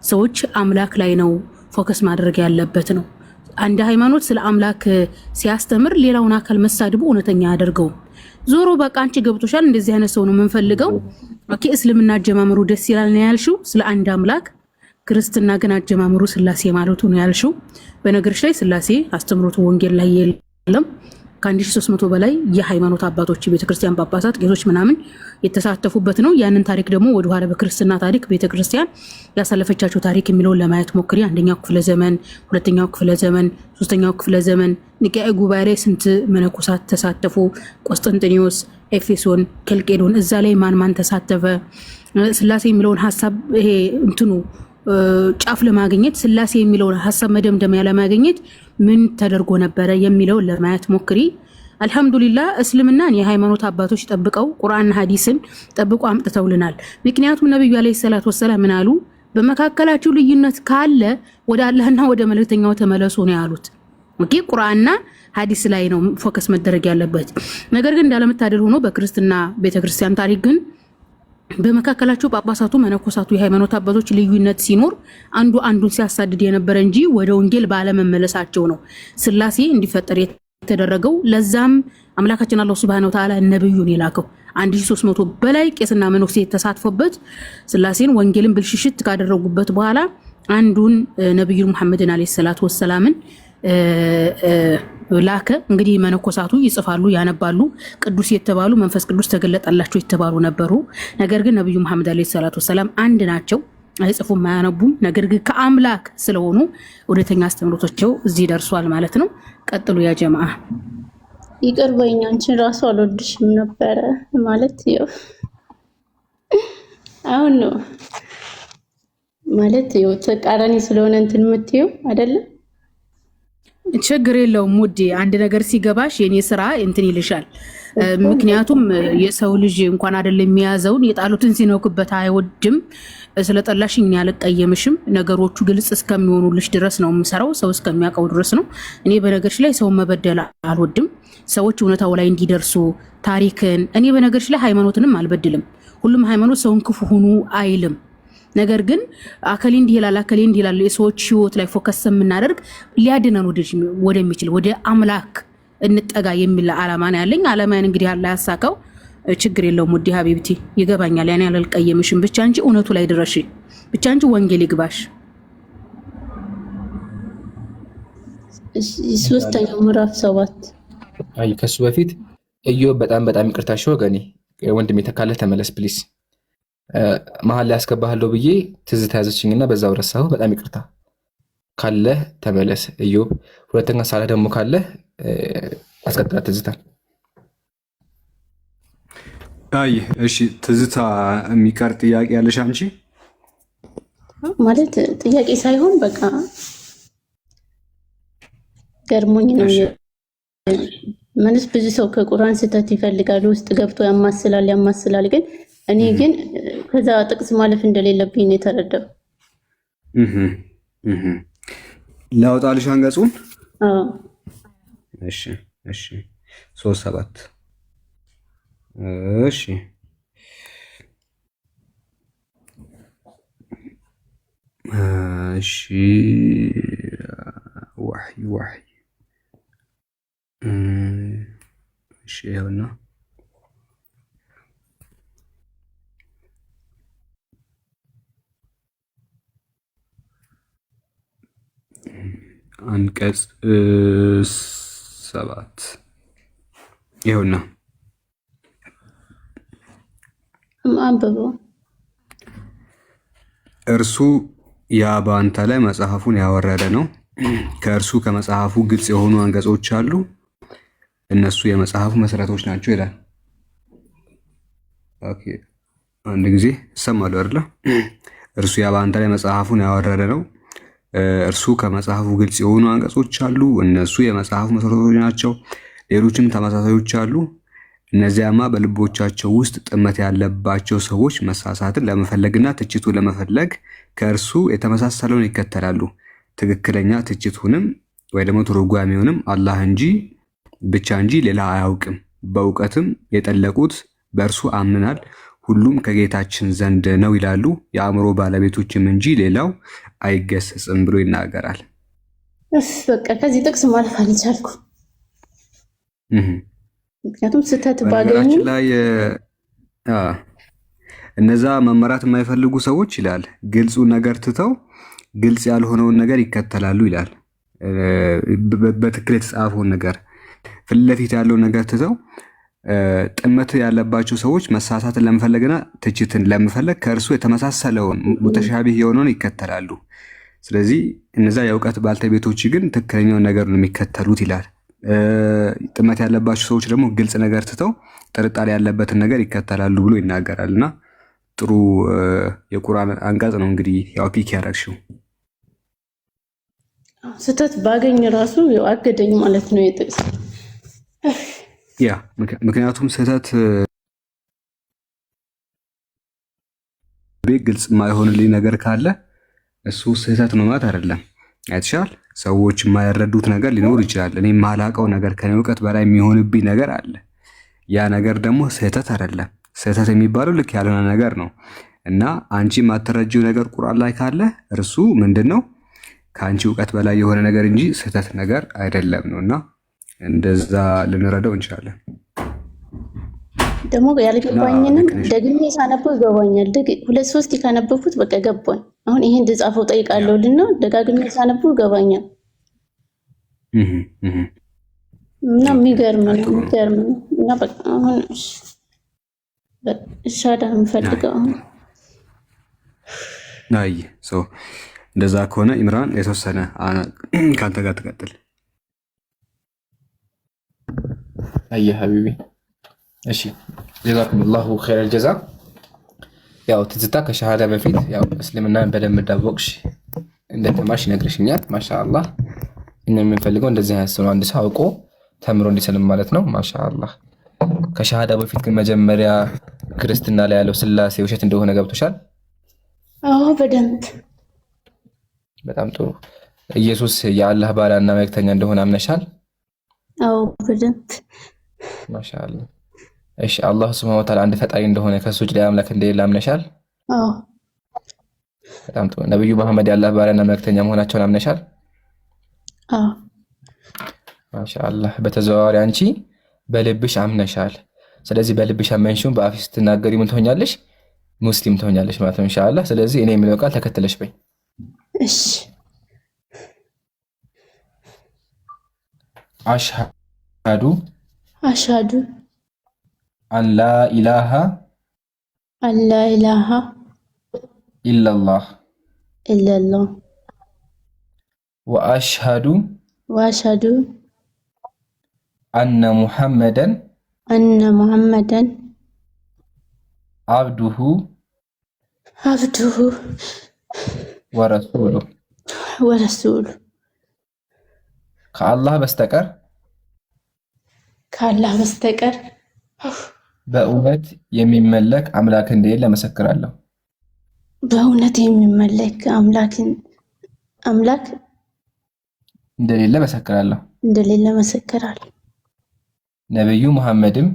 ሰዎች አምላክ ላይ ነው ፎከስ ማድረግ ያለበት ነው። አንድ ሃይማኖት ስለ አምላክ ሲያስተምር ሌላውን አካል መሳድቡ እውነተኛ ያደርገው። ዞሮ በቃ አንቺ ገብቶሻል፣ እንደዚህ አይነት ሰው ነው የምንፈልገው። ኦኬ እስልምና አጀማመሩ ደስ ይላል ነው ያልሽው፣ ስለ አንድ አምላክ። ክርስትና ግን አጀማመሩ ስላሴ ማለቱ ነው ያልሽው። በነገርሽ ላይ ስላሴ አስተምሮቱ ወንጌል ላይ የለም። ከ1300 በላይ የሃይማኖት አባቶች ቤተክርስቲያን ጳጳሳት፣ ቄሶች ምናምን የተሳተፉበት ነው። ያንን ታሪክ ደግሞ ወደ ኋላ በክርስትና ታሪክ ቤተክርስቲያን ያሳለፈቻቸው ታሪክ የሚለውን ለማየት ሞክሪ። አንደኛው ክፍለ ዘመን፣ ሁለተኛው ክፍለ ዘመን፣ ሶስተኛው ክፍለ ዘመን ኒቅያ ጉባኤ ላይ ስንት መነኮሳት ተሳተፉ? ቆስጠንጢኖስ፣ ኤፌሶን፣ ኬልቄዶን፣ እዛ ላይ ማን ተሳተፈ? ስላሴ የሚለውን ሐሳብ ይሄ እንትኑ ጫፍ ለማግኘት ስላሴ የሚለውን ሐሳብ መደምደሚያ ለማግኘት ምን ተደርጎ ነበረ የሚለውን ለማየት ሞክሪ። አልহামዱሊላህ እስልምናን የሃይማኖት አባቶች ጠብቀው ቁርአንና ሐዲስን ጠብቀው አምጥተውልናል። ምክንያቱም ነብዩ አለይሂ ሰላቱ ወሰለም ምን አሉ? በመካከላችሁ ልዩነት ካለ ወደ አላህና ወደ መልእክተኛው ተመለሱ ነው ያሉት። ኦኬ ቁርአንና ሐዲስ ላይ ነው ፎከስ መደረግ ያለበት። ነገር ግን እንዳለመታደል ሆኖ በክርስትና ቤተክርስቲያን ታሪክ ግን በመካከላቸው ጳጳሳቱ መነኮሳቱ የሃይማኖት አባቶች ልዩነት ሲኖር አንዱ አንዱን ሲያሳድድ የነበረ እንጂ ወደ ወንጌል ባለመመለሳቸው ነው ስላሴ እንዲፈጠር የተደረገው። ለዛም አምላካችን አላህ Subhanahu Wa Ta'ala ነብዩን የላከው 1300 በላይ ቄስና መነኩሴ ተሳትፎበት ስላሴን ወንጌልን ብልሽሽት ካደረጉበት በኋላ አንዱን ነብዩ መሐመድን አለይሂ ሰላቱ ወሰላምን ላከ። እንግዲህ መነኮሳቱ ይጽፋሉ ያነባሉ፣ ቅዱስ የተባሉ መንፈስ ቅዱስ ተገለጠላቸው የተባሉ ነበሩ። ነገር ግን ነብዩ መሐመድ አለይሂ ሰላቱ ወሰላም አንድ ናቸው፣ አይጽፉም አያነቡም። ነገር ግን ከአምላክ ስለሆኑ ወደተኛ አስተምሮቶቸው እዚህ ደርሷል ማለት ነው። ቀጥሉ ያ ጀማዓ። ይቅር በይኝ፣ አንቺን ራሱ አልወድሽም ነበረ ማለት ይው አሁን ነው ማለት ይው ተቃራኒ ስለሆነ እንትን የምትይው አይደለም። ችግር የለውም ውዴ፣ አንድ ነገር ሲገባሽ የኔ ስራ እንትን ይልሻል። ምክንያቱም የሰው ልጅ እንኳን አይደለም የሚያዘውን የጣሉትን ሲነኩበት አይወድም። ስለጠላሽኝ አልቀየምሽም። ነገሮቹ ግልጽ እስከሚሆኑልሽ ድረስ ነው የምሰራው፣ ሰው እስከሚያውቀው ድረስ ነው። እኔ በነገርሽ ላይ ሰው መበደል አልወድም። ሰዎች እውነታው ላይ እንዲደርሱ ታሪክን እኔ በነገርሽ ላይ ሃይማኖትንም አልበድልም። ሁሉም ሃይማኖት ሰውን ክፉ ሁኑ አይልም። ነገር ግን አከሌ እንዲህ ይላል አከሌ እንዲህ ይላል የሰዎች ህይወት ላይ ፎከስ የምናደርግ ሊያድነን ወደሚችል ወደ አምላክ እንጠጋ የሚል ዓላማ ነው ያለኝ። ዓላማን እንግዲህ አላህ ያሳካው። ችግር የለውም ውዴ ሀቢብቲ ይገባኛል። ያኔ አልቀየምሽም። ብቻ አንቺ እውነቱ ላይ ድረሽ፣ ብቻ አንቺ ወንጌል ይግባሽ። ሶስተኛው ምዕራፍ 7 አይ ከሱ በፊት ኢዮብ በጣም ይቅርታሽ ወገኔ፣ ወንድሜ ተካለ ተመለስ ፕሊስ። መሀል ላይ ያስገባሃለሁ ብዬ ትዝታ ያዘችኝና በዛው ረሳሁ። በጣም ይቅርታ። ካለ ተመለስ ኢዮብ። ሁለተኛ ሳላ ደግሞ ካለ አስቀጥላ ትዝታ። አይ እሺ ትዝታ፣ የሚቀር ጥያቄ ያለሽ አንቺ? ማለት ጥያቄ ሳይሆን በቃ ገርሞኝ ነው ምንስ ብዙ ሰው ከቁርአን ስህተት ይፈልጋል ውስጥ ገብቶ ያማስላል። ግን እኔ ግን ከዛ ጥቅስ ማለፍ እንደሌለብኝ ነው የተረዳው። ላውጣልሽ አንቀጹን? አዎ እሺ 3:7 እሺ ወሕይ እሺ ይኸውና አንቀጽ 7 ይኸውና አንብበው። እርሱ ያ በአንተ ላይ መጽሐፉን ያወረደ ነው። ከእርሱ ከመጽሐፉ ግልጽ የሆኑ አንቀጾች አሉ፣ እነሱ የመጽሐፉ መሰረቶች ናቸው ይላል። ኦኬ አንድ ጊዜ ሰማሉ አይደል? እርሱ ያ በአንተ ላይ መጽሐፉን ያወረደ ነው። እርሱ ከመጽሐፉ ግልጽ የሆኑ አንቀጾች አሉ፣ እነሱ የመጽሐፉ መሰረቶች ናቸው። ሌሎችም ተመሳሳዮች አሉ። እነዚያማ በልቦቻቸው ውስጥ ጥመት ያለባቸው ሰዎች መሳሳትን ለመፈለግና ትችቱን ለመፈለግ ከእርሱ የተመሳሰለውን ይከተላሉ። ትክክለኛ ትችቱንም ወይ ደግሞ ትርጓሜውንም አላህ እንጂ ብቻ እንጂ ሌላ አያውቅም። በእውቀትም የጠለቁት በእርሱ አምናል፣ ሁሉም ከጌታችን ዘንድ ነው ይላሉ። የአእምሮ ባለቤቶችም እንጂ ሌላው አይገሰጽም ብሎ ይናገራል። በቃ ከዚህ ጥቅስ ማለፍ አልቻልኩም። ምክንያቱም ስህተት ባገኙ ላይ እነዛ መመራት የማይፈልጉ ሰዎች ይላል ግልጹን ነገር ትተው ግልጽ ያልሆነውን ነገር ይከተላሉ ይላል። በትክክል የተጻፈውን ነገር ፊት ለፊት ያለውን ነገር ትተው ጥመት ያለባቸው ሰዎች መሳሳትን ለመፈለግና ትችትን ለመፈለግ ከእርሱ የተመሳሰለውን ሙተሻቢህ የሆነውን ይከተላሉ። ስለዚህ እነዛ የእውቀት ባልተቤቶች ግን ትክክለኛውን ነገር ነው የሚከተሉት ይላል። ጥመት ያለባቸው ሰዎች ደግሞ ግልጽ ነገር ትተው ጥርጣሬ ያለበትን ነገር ይከተላሉ ብሎ ይናገራልና ጥሩ የቁርአን አንቀጽ ነው። እንግዲህ ያው ፒክ ያደረግሽው ስህተት ባገኝ ራሱ ያው አገደኝ ማለት ነው የጥቅስ ያ ምክንያቱም ስህተት ግልጽ የማይሆንልኝ ነገር ካለ እሱ ስህተት ነው ማለት አይደለም። አይተሻል። ሰዎች የማይረዱት ነገር ሊኖር ይችላል። እኔ የማላውቀው ነገር ከኔ እውቀት በላይ የሚሆንብኝ ነገር አለ። ያ ነገር ደግሞ ስህተት አይደለም። ስህተት የሚባለው ልክ ያልሆነ ነገር ነው እና አንቺ የማትረጂው ነገር ቁርአን ላይ ካለ እርሱ ምንድነው ከአንቺ እውቀት በላይ የሆነ ነገር እንጂ ስህተት ነገር አይደለም ነውና እንደዛ ልንረዳው እንችላለን። ደግሞ ያልገባኝንም ደግሜ ሳነበው ይገባኛል። 2-3 ካነበብኩት በቃ ገባኝ። አሁን ይሄን እንደጻፈው ጠይቃለሁልና ደጋግሜ ሳነበው ይገባኛል። እና የሚገርም ነው እና በቃ አሁን ሻዳ የምፈልገው አሁን አይ እንደዛ ከሆነ ኢምራን የተወሰነ ካንተ ጋር ትቀጥል። አየ ሀቢቢ እሺ ጀዛኩሙላሁ ኸይረል ጀዛ። ያው ትዝታ ከሸሃዳ በፊት ያው እስልምናን በደንብ እንዳወቅሽ እንደተማርሽ ይነግርሽኛል። ማሻአላህ እኛ የምንፈልገው እንደዚህ አይነት ሰው አንድ ሰው አውቆ ተምሮ እንዲሰልም ማለት ነው። ማሻአላህ ከሸሃዳ በፊት ግን መጀመሪያ ክርስትና ላይ ያለው ስላሴ ውሸት እንደሆነ ገብቶሻል? አዎ በደንብ። በጣም ጥሩ። ኢየሱስ የአላህ ባሪያና መልእክተኛ እንደሆነ አምነሻል? አዎ በደንብ። ማሻአላህ እሺ አላህ ሱብሃነሁ ወተዓላ አንድ ፈጣሪ እንደሆነ ከሱ ውጭ ሌላ አምላክ እንደሌለ አምነሻል? አዎ በጣም ጥሩ። ነብዩ መሐመድ የአላህ ባሪያና መልእክተኛ መሆናቸውን አምነሻል? አዎ ማሻአላህ። በተዘዋዋሪ አንቺ በልብሽ አምነሻል። ስለዚህ በልብሽ አመንሽውን በአፍሽ ስትናገሪ ምን ትሆኛለሽ? ሙስሊም ትሆኛለሽ ማለት ነው ኢንሻአላህ። ስለዚህ እኔ የምለው ቃል ተከትለሽ በይ። እሺ አሽሃዱ አን ላ ኢላሃ ኢላላህ ወአሽሃዱ አነ ሙሐመደን አብዱሁ ወረሱሉ ከአላህ በስተቀር ከአላህ በስተቀር በእውነት የሚመለክ አምላክ እንደሌለ እመሰክራለሁ። በእውነት የሚመለክ አምላክ እንደሌለ እመሰክራለሁ። እንደሌለ እመሰክራለሁ። ነብዩ መሐመድም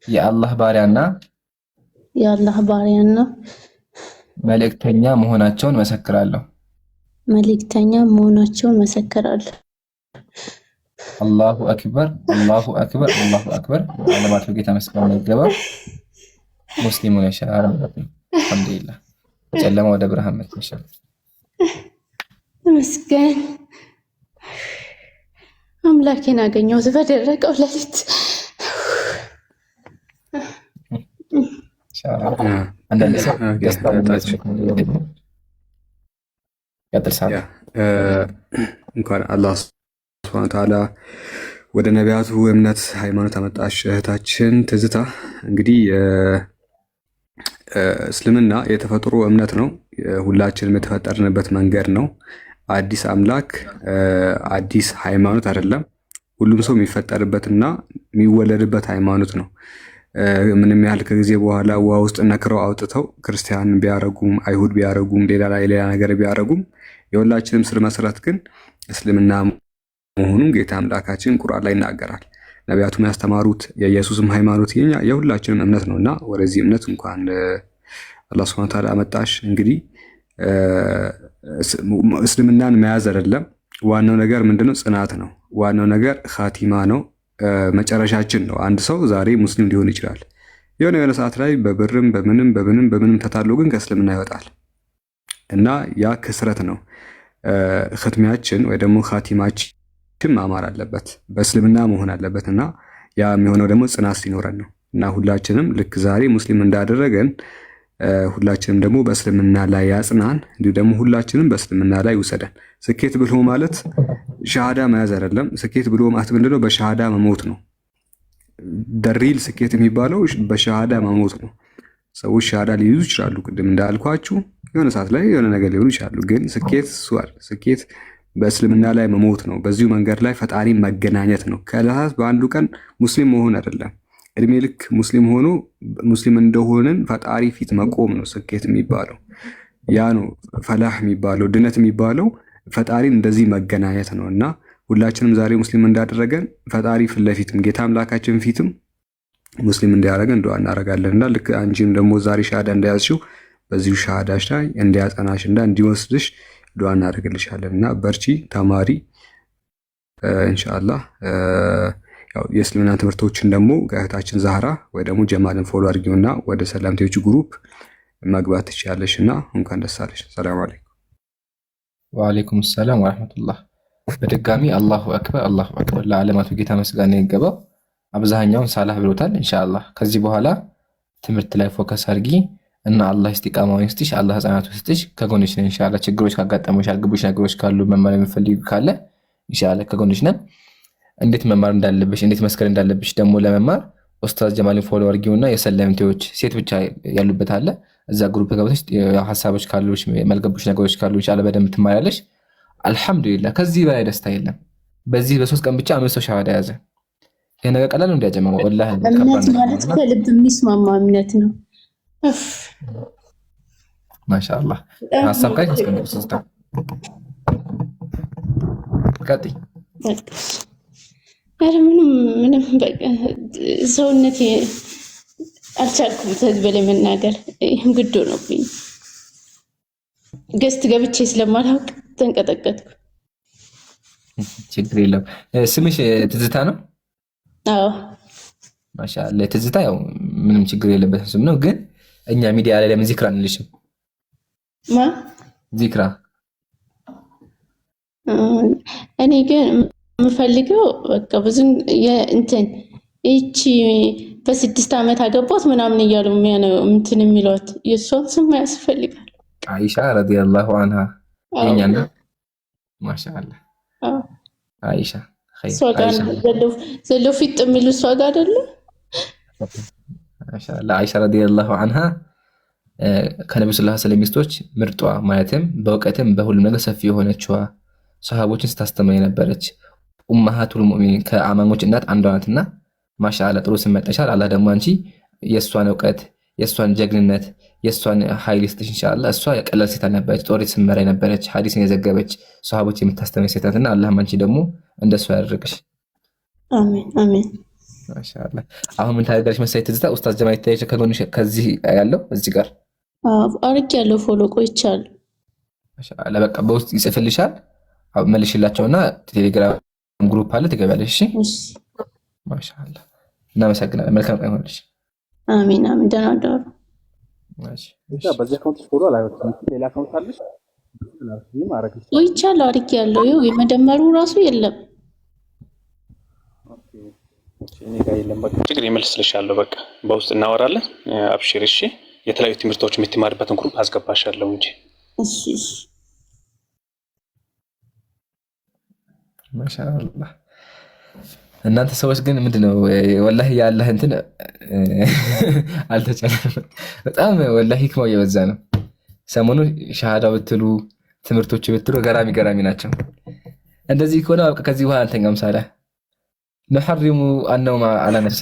የአላህ ባሪያና መልእክተኛ መሆናቸውን እመሰክራለሁ። አላሁ አክበር አላሁ አክበር አላሁ አክበር። ዓለማቱ ጌታ መስጋና ይገባው። ሙስሊሙን ያሻራ ማለት ነው። አልሐምዱሊላህ ጨለማ ወደ ብርሃን መጥቷል። መስገን አምላኬን አገኘሁት በደረቀው ሌሊት። አንዳንድ ሰው እንኳን አላህ ሱብሃነሁ ወተዓላ ወደ ነቢያቱ እምነት ሃይማኖት አመጣሽ እህታችን ትዝታ። እንግዲህ እስልምና የተፈጥሮ እምነት ነው። ሁላችንም የተፈጠርንበት መንገድ ነው። አዲስ አምላክ አዲስ ሃይማኖት አይደለም። ሁሉም ሰው የሚፈጠርበትና የሚወለድበት ሃይማኖት ነው። ምንም ያህል ከጊዜ በኋላ ውሃ ውስጥ ነክረው አውጥተው ክርስቲያን ቢያረጉም አይሁድ ቢያረጉም ሌላ ነገር ቢያረጉም የሁላችንም ስር መሰረት ግን እስልምና መሆኑን ጌታ አምላካችን ቁርአን ላይ ይናገራል። ነቢያቱም ያስተማሩት የኢየሱስም ሃይማኖት የሁላችንም እምነት ነውና ወደዚህ እምነት እንኳን አላህ ሱብሃነሁ ወተዓላ አመጣሽ። እንግዲህ እስልምናን መያዝ አይደለም ዋናው ነገር ምንድነው? ጽናት ነው። ዋናው ነገር ኻቲማ ነው፣ መጨረሻችን ነው። አንድ ሰው ዛሬ ሙስሊም ሊሆን ይችላል። የሆነ ሰዓት ላይ በብርም በምንም ተታሎ ግን ከእስልምና ይወጣል እና ያ ክስረት ነው። ختሚያችን ወይ ደግሞ ኻቲማችን ማማር አለበት፣ በእስልምና መሆን አለበት እና ያ የሚሆነው ደግሞ ጽናት ሲኖረን ነው። እና ሁላችንም ልክ ዛሬ ሙስሊም እንዳደረገን ሁላችንም ደግሞ በእስልምና ላይ ያጽናን፣ እንዲሁ ደግሞ ሁላችንም በእስልምና ላይ ውሰደን። ስኬት ብሎ ማለት ሻሃዳ መያዝ አይደለም። ስኬት ብሎ ማለት ምንድነው? በሻሃዳ መሞት ነው። ደሪል ስኬት የሚባለው በሻሃዳ መሞት ነው። ሰዎች ሻሃዳ ሊይዙ ይችላሉ፣ ቅድም እንዳልኳችሁ የሆነ ሰዓት ላይ የሆነ ነገር ሊሆኑ ይችላሉ። ግን ስኬት በእስልምና ላይ መሞት ነው። በዚሁ መንገድ ላይ ፈጣሪ መገናኘት ነው። ከዕለታት በአንዱ ቀን ሙስሊም መሆን አይደለም። እድሜ ልክ ሙስሊም ሆኖ ሙስሊም እንደሆንን ፈጣሪ ፊት መቆም ነው ስኬት የሚባለው። ያ ነው ፈላህ የሚባለው፣ ድነት የሚባለው ፈጣሪን እንደዚህ መገናኘት ነው። እና ሁላችንም ዛሬ ሙስሊም እንዳደረገን ፈጣሪ ፊት ለፊትም ጌታ አምላካችን ፊትም ሙስሊም እንዲያደርገን ዱዓ እናደርጋለን። እና ልክ አንቺም ደግሞ ዛሬ ሻሃዳ እንደያዝሽው በዚሁ ሻሃዳሽ ላይ እንዲያጸናሽና እንዲወስድሽ ዱዓ እናደርግልሻለን። እና በርቺ፣ ተማሪ ኢንሻአላህ። ያው የእስልምና ትምህርቶችን ደግሞ ከእህታችን ዛህራ ወይ ደግሞ ጀማልን ፎሎ አድርጊውና ወደ ሰላምቴዎቹ ግሩፕ መግባት ትችያለሽ። እና እንኳን ደስ አለሽ። ሰላም አለይኩም። ወአለይኩም ሰላም ወራህመቱላህ። በድጋሚ አላሁ አክበር አላሁ አክበር። ለዓለማቱ ጌታ መስጋና ይገባው። አብዛኛውን ሳላህ ብሎታል። ኢንሻአላህ ከዚህ በኋላ ትምህርት ላይ ፎከስ አድርጊ እና አላህ ኢስቲቃማውን ይስጥሽ፣ አላህ ህፃናቱ ይስጥሽ። ከጎንሽ ነን ኢንሻአላህ። ችግሮች ካጋጠሙሽ ያልገቡሽ ነገሮች ካሉ መማር የምትፈልጊው ካለ ኢንሻአላህ ከጎንሽ ነን። እንዴት መማር እንዳለብሽ እንዴት መስከር እንዳለብሽ ደግሞ ለመማር ኡስታዝ ጀማልን ፎሎ አድርጊውና የሰለምቴዎች ሴት ብቻ ያሉበት አለ። እዛ ግሩፕ ገብተሽ ሐሳቦች ካሉሽ መልገቡሽ ነገሮች ካሉ ኢንሻአላህ በደንብ ትማሪያለሽ። አልሐምዱሊላህ ከዚህ በላይ ደስታ የለም። በዚህ በ3 ቀን ብቻ 5 ሰው ሻሃዳ ያዘ። ይሄ ነገር ቀላል ነው እንዲያጀመው ወላሂ እምነት ማለት ከልብ የሚስማማ እምነት ነው። ማሻአላህ ሐሳብ ካይ ተስቀምጡ ሲስተም ቀጥይ። አረ ምንም በቃ ሰውነቴ አልቻልኩም ከዚህ በላይ መናገር ግድ ሆኖብኝ ገስት ገብቼ ስለማላውቅ ተንቀጠቀጥኩ። ችግር የለም። ስምሽ ትዝታ ነው? አዎ ማሻአላህ። ትዝታ ያው ምንም ችግር የለበትም ስም ነው። ግን እኛ ሚዲያ ላይ ለምን ዚክራ እንልሽም? ዚክራ እኔ ግን የምፈልገው በቃ ብዙ እንትን እቺ በ6 ዓመት አገባት ምናምን እያሉ እንትን የሚሏት የእሷን ስም ያስፈልጋል። አይሻ ረዲየላሁ ዐንሃ የኛና ማሻአላህ አይሻ ዘሎ ፊት የሚሉ እሷ ጋር አይደለ? ማሻአላህ አይሻ ረዲየላሁ ዐንሃ ከነብዩ ሰለላሁ ዐለይሂ ወሰለም ሚስቶች ምርጧ ማለትም በእውቀትም በሁሉም ነገር ሰፊ የሆነችዋ ሰሃቦችን ስታስተምር የነበረች ኡማሃቱል ሙእሚኒን ከአማኞች እናት አንዷ ናትና ማሻአላ ጥሩ ስም መጥተሻል። አላህ ደግሞ አንቺ የእሷን እውቀት የእሷን ጀግንነት የእሷን ኃይል ይስጥሽ ኢንሻአላህ። እሷ የቀለል ሴት ነበረች፣ ጦር ስትመራ የነበረች ሐዲስን የዘገበች ሷሃቦች የምታስተምር ሴት ናትና አላህም አንቺ ደግሞ እንደሷ ያደርግሽ። አሜን አሜን። ማሻአላ አሁን ምን ታደርጋለሽ መሰለኝ ትዝታ ኡስታዝ ጀማል ይታየሽ ከጎንሽ ከዚህ ያለው እዚህ ጋር አርግ ያለው ፎሎ ቆይቻለሁ። ማሻአላ በቃ በውስጥ ይጽፍልሻል። መልሽላቸውና ቴሌግራም ግሩፕ አለ ትገቢያለሽ። እሺ ማሻአላ እናመሰግናለን። መልካም ቀን ይሁንልሽ። አሜን አሜን። ደህና ደሩ። እሺ በዚህ አካውንት ፎሎ አላወጣም። ሌላ አካውንት አለሽ? ቆይቻለሁ አርግ ያለው ይኸው የመደመሩ ራሱ የለም። እኔ ጋር የለም። በቃ ችግር ይመልስልሻለሁ። በቃ በውስጥ እናወራለን። አብሽር እሺ። የተለያዩ ትምህርቶች የምትማርበትን ግሩፕ አስገባሻለሁ እንጂ። እሺ እሺ። ማሻአላ እናንተ ሰዎች ግን ምንድነው ወላሂ ያላህ እንትን አልተቻለም። በጣም ወላሂ ህክማው እየበዛ ነው። ሰሞኑ ሻሃዳ ብትሉ ትምህርቶች ብትሉ ገራሚ ናቸው። እንደዚህ ከሆነ ከዚህ በኋላ አንተኛም ሳላ نحرم النوم على نفسنا